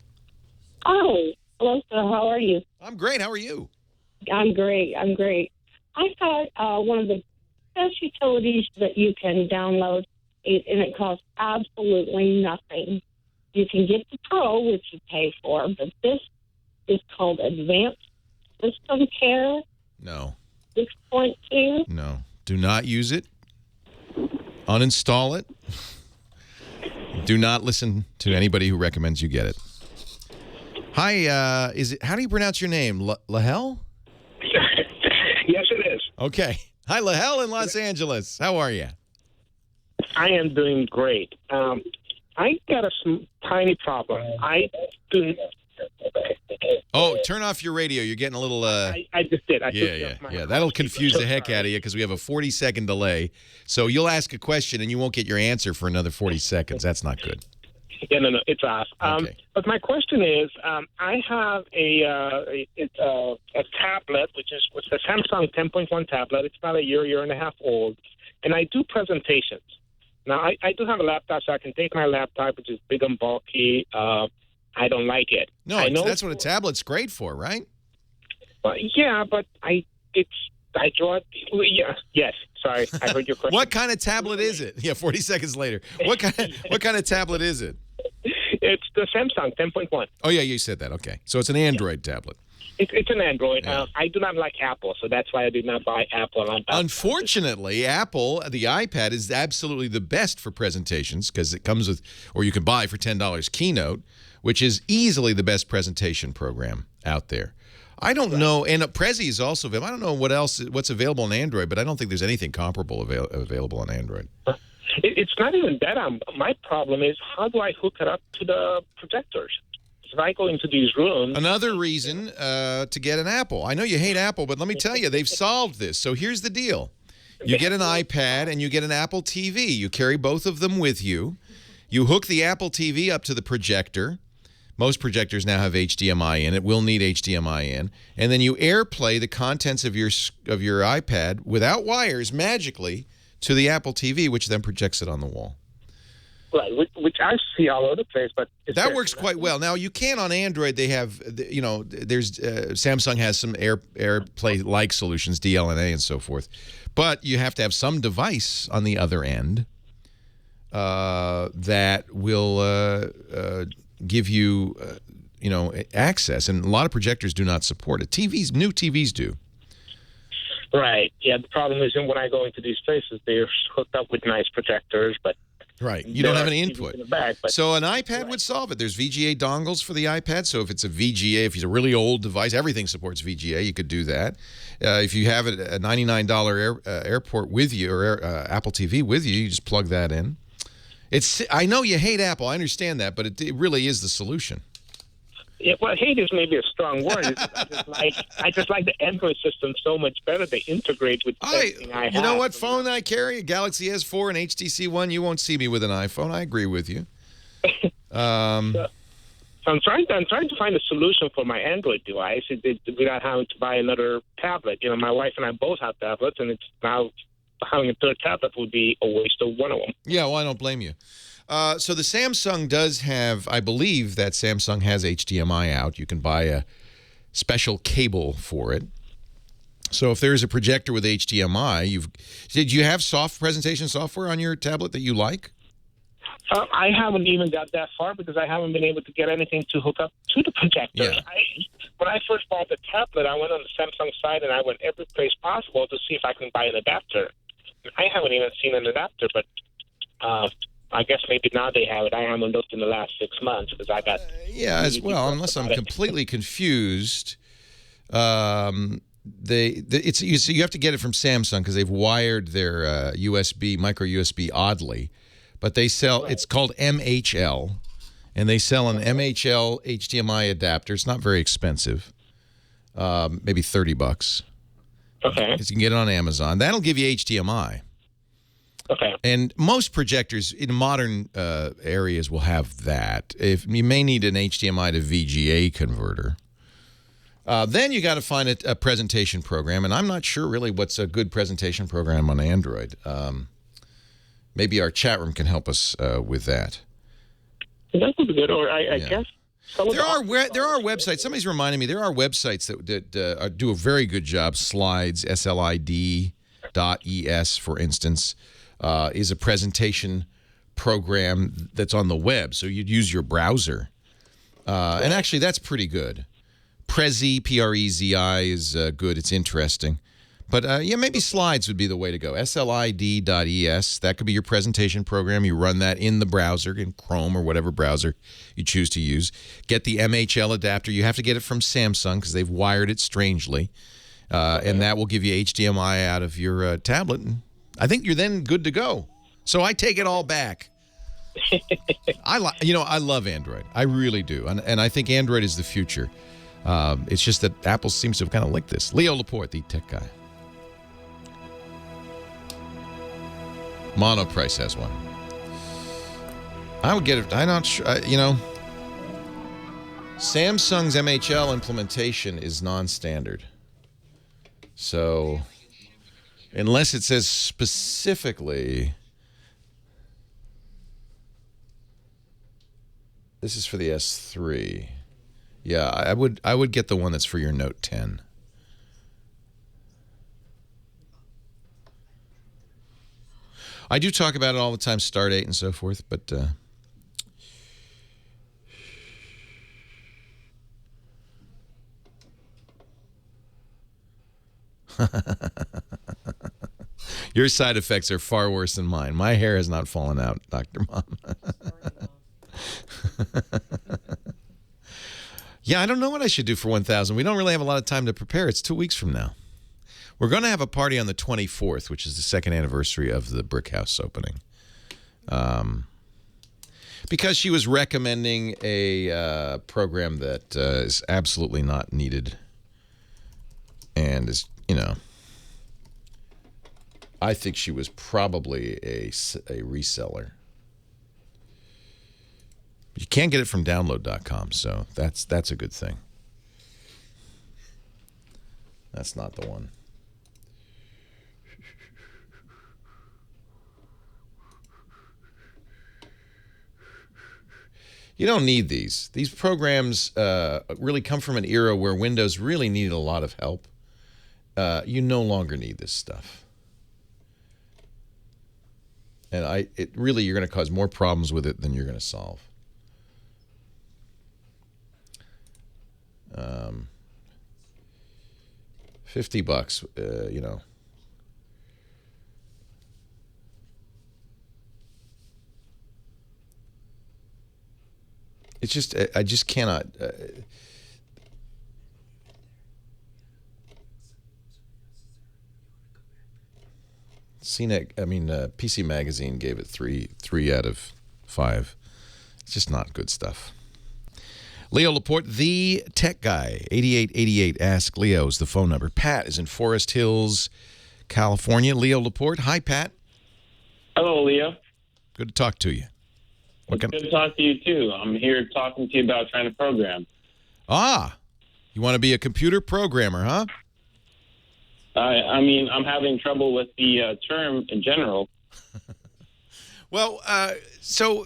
Oh, hello, sir. How are you? I'm great. How are you? I'm great. I thought one of the best utilities that you can download, and it costs absolutely nothing. You can get the Pro, which you pay for, but this is called Advanced System Care. No. 6.2. No. Do not use it. Uninstall it. Do not listen to anybody who recommends you get it. Hi, how do you pronounce your name? Lahel? Yes, it is. Okay. Hi, Lahel in Los Angeles. How are you? I am doing great. I got a tiny problem. Oh, turn off your radio. You're getting a little... I just did. Yeah. That'll confuse the heck out of you because we have a 40-second delay. So you'll ask a question and you won't get your answer for another 40 seconds. That's not good. Yeah, no, it's off. Okay. But my question is, I have a tablet, which is a Samsung 10.1 tablet. It's about a year and a half old, and I do presentations. Now, I do have a laptop, so I can take my laptop, which is big and bulky. I don't like it. No, that's what a tablet's great for, right? Yeah, but I draw it. Yeah, yes. Sorry, I heard your question. What kind of tablet is it? Yeah, 40 seconds later. What kind of tablet is it? It's the Samsung 10.1. Oh, yeah, you said that. Okay. So it's an Android tablet. It's an Android. Yeah. I do not like Apple, so that's why I did not buy Apple. Unfortunately, Apple, the iPad is absolutely the best for presentations because it comes with, or you can buy for $10 Keynote, which is easily the best presentation program out there. I don't know, and Prezi is also available. I don't know what's available on Android, but I don't think there's anything comparable available on Android. It's not even that. My problem is, how do I hook it up to the projectors? If I go into these rooms... Another reason to get an Apple. I know you hate Apple, but let me tell you, they've solved this. So here's the deal. You get an iPad and you get an Apple TV. You carry both of them with you. You hook the Apple TV up to the projector. Most projectors now have HDMI in. It will need HDMI in. And then you AirPlay the contents of your iPad without wires magically to the Apple TV, which then projects it on the wall. Right, which I see all over the place, but that works quite well. Now you can on Android. They have, there's Samsung has some AirPlay-like solutions, DLNA and so forth, but you have to have some device on the other end that will give you, access. And a lot of projectors do not support it. New TVs do. Right. Yeah. The problem is when I go into these places, they're hooked up with nice projectors, but Right. You don't have any TVs input. in the back, but So an iPad would solve it. There's VGA dongles for the iPad. So if it's a VGA, if it's a really old device, everything supports VGA. You could do that. If you have a $99 airport with you or Apple TV with you, you just plug that in. I know you hate Apple. I understand that, but it really is the solution. Yeah, well, hate is maybe a strong word. I just like the Android system so much better. They integrate with everything I have. You know what phone I carry? A Galaxy S4 and HTC One. You won't see me with an iPhone. I agree with you. So I'm trying to find a solution for my Android device without having to buy another tablet. You know, my wife and I both have tablets, and it's now having a third tablet would be a waste of one of them. Yeah, well, I don't blame you. So the Samsung does have, I believe that Samsung has HDMI out. You can buy a special cable for it. So if there's a projector with HDMI, did you have presentation software on your tablet that you like? I haven't even got that far because I haven't been able to get anything to hook up to the projector. Yeah. When I first bought the tablet, I went on the Samsung site and I went every place possible to see if I can buy an adapter. I haven't even seen an adapter, but I guess maybe now they have it. I haven't looked in the last 6 months because I got... Yeah, as well, unless I'm completely confused. You have to get it from Samsung because they've wired their micro USB oddly. But they sell, it's called MHL, and they sell an MHL HDMI adapter. It's not very expensive, maybe $30. Okay. You can get it on Amazon. That'll give you HDMI. Okay. And most projectors in modern areas will have that. If you may need an HDMI to VGA converter. Then you got to find a presentation program, and I'm not sure really what's a good presentation program on Android. Maybe our chat room can help us with that. That would be good, or I guess... There are websites. Somebody's reminding me. There are websites that do a very good job. Slides, slid.es, for instance, is a presentation program that's on the web. So you'd use your browser. And actually, that's pretty good. Prezi, Prezi is good. It's interesting. But, yeah, maybe Slides would be the way to go. slid.es, that could be your presentation program. You run that in the browser, in Chrome or whatever browser you choose to use. Get the MHL adapter. You have to get it from Samsung because they've wired it strangely. And that will give you HDMI out of your tablet. And I think you're then good to go. So I take it all back. I love Android. I really do. And I think Android is the future. It's just that Apple seems to have kind of licked this. Leo Laporte, the tech guy. Monoprice has one. I would get it. I'm not sure. Samsung's MHL implementation is non-standard. So, unless it says specifically, this is for the S3. Yeah, I would get the one that's for your Note 10. I do talk about it all the time, Stardate and so forth, but your side effects are far worse than mine. My hair has not fallen out, Dr. Mom. Yeah, I don't know what I should do for 1,000. We don't really have a lot of time to prepare. It's 2 weeks from now. We're going to have a party on the 24th, which is the second anniversary of the Brick House opening. Because she was recommending a program that is absolutely not needed. And is, I think she was probably a reseller. You can't get it from download.com, so that's a good thing. That's not the one. You don't need these. These programs really come from an era where Windows really needed a lot of help. You no longer need this stuff. And you're going to cause more problems with it than you're going to solve. $50, It's just, I just cannot. PC Magazine gave it 3 out of 5. It's just not good stuff. Leo Laporte, the tech guy, 8888. Ask Leo is the phone number. Pat is in Forest Hills, California. Leo Laporte. Hi, Pat. Hello, Leo. Good to talk to you. It's good to talk to you, too. I'm here talking to you about trying to program. You want to be a computer programmer, huh? I mean, I'm having trouble with the term in general. Well, so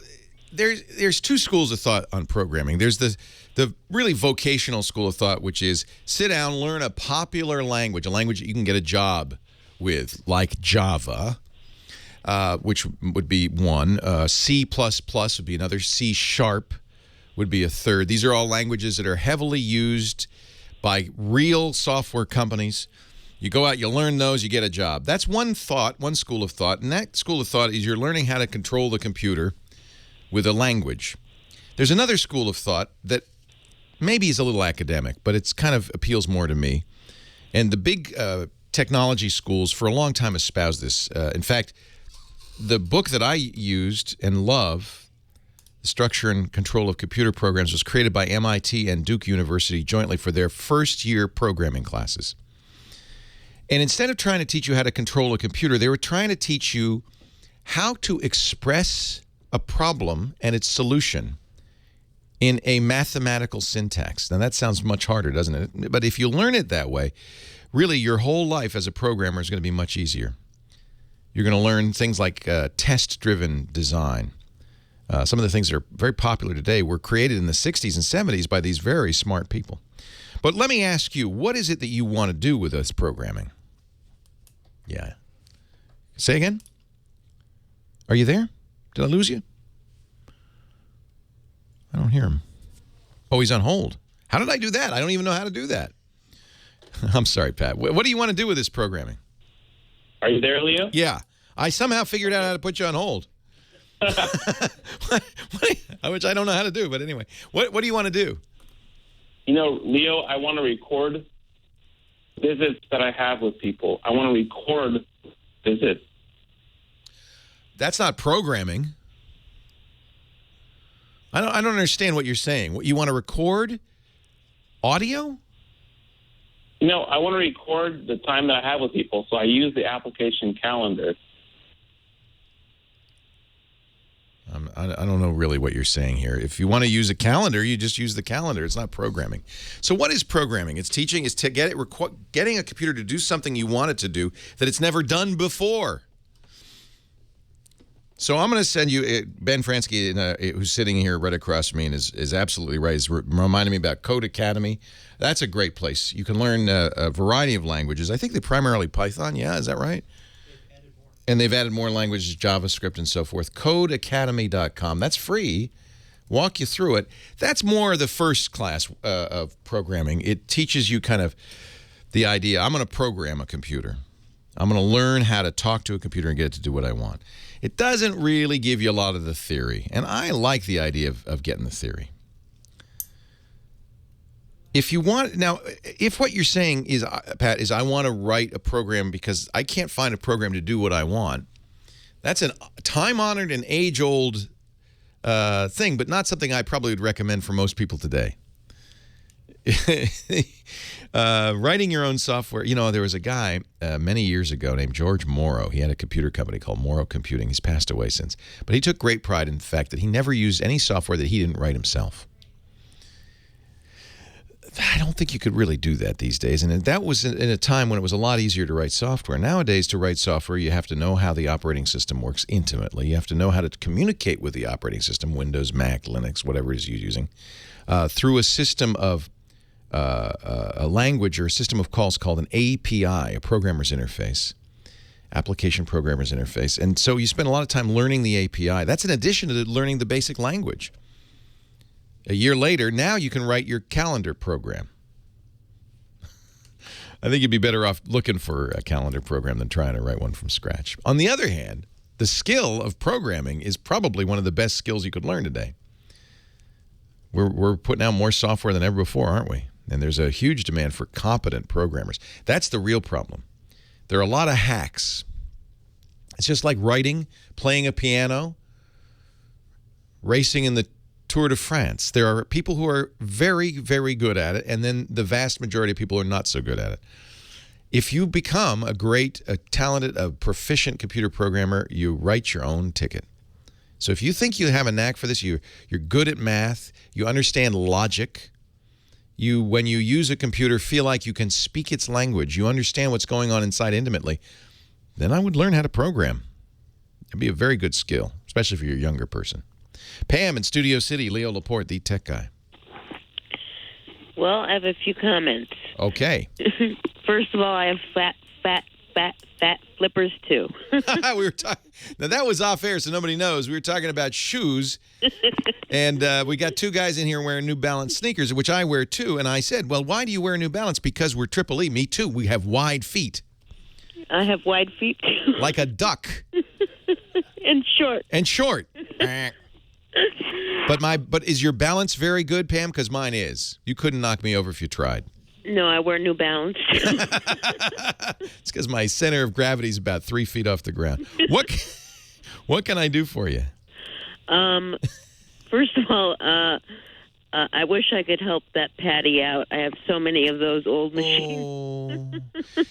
there's 2 schools of thought on programming. There's the really vocational school of thought, which is sit down, learn a popular language, a language that you can get a job with, like Java, which would be one. C++ would be another. C# would be a third. These are all languages that are heavily used by real software companies. You go out, you learn those, you get a job. That's one school of thought. And that school of thought is you're learning how to control the computer with a language. There's another school of thought that maybe is a little academic, but it's kind of appeals more to me. And the big technology schools for a long time espoused this. In fact, the book that I used and love, The Structure and Control of Computer Programs, was created by MIT and Duke University jointly for their first-year programming classes. And instead of trying to teach you how to control a computer, they were trying to teach you how to express a problem and its solution in a mathematical syntax. Now, that sounds much harder, doesn't it? But if you learn it that way, really your whole life as a programmer is going to be much easier. You're going to learn things like test-driven design. Some of the things that are very popular today were created in the 60s and 70s by these very smart people. But let me ask you, what is it that you want to do with this programming? Yeah. Say again? Are you there? Did I lose you? I don't hear him. Oh, he's on hold. How did I do that? I don't even know how to do that. I'm sorry, Pat. What do you want to do with this programming? Are you there, Leo? Yeah. I somehow figured out how to put you on hold. Which I don't know how to do, but anyway. What do you want to do? You know, Leo, I want to record visits that I have with people. I want to record visits. That's not programming. I don't understand what you're saying. You want to record audio? No, I want to record the time that I have with people, so I use the application Calendar. I don't know really what you're saying here. If you want to use a calendar, you just use the calendar. It's not programming. So what is programming? It's teaching. It's getting a computer to do something you want it to do that it's never done before. So I'm going to send you, Ben Fransky, who's sitting here right across from me and is absolutely right. He's reminding me about Code Academy. That's a great place. You can learn a variety of languages. I think they primarily Python. Yeah, is that right? And they've added more languages, JavaScript and so forth. CodeAcademy.com. That's free. Walk you through it. That's more the first class of programming. It teaches you kind of the idea. I'm going to program a computer. I'm going to learn how to talk to a computer and get it to do what I want. It doesn't really give you a lot of the theory. And I like the idea of getting the theory. If you want, now, if what you're saying is, Pat, is I want to write a program because I can't find a program to do what I want, that's a time-honored and age-old thing, but not something I probably would recommend for most people today. Writing your own software. You know, there was a guy many years ago named George Morrow. He had a computer company called Morrow Computing. He's passed away since. But he took great pride in the fact that he never used any software that he didn't write himself. I don't think you could really do that these days. And that was in a time when it was a lot easier to write software. Nowadays, to write software, you have to know how the operating system works intimately. You have to know how to communicate with the operating system, Windows, Mac, Linux, whatever it is you're using, through a system of a language or a system of calls called an API, a programmer's interface, application programmer's interface. And so you spend a lot of time learning the API. That's in addition to learning the basic language. A year later, now you can write your calendar program. I think you'd be better off looking for a calendar program than trying to write one from scratch. On the other hand, the skill of programming is probably one of the best skills you could learn today. We're putting out more software than ever before, aren't we? And there's a huge demand for competent programmers. That's the real problem. There are a lot of hacks. It's just like writing, playing a piano, racing in the Tour de France. There are people who are very, very good at it, and then the vast majority of people are not so good at it. If you become a talented, a proficient computer programmer, you write your own ticket. So if you think you have a knack for this, you're good at math, you understand logic, when you use a computer, feel like you can speak its language, you understand what's going on inside intimately, then I would learn how to program. It'd be a very good skill, especially if you're a younger person. Pam in Studio City, Leo Laporte, the tech guy. Well, I have a few comments. Okay. First of all, I have fat flippers too. We were talking. Now that was off air, so nobody knows. We were talking about shoes, and we got two guys in here wearing New Balance sneakers, which I wear too. And I said, "Well, why do you wear New Balance?" Because we're Triple E. Me too. We have wide feet. I have wide feet too. Like a duck. And short. And short. But is your balance very good, Pam? Because mine is. You couldn't knock me over if you tried. No, I wear New Balance. It's because my center of gravity is about 3 feet off the ground. What can I do for you? First of all, I wish I could help that Patty out. I have so many of those old machines.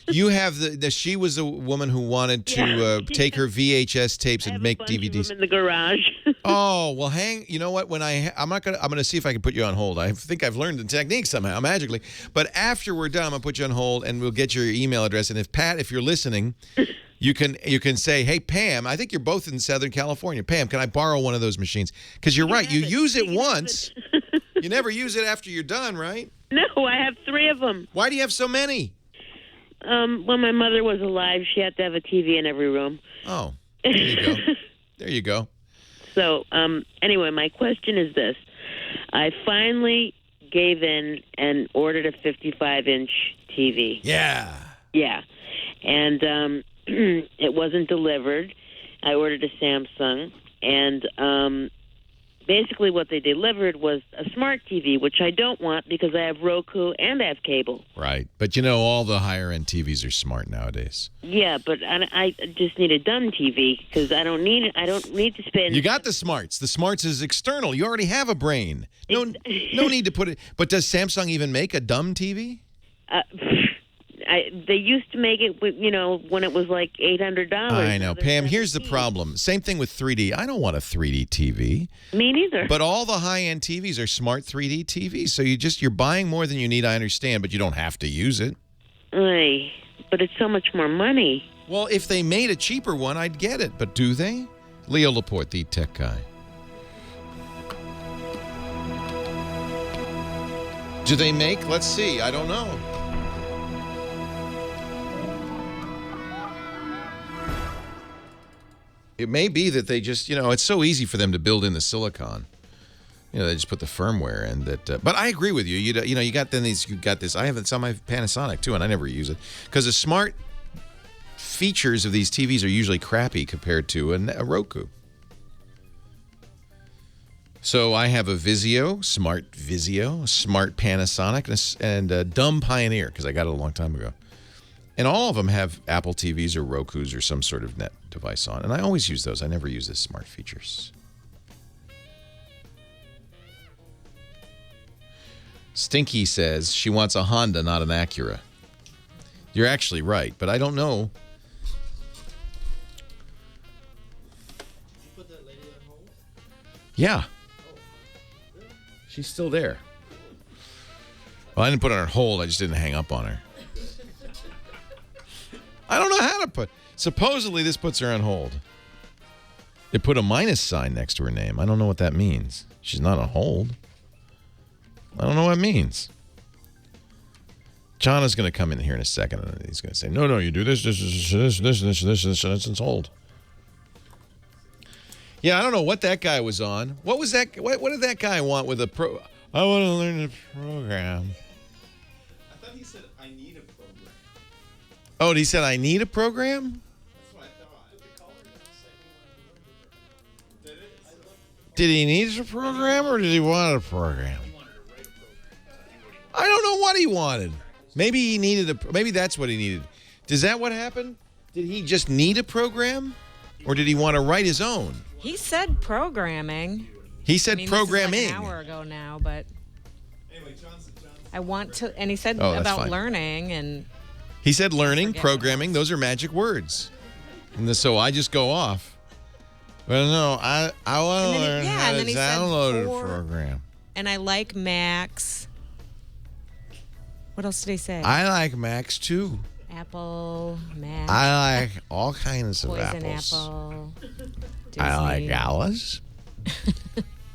You have she was a woman who wanted to take her VHS tapes and make DVDs. Of them in the garage. Oh, well, you know what? I'm going to see if I can put you on hold. I think I've learned the technique somehow, magically. But after we're done, I'm going to put you on hold, and we'll get your email address. And if you're listening, you can say, hey, Pam, I think you're both in Southern California. Pam, can I borrow one of those machines? Because you're right. You use it once. You never use it after you're done, right? No, I have 3 of them. Why do you have so many? When my mother was alive, she had to have a TV in every room. Oh, there you go. There you go. So, anyway, my question is this. I finally gave in and ordered a 55-inch TV. Yeah. Yeah. And it wasn't delivered. I ordered a Samsung, and basically what they delivered was a smart TV, which I don't want because I have Roku and I have cable. Right. But, all the higher-end TVs are smart nowadays. Yeah, but I just need a dumb TV because I don't need to spend... You got the smarts. The smarts is external. You already have a brain. No need to put it... But does Samsung even make a dumb TV? They used to make it, when it was like $800. I know. Pam, here's the problem. Same thing with 3D. I don't want a 3D TV. Me neither. But all the high-end TVs are smart 3D TVs. So you're buying more than you need, I understand, but you don't have to use it. But it's so much more money. Well, if they made a cheaper one, I'd get it. But do they? Leo Laporte, the tech guy. Do they make? Let's see. I don't know. It may be that they just, it's so easy for them to build in the silicon. They just put the firmware in that. But I agree with you. You got this. I have it on my Panasonic too, and I never use it because the smart features of these TVs are usually crappy compared to a Roku. So I have a smart Vizio, smart Panasonic, and a dumb Pioneer because I got it a long time ago. And all of them have Apple TVs or Rokus or some sort of net device on. And I always use those. I never use the smart features. Stinky says she wants a Honda, not an Acura. You're actually right, but I don't know. Did you put that lady on hold? Yeah. She's still there. Well, I didn't put her on hold. I just didn't hang up on her. I don't know how to put... Supposedly, this puts her on hold. It put a minus sign next to her name. I don't know what that means. She's not on hold. I don't know what it means. John is going to come in here in a second, and he's going to say, no, you do this, it's hold. Yeah, I don't know what that guy was on. What was that? What did that guy want with a pro... I want to learn the program. I thought he said, I need a program. Oh, he said, I need a program? That's what I thought. Did he need a program or did he want a program? I don't know what he wanted. Maybe he needed maybe that's what he needed. Is that what happened? Did he just need a program? Or did he want to write his own? He said programming. He said programming. This is like an hour ago now, but I want to, and he said Oh, that's about fine. learning, and He said learning, programming, those are magic words. And so I just go off. But no, I want to learn how to download a program. and I like Macs. What else did he say? I like Macs too. Apple, Mac. I like all kinds of Poison apples. Apple. I like Disney. Alice.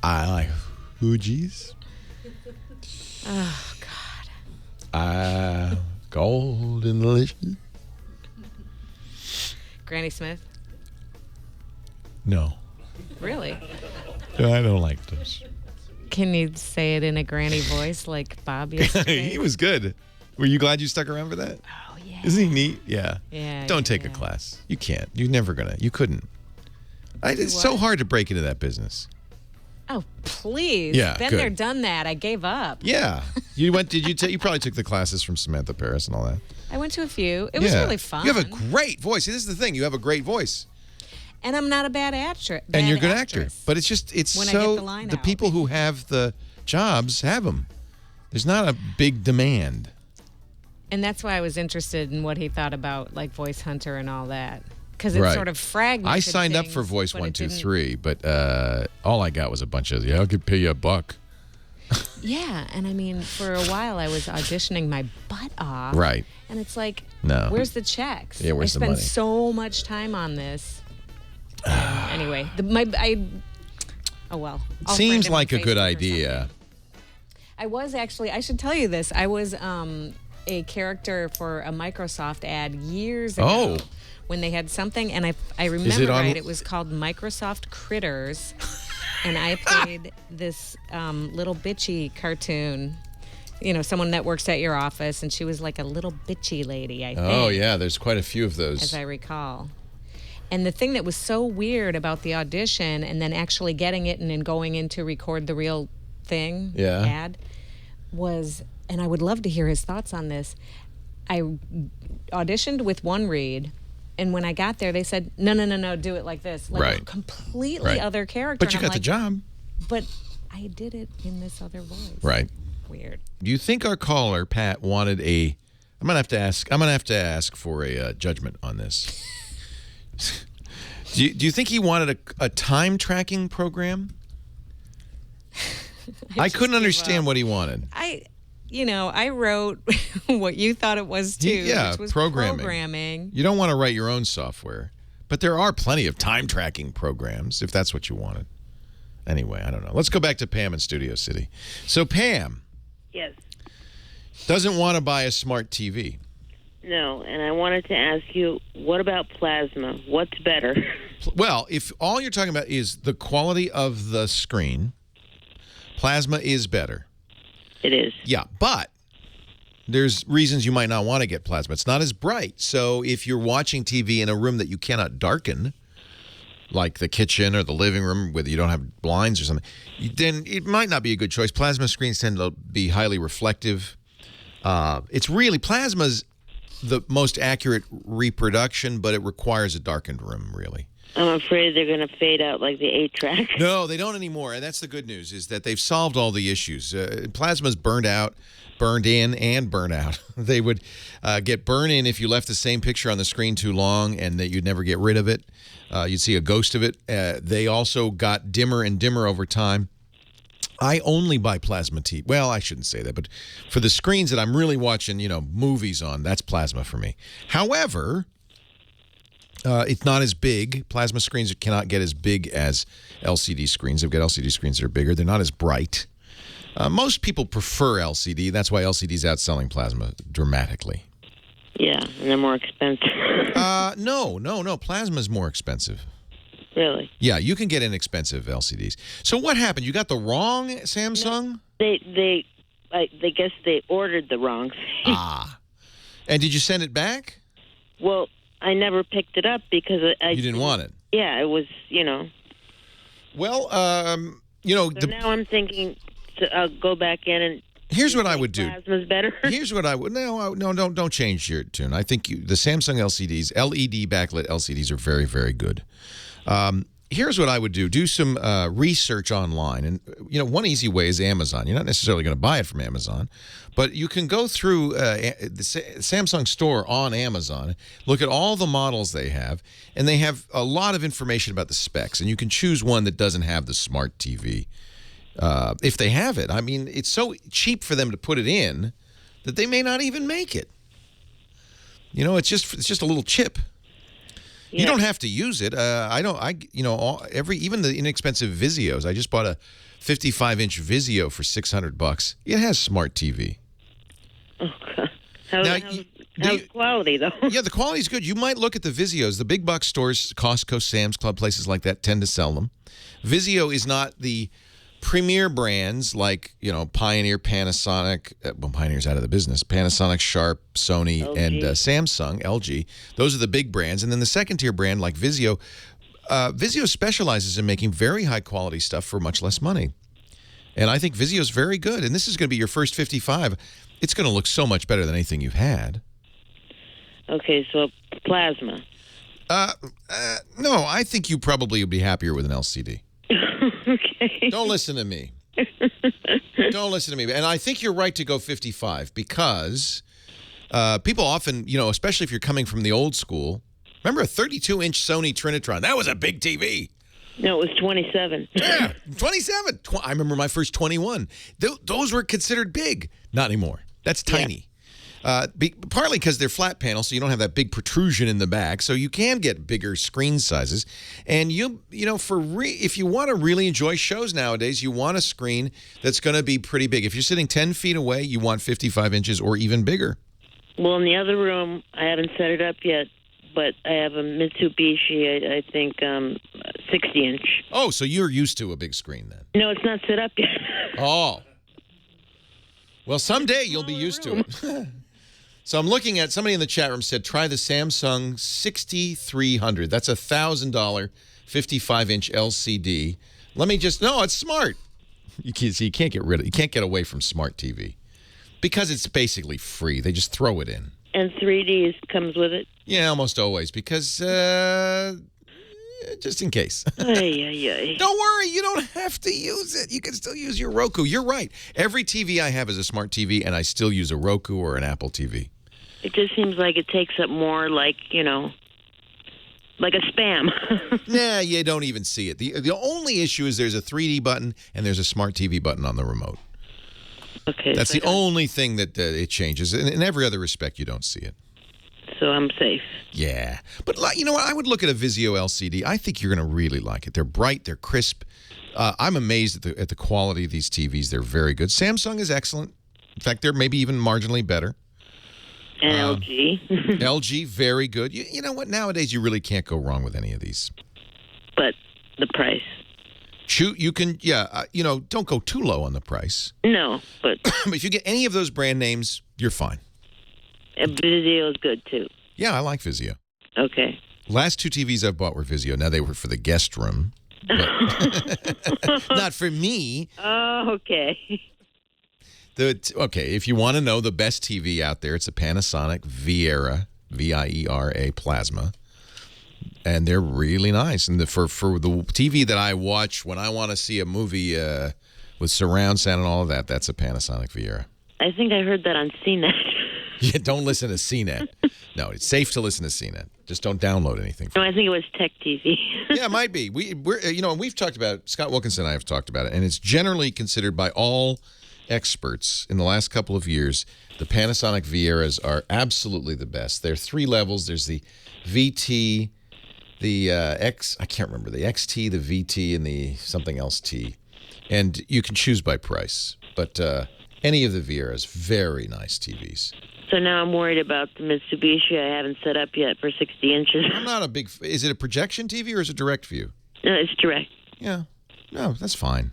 I like Fuji's. Oh God. Golden Delicious. Granny Smith. No, Really? I don't like those. Can you say it in a granny voice like Bob yesterday? He was good. Were you glad you stuck around for that? Oh yeah. Isn't he neat? Yeah. Yeah. Don't take a class. You can't. You're never gonna. You couldn't. It's so hard to break into that business. Oh please. Yeah, Been good. there, done that. I gave up. Yeah. You went? Did you? You probably took the classes from Samantha Paris and all that. I went to a few. It was Yeah. really fun. You have a great voice. See, this is the thing. You have a great voice. And I'm not a bad actress. And you're a good actor. But it's just, When I get so, the line out. people who have the jobs have them. There's not a big demand. And that's why I was interested in what he thought about like Voice Hunter and all that. Because it's Right. sort of fragmented. I signed up things, for Voice but it 123, but all I got was a bunch of, I could pay you $1. Yeah, and I mean, for a while I was auditioning my butt off. Right. And it's like, No. where's the checks? Yeah, where's the I spend money? so much time on this. Anyway, oh well. I'll Seems friend him like on a good Facebook or idea. I was actually, I should tell you this. I was a character for a Microsoft ad years ago. Oh. When they had something, and I it remember on- right, it was called Microsoft Critters. And I played this little bitchy cartoon. You know, someone that works at your office, and she was like a little bitchy lady, I think. Oh, yeah, there's quite a few of those. As I recall. And the thing that was so weird about the audition and then actually getting it and then going in to record the real thing, Yeah. ad, was, and I would love to hear his thoughts on this, I auditioned with one read, and when I got there, they said, no, do it like this. Like Right. a completely Right. other character. But you And I'm got the like, job. But I did it in this other voice. Right. Weird. Do you think our caller, Pat, wanted I'm going to have to ask for a judgment on this. Do you think he wanted a time tracking program? I couldn't understand what he wanted. I wrote what you thought it was too, Yeah, which was programming. You don't want to write your own software, but there are plenty of time tracking programs if that's what you wanted. Anyway, I don't know. Let's go back to Pam in Studio City. So Pam Yes. doesn't want to buy a smart TV. No, and I wanted to ask you, what about plasma? What's better? Well, if all you're talking about is the quality of the screen, plasma is better. It is. Yeah, but there's reasons you might not want to get plasma. It's not as bright. So if you're watching TV in a room that you cannot darken, like the kitchen or the living room where you don't have blinds or something, then it might not be a good choice. Plasma screens tend to be highly reflective. Plasma's the most accurate reproduction, but it requires a darkened room, really. I'm afraid they're going to fade out like the 8-track. No, they don't anymore, and that's the good news, is that they've solved all the issues. Plasma's burned in, and burnt out. They would get burned in if you left the same picture on the screen too long, and that you'd never get rid of it. You'd see a ghost of it. They also got dimmer and dimmer over time. I only buy plasma TV. Well, I shouldn't say that, but for the screens that I'm really watching, movies on, that's plasma for me. However, it's not as big. Plasma screens cannot get as big as LCD screens. They've got LCD screens that are bigger. They're not as bright. Most people prefer LCD. That's why LCD's outselling plasma dramatically. Yeah, and they're more expensive. No. Plasma's more expensive. Really? Yeah, you can get inexpensive LCDs. So what happened? You got the wrong Samsung? They guess they ordered the wrong thing. And did you send it back? Well, I never picked it up because You didn't want it? Yeah, it was, Well, you know, So now I'm thinking to go back in and. Here's what I would do. Plasma's better. Here's what I would. No, don't change your tune. I think the Samsung LCDs, LED backlit LCDs, are very, very good. Here's what I would do. Do some research online. And, you know, one easy way is Amazon. You're not necessarily going to buy it from Amazon, but you can go through the Samsung store on Amazon, look at all the models they have, and they have a lot of information about the specs. And you can choose one that doesn't have the smart TV. If they have it. I mean, it's so cheap for them to put it in that they may not even make it. You know, it's just a little chip. Yeah. You don't have to use it. Even the inexpensive Vizios. I just bought a 55-inch Vizio for $600. It has smart TV. Oh, God. How's quality, though? Yeah, the quality's good. You might look at the Vizios. The big box stores, Costco, Sam's Club, places like that tend to sell them. Vizio is not the premier brands like, you know, Pioneer, Panasonic. Well, Pioneer's out of the business. Panasonic, Sharp, Sony, LG. And Samsung, LG. Those are the big brands. And then the second-tier brand like Vizio. Vizio specializes in making very high-quality stuff for much less money. And I think Vizio's very good. And this is going to be your first 55. It's going to look so much better than anything you've had. Okay, so plasma. No, I think you probably would be happier with an LCD. Okay. Don't listen to me. Don't listen to me. And I think you're right to go 55 because people often, you know, especially if you're coming from the old school, remember a 32-inch Sony Trinitron? That was a big TV. No, it was 27. Yeah, 27. I remember my first 21. Those were considered big. Not anymore. That's tiny. Yeah. Partly because they're flat panel, so you don't have that big protrusion in the back, so you can get bigger screen sizes. And you know, if you want to really enjoy shows nowadays, you want a screen that's going to be pretty big. If you're sitting 10 feet away, you want 55 inches or even bigger. Well, in the other room, I haven't set it up yet, but I have a Mitsubishi, I think, 60-inch. Oh, so you're used to a big screen then? No, it's not set up yet. Oh. Well, someday you'll be used to it. So I'm looking at, somebody in the chat room said, try the Samsung 6300. That's a $1,000 55-inch LCD. Let me just, no, it's smart. You can't get away from smart TV because it's basically free. They just throw it in. And 3D comes with it? Yeah, almost always because just in case. Don't worry, you don't have to use it. You can still use your Roku. You're right. Every TV I have is a smart TV, and I still use a Roku or an Apple TV. It just seems like it takes up more, like, you know, like a spam. Nah, you don't even see it. The only issue is there's a 3D button and there's a smart TV button on the remote. Okay. That's the only thing that it changes. In every other respect, you don't see it. So I'm safe. Yeah. But you know what? I would look at a Vizio LCD. I think you're going to really like it. They're bright. They're crisp. I'm amazed at the quality of these TVs. They're very good. Samsung is excellent. In fact, they're maybe even marginally better. And LG. LG, very good. You know what? Nowadays, you really can't go wrong with any of these. But the price. You can, you know, don't go too low on the price. No, but if you get any of those brand names, you're fine. Vizio is good, too. Yeah, I like Vizio. Okay. Last two TVs I bought were Vizio. Now, they were for the guest room. But not for me. Oh, okay. Okay, if you want to know the best TV out there, it's a Panasonic Viera, V-I-E-R-A Plasma. And they're really nice. And for the TV that I watch when I want to see a movie with surround sound and all of that, that's a Panasonic Viera. I think I heard that on CNET. Yeah, don't listen to CNET. No, it's safe to listen to CNET. Just don't download anything. No, I think it was Tech TV. Yeah, it might be. We're you know, we've talked about it. Scott Wilkinson and I have talked about it, and it's generally considered by all experts in the last couple of years, the Panasonic Vieras are absolutely the best. There are three levels. There's the VT, the I can't remember, the XT, the VT, and the something else T. And you can choose by price. But any of the Vieras, very nice TVs. So now I'm worried about the Mitsubishi I haven't set up yet for 60 inches. I'm not a big... Is it a projection TV or is it direct view? No, it's direct. Yeah. No, that's fine.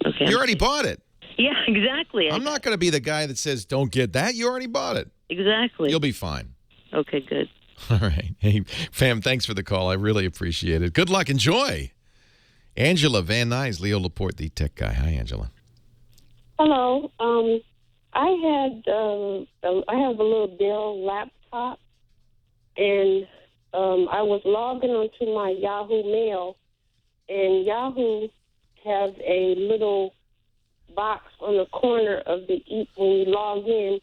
Okay. You already bought it. Yeah, exactly. I'm not going to be the guy that says, don't get that. You already bought it. Exactly. You'll be fine. Okay, good. All right. Hey, fam, thanks for the call. I really appreciate it. Good luck. Enjoy. Angela Van Nuys, Leo Laporte, the tech guy. Hi, Angela. Hello. I have a little Dell laptop, and I was logging onto my Yahoo Mail, and Yahoo has a little box on the corner of when you log in.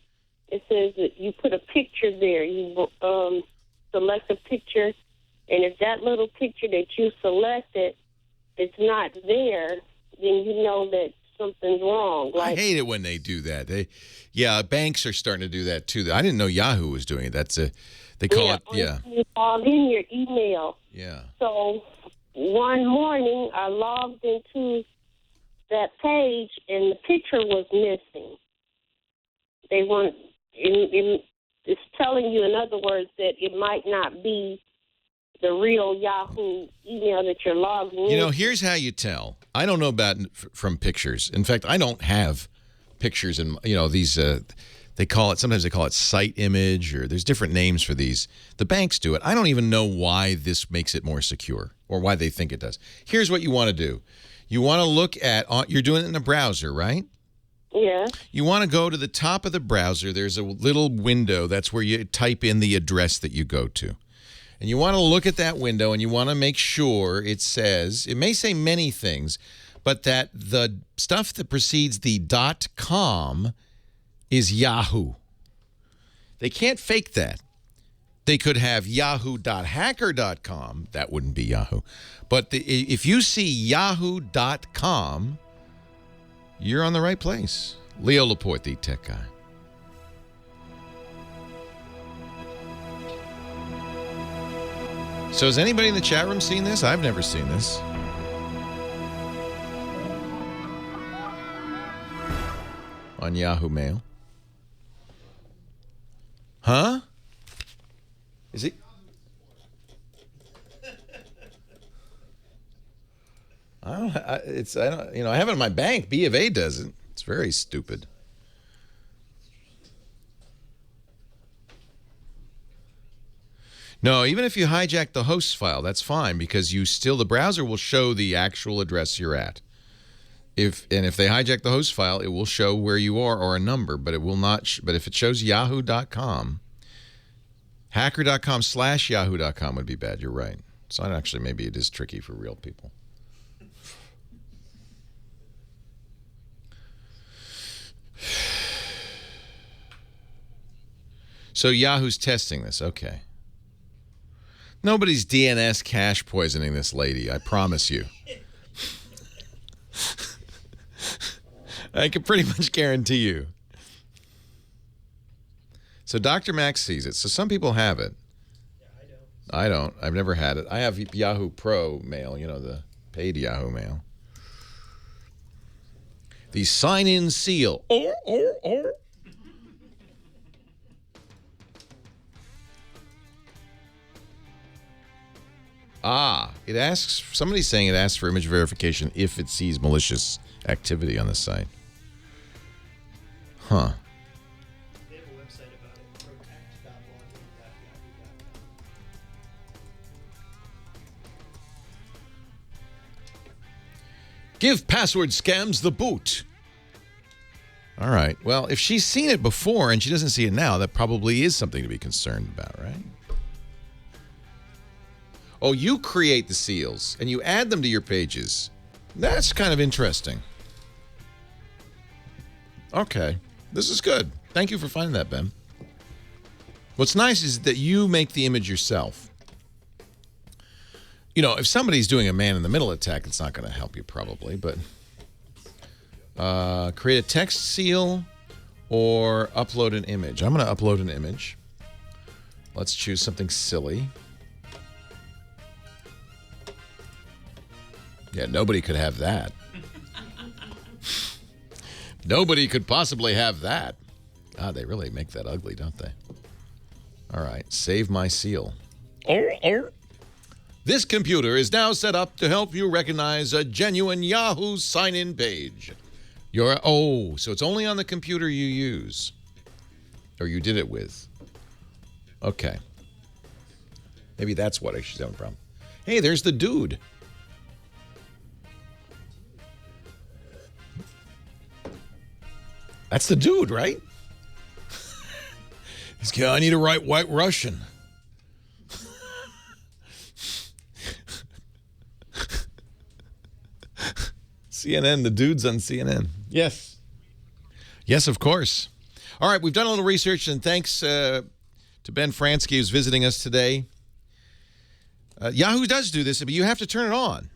It says that you put a picture there. You select a picture, and if that little picture that you selected is not there, then you know that something's wrong. I hate it when they do that. Banks are starting to do that too. I didn't know Yahoo was doing it. They call it. You log in your email. Yeah. So one morning I logged into that page and the picture was missing. They weren't. It's telling you, in other words, that it might not be the real Yahoo email that you're logging in. Here's how you tell. I don't know about from pictures. In fact, I don't have pictures in, these, sometimes they call it site image, or there's different names for these. The banks do it. I don't even know why this makes it more secure or why they think it does. Here's what you want to do. You want to look at, you're doing it in a browser, right? Yeah. You want to go to the top of the browser. There's a little window. That's where you type in the address that you go to. And you want to look at that window, and you want to make sure it may say many things, but that the stuff that precedes the .com is Yahoo. They can't fake that. They could have yahoo.hacker.com. That wouldn't be Yahoo. But if you see yahoo.com, you're on the right place. Leo Laporte, the tech guy. So has anybody in the chat room seen this? I've never seen this. On Yahoo Mail. Huh? Is it? I have it in my bank. B of A doesn't. It's very stupid. No, even if you hijack the host file, that's fine, because the browser will show the actual address you're at. If they hijack the host file, it will show where you are or a number, but it will not. But if it shows yahoo.com, hacker.com/yahoo.com would be bad. You're right. So actually, maybe it is tricky for real people. So Yahoo's testing this. Okay. Nobody's DNS cache poisoning this lady, I promise you. I can pretty much guarantee you. So Dr. Max sees it. So some people have it. I don't. I've never had it. I have Yahoo Pro Mail, the paid Yahoo Mail. The sign-in seal. It asks, somebody's saying it asks for image verification if it sees malicious activity on the site. Huh. They have a website about it, protect.login.yahoo.com. Give password scams the boot. All right. Well, if she's seen it before and she doesn't see it now, that probably is something to be concerned about, right? Oh, you create the seals and you add them to your pages. That's kind of interesting. Okay. This is good. Thank you for finding that, Ben. What's nice is that you make the image yourself. If somebody's doing a man-in-the-middle attack, it's not going to help you probably, but create a text seal or upload an image. I'm going to upload an image. Let's choose something silly. Yeah, nobody could have that. Nobody could possibly have that. God, they really make that ugly, don't they? All right, save my seal. This computer is now set up to help you recognize a genuine Yahoo sign-in page. So it's only on the computer you use, or you did it with. Okay. Maybe that's what she's having a problem. Hey, there's the dude. That's the dude, right? He's going, I need to write White Russian. CNN, the dude's on CNN. Yes. Yes, of course. All right, we've done a little research, and thanks to Ben Fransky, who's visiting us today. Yahoo does do this, but you have to turn it on.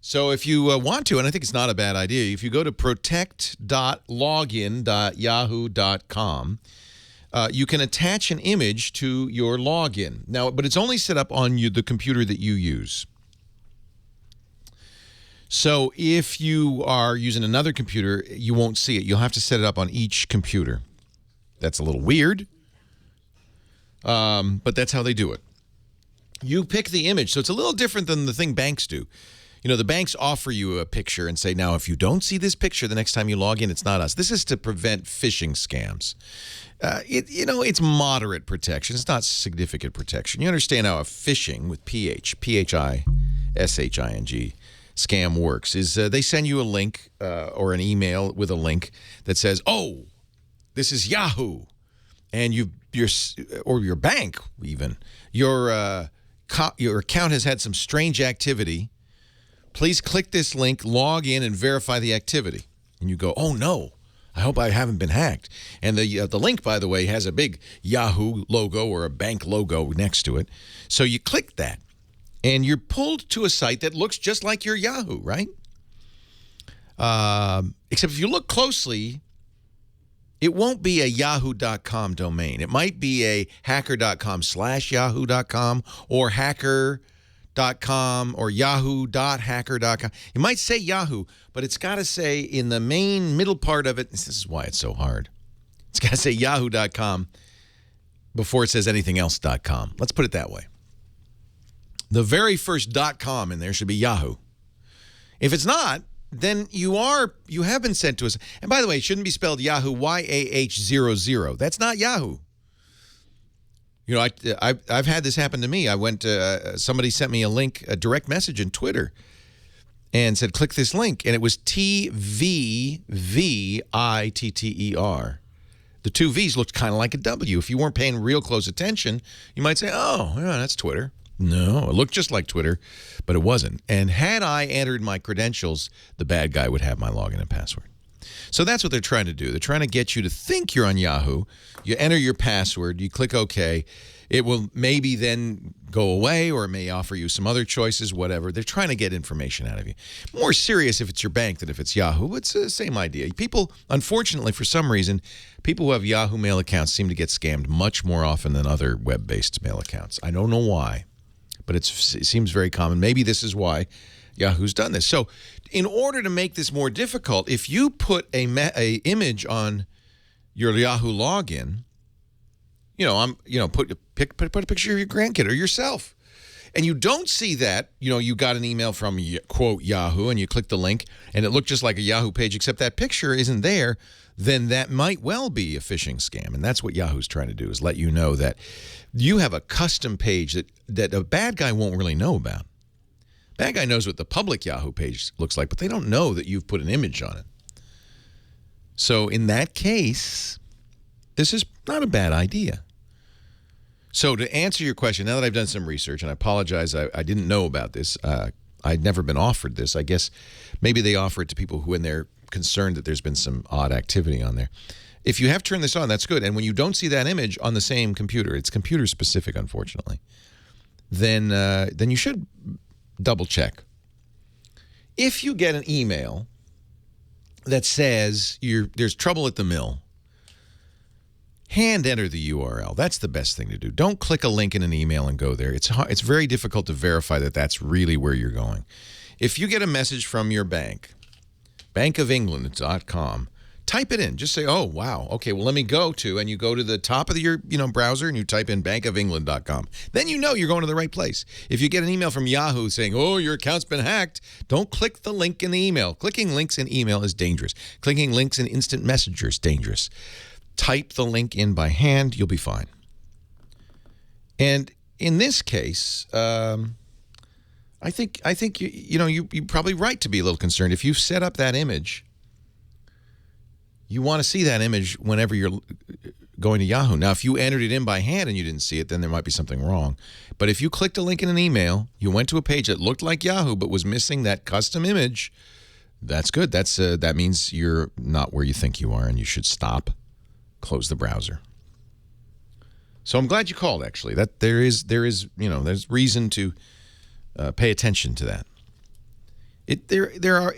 So if you want to, and I think it's not a bad idea, if you go to protect.login.yahoo.com, you can attach an image to your login. Now, but it's only set up on the computer that you use. So if you are using another computer, you won't see it. You'll have to set it up on each computer. That's a little weird, but that's how they do it. You pick the image. So it's a little different than the thing banks do. You know, the banks offer you a picture and say, now, if you don't see this picture the next time you log in, it's not us. This is to prevent phishing scams. It's moderate protection. It's not significant protection. You understand how a phishing with P-H-I-S-H-I-N-G, scam works is they send you a link or an email with a link that says, oh, this is Yahoo. And your bank even, your account has had some strange activity. Please click this link, log in, and verify the activity. And you go, oh, no, I hope I haven't been hacked. And the link, by the way, has a big Yahoo logo or a bank logo next to it. So you click that, and you're pulled to a site that looks just like your Yahoo, right? Except if you look closely, it won't be a yahoo.com domain. It might be a hacker.com/yahoo.com or hacker.com or yahoo.hacker.com. It might say Yahoo, but it's got to say in the main middle part of it, this is why it's so hard. It's got to say yahoo.com before it says anything else.com. Let's put it that way. The very first .com in there should be Yahoo. If it's not, then you have been sent to us. And by the way, it shouldn't be spelled Yahoo, Y-A-H-00. That's not Yahoo. You know, I've had this happen to me. I went somebody sent me a link, a direct message in Twitter, and said, click this link. And it was T-V-V-I-T-T-E-R. The two V's looked kind of like a W. If you weren't paying real close attention, you might say, oh, yeah, that's Twitter. No, it looked just like Twitter, but it wasn't. And had I entered my credentials, the bad guy would have my login and password. So that's what they're trying to do. They're trying to get you to think you're on Yahoo. You enter your password, you click OK. It will maybe then go away, or it may offer you some other choices, whatever. They're trying to get information out of you. More serious if it's your bank than if it's Yahoo. It's the same idea. People, unfortunately, for some reason, people who have Yahoo mail accounts seem to get scammed much more often than other web-based mail accounts. I don't know why, but it seems very common. Maybe this is why Yahoo's done this. So in order to make this more difficult, if you put a image on your Yahoo login, put a picture of your grandkid or yourself, and you don't see that, you got an email from, quote, Yahoo, and you click the link, and it looked just like a Yahoo page, except that picture isn't there, then that might well be a phishing scam. And that's what Yahoo's trying to do, is let you know that you have a custom page that a bad guy won't really know about. Bad guy knows what the public Yahoo page looks like, but they don't know that you've put an image on it. So in that case, this is not a bad idea. So to answer your question, now that I've done some research, and I apologize, I didn't know about this. I'd never been offered this. I guess maybe they offer it to people who, when they're concerned that there's been some odd activity on there. If you have turned this on, that's good. And when you don't see that image on the same computer, it's computer specific, unfortunately, then you should double check. If you get an email that says there's trouble at the mill, hand enter the URL. That's the best thing to do. Don't click a link in an email and go there. It's very difficult to verify that that's really where you're going. If you get a message from your bank, bankofengland.com, type it in. Just say, oh, wow. Okay, well, let me go to, and you go to the top of your browser and you type in bankofengland.com. Then you're going to the right place. If you get an email from Yahoo saying, oh, your account's been hacked, don't click the link in the email. Clicking links in email is dangerous. Clicking links in instant messenger is dangerous. Type the link in by hand, you'll be fine. And in this case, I think you're probably right to be a little concerned. If you've set up that image, you want to see that image whenever you're going to Yahoo. Now, if you entered it in by hand and you didn't see it, then there might be something wrong. But if you clicked a link in an email, you went to a page that looked like Yahoo but was missing that custom image, that's good. That means you're not where you think you are, and you should stop, close the browser. So I'm glad you called, actually. That there's reason to pay attention to that. There are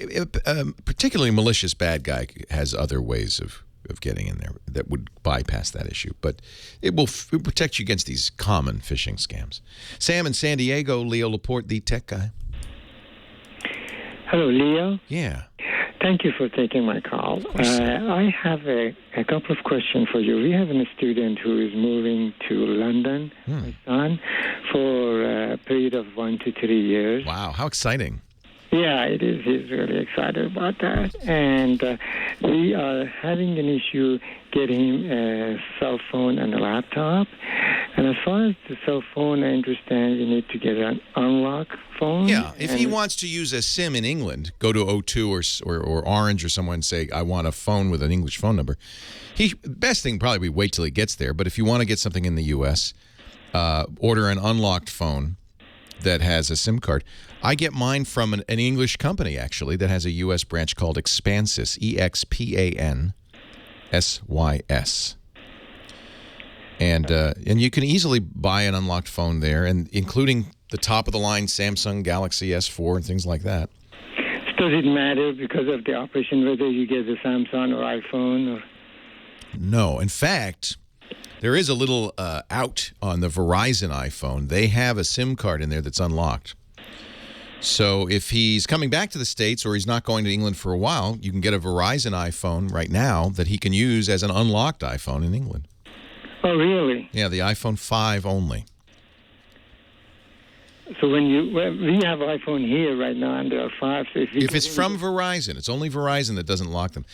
particularly malicious bad guy has other ways of getting in there that would bypass that issue, but it will protect you against these common phishing scams. Sam in San Diego, Leo Laporte, the tech guy. Hello, Leo. Yeah. Thank you for taking my call. I have a couple of questions for you. We have a student who is moving to London, my son, for a period of 1 to 3 years. Wow, how exciting. Yeah, it is. He's really excited about that. And we are having an issue getting a cell phone and a laptop. And as far as the cell phone, I understand you need to get an unlock phone. Yeah, if he wants to use a SIM in England, go to O2 or Orange or someone and say, I want a phone with an English phone number. Best thing probably be wait till he gets there. But if you want to get something in the U.S., order an unlocked phone that has a SIM card. I get mine from an English company, actually, that has a U.S. branch called Expansys, EXPANSYS. And you can easily buy an unlocked phone there, and including the top-of-the-line Samsung Galaxy S4 and things like that. Does it matter because of the operation whether you get the Samsung or iPhone? Or? No. In fact, there is a little out on the Verizon iPhone. They have a SIM card in there that's unlocked. So if he's coming back to the States or he's not going to England for a while, you can get a Verizon iPhone right now that he can use as an unlocked iPhone in England. Oh, really? Yeah, the iPhone 5 only. So we have iPhone here right now, and there are 5. So if it's from Verizon, it's only Verizon that doesn't lock them.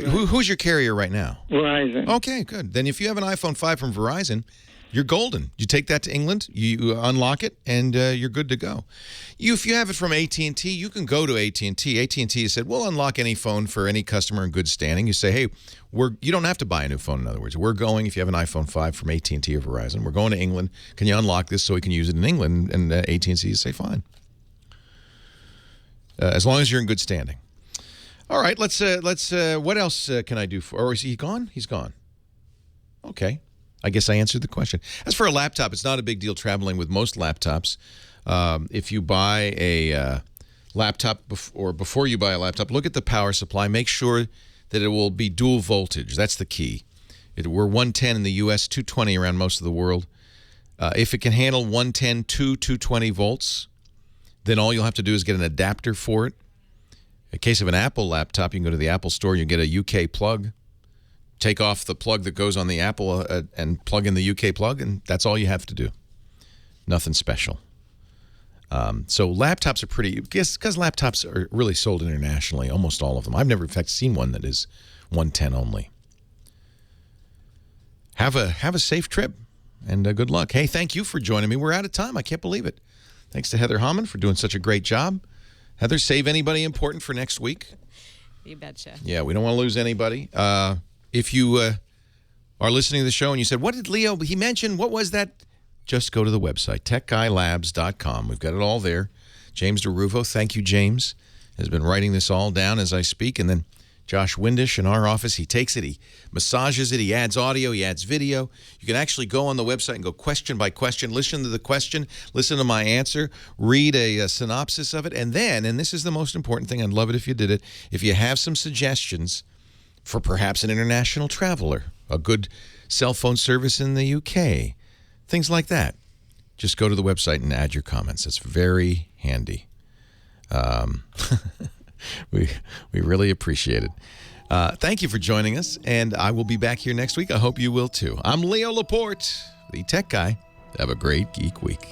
Who's your carrier right now? Verizon. Okay, good. Then if you have an iPhone 5 from Verizon, you're golden. You take that to England, you unlock it, and you're good to go. If you have it from AT&T, you can go to AT&T. AT&T has said, we'll unlock any phone for any customer in good standing. You say, hey, you don't have to buy a new phone, in other words. We're going, if you have an iPhone 5 from AT&T or Verizon, we're going to England. Can you unlock this so we can use it in England? And AT&T say, fine. As long as you're in good standing. All right, let's what else can I do for, or is he gone? He's gone. Okay. I guess I answered the question. As for a laptop, it's not a big deal traveling with most laptops. If you buy a laptop before you buy a laptop, look at the power supply. Make sure that it will be dual voltage. That's the key. We're 110 in the U.S., 220 around most of the world. If it can handle 110 to 220 volts, then all you'll have to do is get an adapter for it. In case of an Apple laptop, you can go to the Apple store, you get a UK plug. Take off the plug that goes on the Apple and plug in the UK plug, and that's all you have to do. Nothing special. So laptops are pretty, because laptops are really sold internationally, almost all of them. I've never, in fact, seen one that is 110 only. Have a safe trip, and good luck. Hey, thank you for joining me. We're out of time. I can't believe it. Thanks to Heather Hammond for doing such a great job. Heather, save anybody important for next week. You betcha. Yeah, we don't want to lose anybody. If you are listening to the show and you said, what did Leo, he mentioned, what was that? Just go to the website, techguylabs.com. We've got it all there. James DeRuvo, thank you, James, has been writing this all down as I speak. And then Josh Windish in our office, he takes it, he massages it, he adds audio, he adds video. You can actually go on the website and go question by question, listen to the question, listen to my answer, read a synopsis of it. And then, and this is the most important thing, I'd love it if you did it, if you have some suggestions for perhaps an international traveler, a good cell phone service in the UK, things like that. Just go to the website and add your comments. It's very handy. We really appreciate it. Thank you for joining us, and I will be back here next week. I hope you will too. I'm Leo Laporte, the tech guy. Have a great geek week.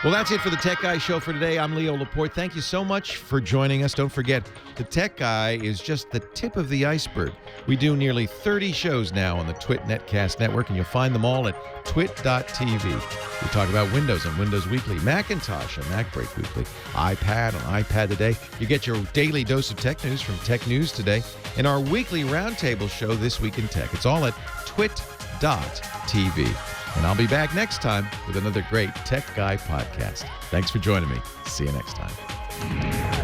Well, that's it for the Tech Guy Show for today. I'm Leo Laporte. Thank you so much for joining us. Don't forget, the Tech Guy is just the tip of the iceberg. We do nearly 30 shows now on the Twit Netcast Network, and you'll find them all at twit.tv. We talk about Windows on Windows Weekly, Macintosh on Mac Break Weekly, iPad on iPad Today. You get your daily dose of tech news from Tech News Today, and our weekly roundtable show, This Week in Tech. It's all at twit.tv. And I'll be back next time with another great Tech Guy podcast. Thanks for joining me. See you next time.